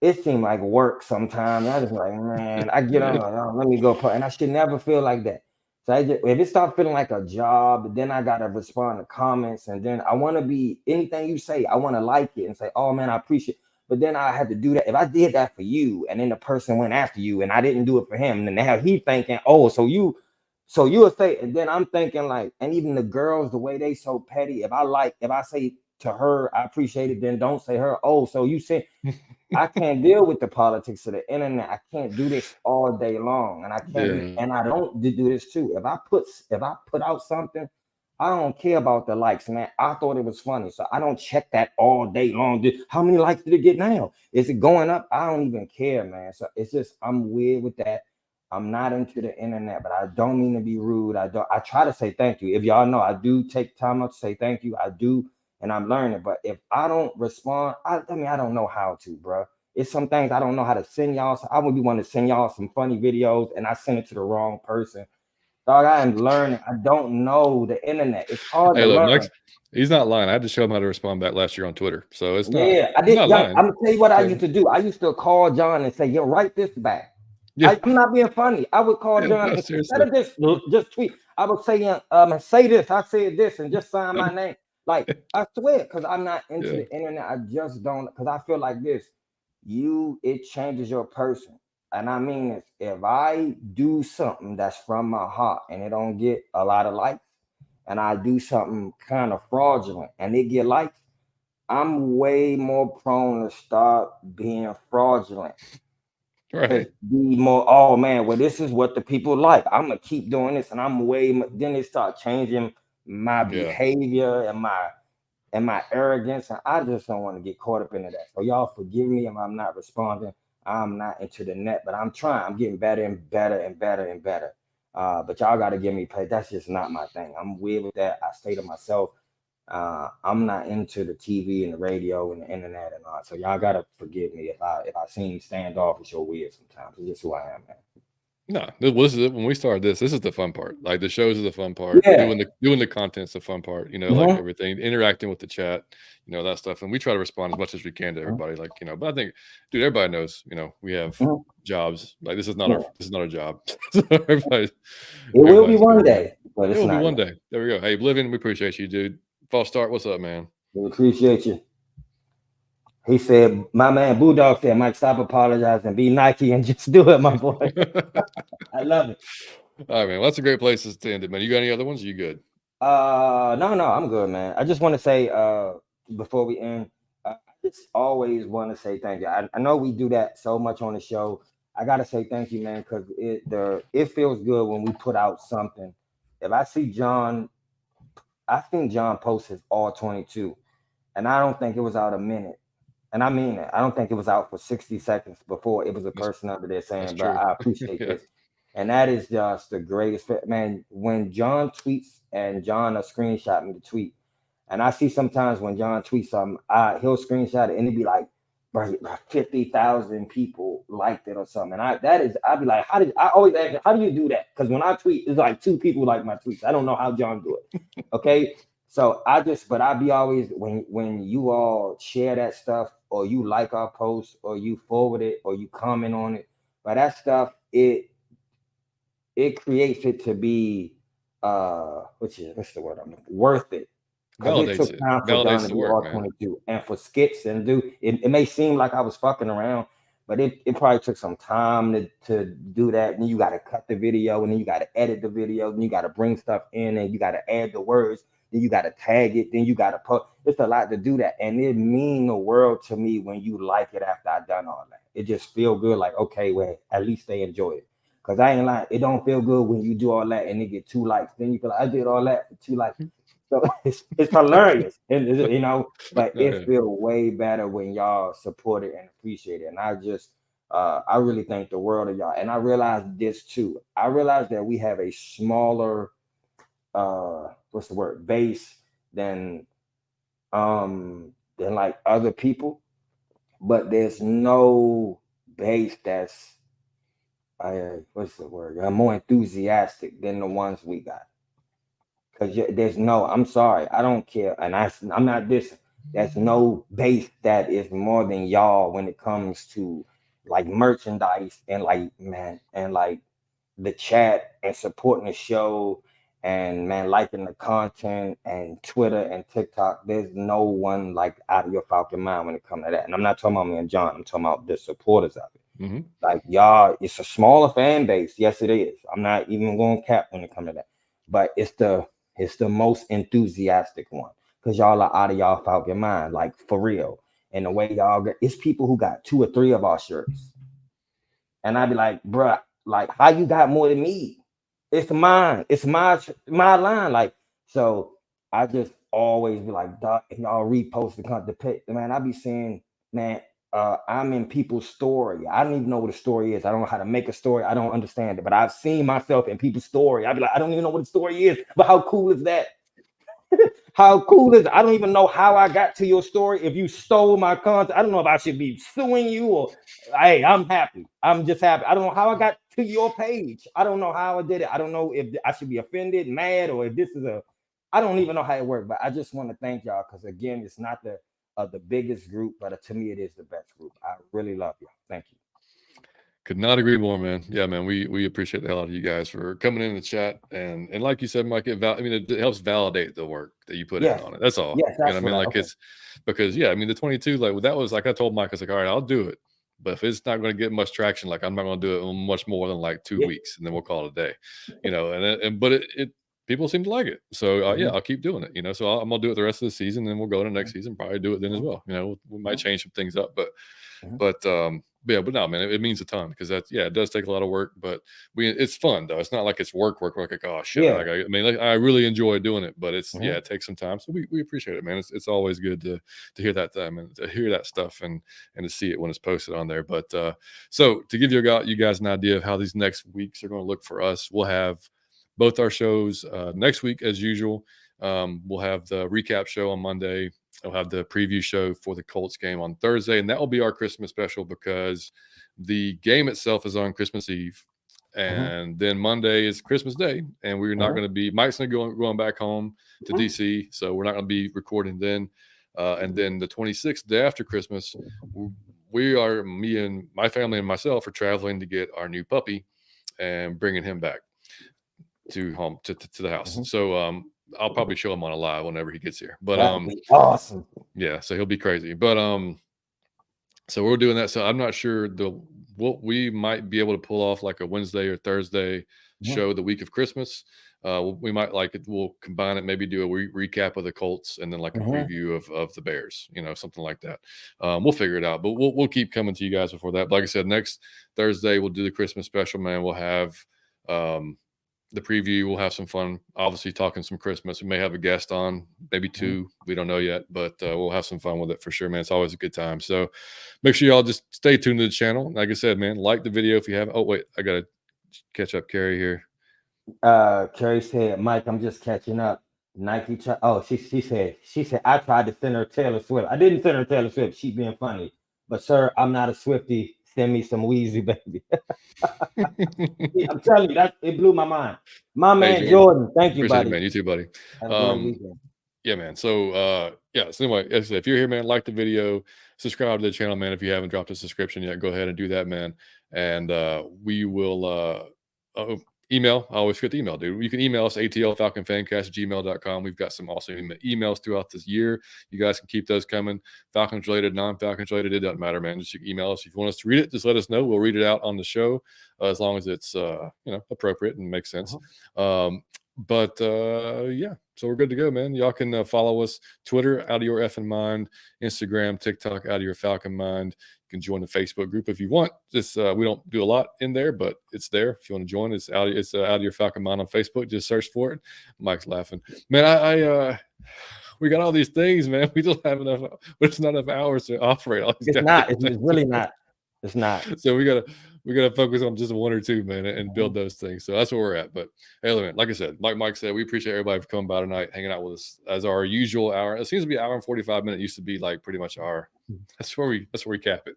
Speaker 2: It seemed like work sometimes. I just like, man, I get on, oh, let me go, and I should never feel like that. So if it starts feeling like a job, then I gotta respond to comments, and then I want to be anything you say, I want to like it and say, oh man, I appreciate it. But then I had to do that. If I did that for you, and then the person went after you, and I didn't do it for him, and now he thinking, oh, so you will say, and then I'm thinking like, and even the girls, the way they so petty. If I say to her, I appreciate it, then don't say her, oh, so you say. I can't deal with the politics of the internet. I can't do this all day long, and I can't. And I don't do this too. If I put out something, I don't care about the likes, man. I thought it was funny, so I don't check that all day long. How many likes did it get now? Is it going up? I don't even care, man. So it's just I'm weird with that. I'm not into the internet, but I don't mean to be rude. I try to say thank you. If y'all know, I do take time out to say thank you. I do. And I'm learning, but if I don't respond, I don't know how to, bro. It's some things I don't know how to send y'all. So I would be wanting to send y'all some funny videos, and I send it to the wrong person. Dog, I am learning. I don't know the internet. It's hard to learn.
Speaker 1: Mike's, he's not lying. I had to show him how to respond back last year on Twitter. So it's not.
Speaker 2: Yeah, I did. I'm gonna tell you what I used to do. I used to call John and say, "Yo, write this back." Yeah. I'm not being funny. I would call John instead of just tweet. I would say, say this. I said this, and just sign my name. Like, I swear, because I'm not into the internet. I just don't, because I feel like this. It changes your person. And I mean this. If I do something that's from my heart and it don't get a lot of likes, and I do something kind of fraudulent and it get likes, I'm way more prone to start being fraudulent. Right. Be more, oh man, well, this is what the people like. I'm gonna keep doing this, and then they start changing my behavior and my arrogance, and I just don't want to get caught up into that. So y'all forgive me if I'm not responding. I'm not into the net, but I'm trying. I'm getting better and better and better and better. But y'all got to give me pay. That's just not my thing. I'm weird with that. I stay to myself. I'm not into the TV and the radio and the internet and all. So y'all gotta forgive me if I seem standoffish or weird sometimes. It's just who I am, man.
Speaker 1: No, this is it. When we started this is the fun part. Like the shows are the fun part. Yeah. Doing the content's the fun part. Like everything, interacting with the chat, that stuff. And we try to respond as much as we can to everybody. Like, but I think, dude, everybody knows, we have jobs. Like this is not our job. It
Speaker 2: will be one day. But
Speaker 1: it will be one day. There we go. Hey, Oblivion, we appreciate you, dude. False start. What's up, man?
Speaker 2: We appreciate you. He said, my man Bulldog said, Mike, stop apologizing, be Nike and just do it, my boy. I love it.
Speaker 1: All right, man. Well, that's a great place to end it, man. You got any other ones? Or you good?
Speaker 2: No, I'm good, man. I just want to say, before we end, I just always want to say thank you. I know we do that so much on the show. I gotta say thank you, man, because it feels good when we put out something. If I see John, I think John posted all 22, and I don't think it was out a minute. And I mean it. I don't think it was out for 60 seconds before it was a person under there saying, "But I appreciate this." And that is just the greatest fit, man. When John tweets and John will screenshot me the tweet, and I see sometimes when John tweets something, he'll screenshot it and it'd be like Right, like 50,000 people liked it or something. And I'd be like, I always ask, how do you do that? Because when I tweet, it's like 2 people like my tweets. I don't know how John do it. Okay. So but I be always, when you all share that stuff, or you like our posts, or you forward it, or you comment on it, but that stuff, it creates it to be what's the word I'm looking, worth it. Because it took time for John
Speaker 1: Validates
Speaker 2: to
Speaker 1: the
Speaker 2: do
Speaker 1: work,
Speaker 2: all
Speaker 1: man.
Speaker 2: 22 and for skits and it may seem like I was fucking around, but it probably took some time to do that. And you got to cut the video, and then you got to edit the video, and you got to bring stuff in, and you got to add the words, then you got to tag it, then you got to post. It's a lot to do that, and it mean the world to me when you like it after I done all that. It just feel good, like, okay, well, at least they enjoy it. Cause I ain't lying, it don't feel good when you do all that and they get 2 likes. Then you feel like I did all that for 2 likes. So it's hilarious, and but it feels way better when y'all support it and appreciate it. And I really thank the world of y'all. And I realized this too. I realized that we have a smaller what's the word, base than like other people, but there's no base that's what's the word? I'm more enthusiastic than the ones we got. Because I'm sorry, I don't care, and I'm not dissing. There's no base that is more than y'all when it comes to like merchandise and like, man, and like the chat and supporting the show, and man, liking the content and Twitter and TikTok. There's no one like out of your Falcon mind when it comes to that. And I'm not talking about me and John. I'm talking about the supporters of it.
Speaker 1: Mm-hmm.
Speaker 2: Like y'all, it's a smaller fan base. Yes, it is. I'm not even going to cap when it comes to that. But it's the most enthusiastic one, because y'all are out of y'all Falcon mind, like for real. And the way y'all got, it's people who got 2 or 3 of our shirts. And I'd be like, bruh, like, how you got more than me? It's mine. It's my line. Like, so I just always be like, duh, and y'all repost the pic. Man, I be saying, man, I'm in people's story. I don't even know what a story is. I don't know how to make a story. I don't understand it. But I've seen myself in people's story. I'd be like, I don't even know what a story is. But how cool is that? How cool is it? I don't even know how I got to your story. If you stole my content, I don't know if I should be suing you, or hey, I'm happy. I'm just happy. I don't know how I got to your page. I don't know how I did it. I don't know if I should be offended, mad, or if this is I don't even know how it works. But I just want to thank y'all, because again, it's not the biggest group, but to me, it is the best group. I really love you. Thank you.
Speaker 1: Could not agree more, man. Yeah, man. We appreciate the hell out of you guys for coming in the chat, and like you said, Mike, it helps validate the work that you put in
Speaker 2: Yes.
Speaker 1: on it. That's all.
Speaker 2: Yes,
Speaker 1: You know what I mean? Like, it's because the 22, like, that was like, I told Mike, I was like, all right, I'll do it, but if it's not going to get much traction, like, I'm not going to do it much more than like 2 weeks, and then we'll call it a day. But it people seem to like it, so I'll keep doing it. So I'm gonna do it the rest of the season, and then we'll go to next season, probably do it then as well. We might change some things up, but but no, man, it means a ton, because it does take a lot of work, but it's fun though. It's not like it's work. Like, oh shit.
Speaker 2: Yeah.
Speaker 1: Like, I really enjoy doing it, but it's it takes some time. So we appreciate it, man. It's always good to hear that time and to hear that stuff and to see it when it's posted on there. But so to give you guys an idea of how these next weeks are going to look for us, we'll have both our shows next week as usual. We'll have the recap show on Monday. I'll have the preview show for the Colts game on Thursday, and that will be our Christmas special, because the game itself is on Christmas Eve, and then Monday is Christmas Day, and we're not going to be. Mike's going back home to DC, so we're not going to be recording then. And then the 26th, day after Christmas, me and my family and myself are traveling to get our new puppy and bringing him back to home to the house. So I'll probably show him on a live whenever he gets here. But
Speaker 2: that'd be awesome.
Speaker 1: Yeah, so he'll be crazy. But so we're doing that. So I'm not sure what we might be able to pull off, like a Wednesday or Thursday show the week of Christmas. We might we'll combine it, maybe do a recap of the Colts and then like a preview of the Bears, something like that. We'll figure it out, but we'll keep coming to you guys before that. But like I said, next Thursday we'll do the Christmas special, man. We'll have the preview. We'll have some fun, obviously talking some Christmas. We may have a guest on, maybe 2. We don't know yet, but we'll have some fun with it for sure, man. It's always a good time. So make sure y'all just stay tuned to the channel. Like I said, man, like the video if you haven't. Oh, wait, I got to catch up Carrie here.
Speaker 2: Carrie said, Mike, I'm just catching up. Nike. She said, I tried to send her Taylor Swift. I didn't send her Taylor Swift. She being funny. But sir, I'm not a Swiftie. Send me some Weezy, baby. I'm telling you, it blew my mind. My man Jordan, thank you,
Speaker 1: appreciate
Speaker 2: buddy.
Speaker 1: it, man. You too, buddy.
Speaker 2: Have a great weekend.
Speaker 1: Yeah, man. So so anyway, if you're here, man, like the video, subscribe to the channel, man. If you haven't dropped a subscription yet, go ahead and do that, man. And we will email. I always forget the email, dude. You can email us atlfalconfancast@gmail.com. We've got some awesome emails throughout this year. You guys can keep those coming. Falcons related, non-Falcons related, it doesn't matter, man. Just email us if you want us to read it. Just let us know. We'll read it out on the show as long as it's appropriate and makes sense. Yeah, so we're good to go, man. Y'all can follow us Twitter, Out of Your Effing Mind, Instagram, TikTok, Out of Your Falcon Mind. You can join the Facebook group if you want. Just we don't do a lot in there, but it's there if you want to join. It's Out of Your Falcon Mind on Facebook. Just search for it. Mike's laughing, man. I we got all these things, man. We don't have enough. There's not enough hours to operate all these.
Speaker 2: It's not. It's really not. It's not.
Speaker 1: So we gotta focus on just one or two, man, and build those things. So that's where we're at. But hey, man, like I said, like Mike said, we appreciate everybody for coming by tonight, hanging out with us as our usual hour. It seems to be an hour and 45 minutes. Used to be like pretty much our. That's where we cap it.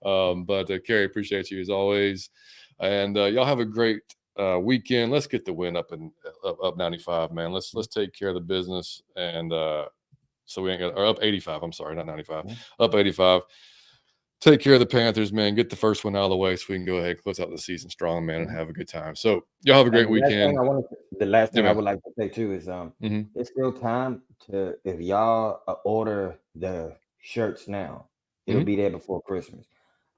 Speaker 1: But Kerry, appreciate you as always, and y'all have a great weekend. Let's get the win up 95, man. Let's take care of the business, and so we ain't got or up 85. I'm sorry, not 95, up 85. Take care of the Panthers, man. Get the first one out of the way so we can go ahead and close out the season strong, man, and have a good time. So y'all have a great weekend.
Speaker 2: The last thing I would like to say too is it's still time to, if y'all order the shirts now, it'll be there before Christmas.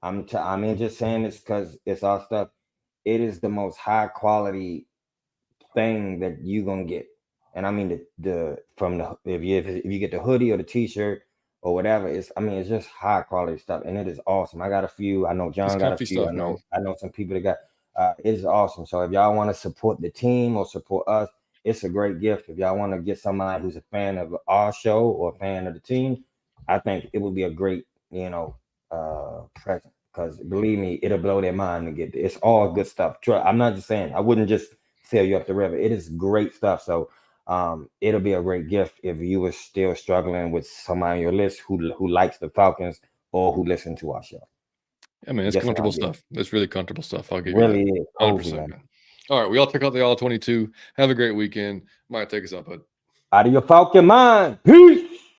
Speaker 2: I'm just saying this because it's our stuff. It is the most high quality thing that you're gonna get. And I mean if you get the hoodie or the t-shirt or whatever, it's just high quality stuff, and it is awesome. I got a few. I know John got a few. I know some people that got. It is awesome. So if y'all want to support the team or support us, it's a great gift. If y'all want to get somebody who's a fan of our show or a fan of the team, I think it would be a great present. Because believe me, it'll blow their mind to get. It's all good stuff. I'm not just saying. I wouldn't just sell you up the river. It is great stuff. So. It'll be a great gift if you were still struggling with somebody on your list who likes the Falcons or who listen to our show.
Speaker 1: I mean, it's comfortable stuff. It's really comfortable stuff. I'll give
Speaker 2: you
Speaker 1: that. 100%. Man. All right, we all check out the All22. Have a great weekend. Might take us up, bud.
Speaker 2: Out of your Falcon mind. Peace.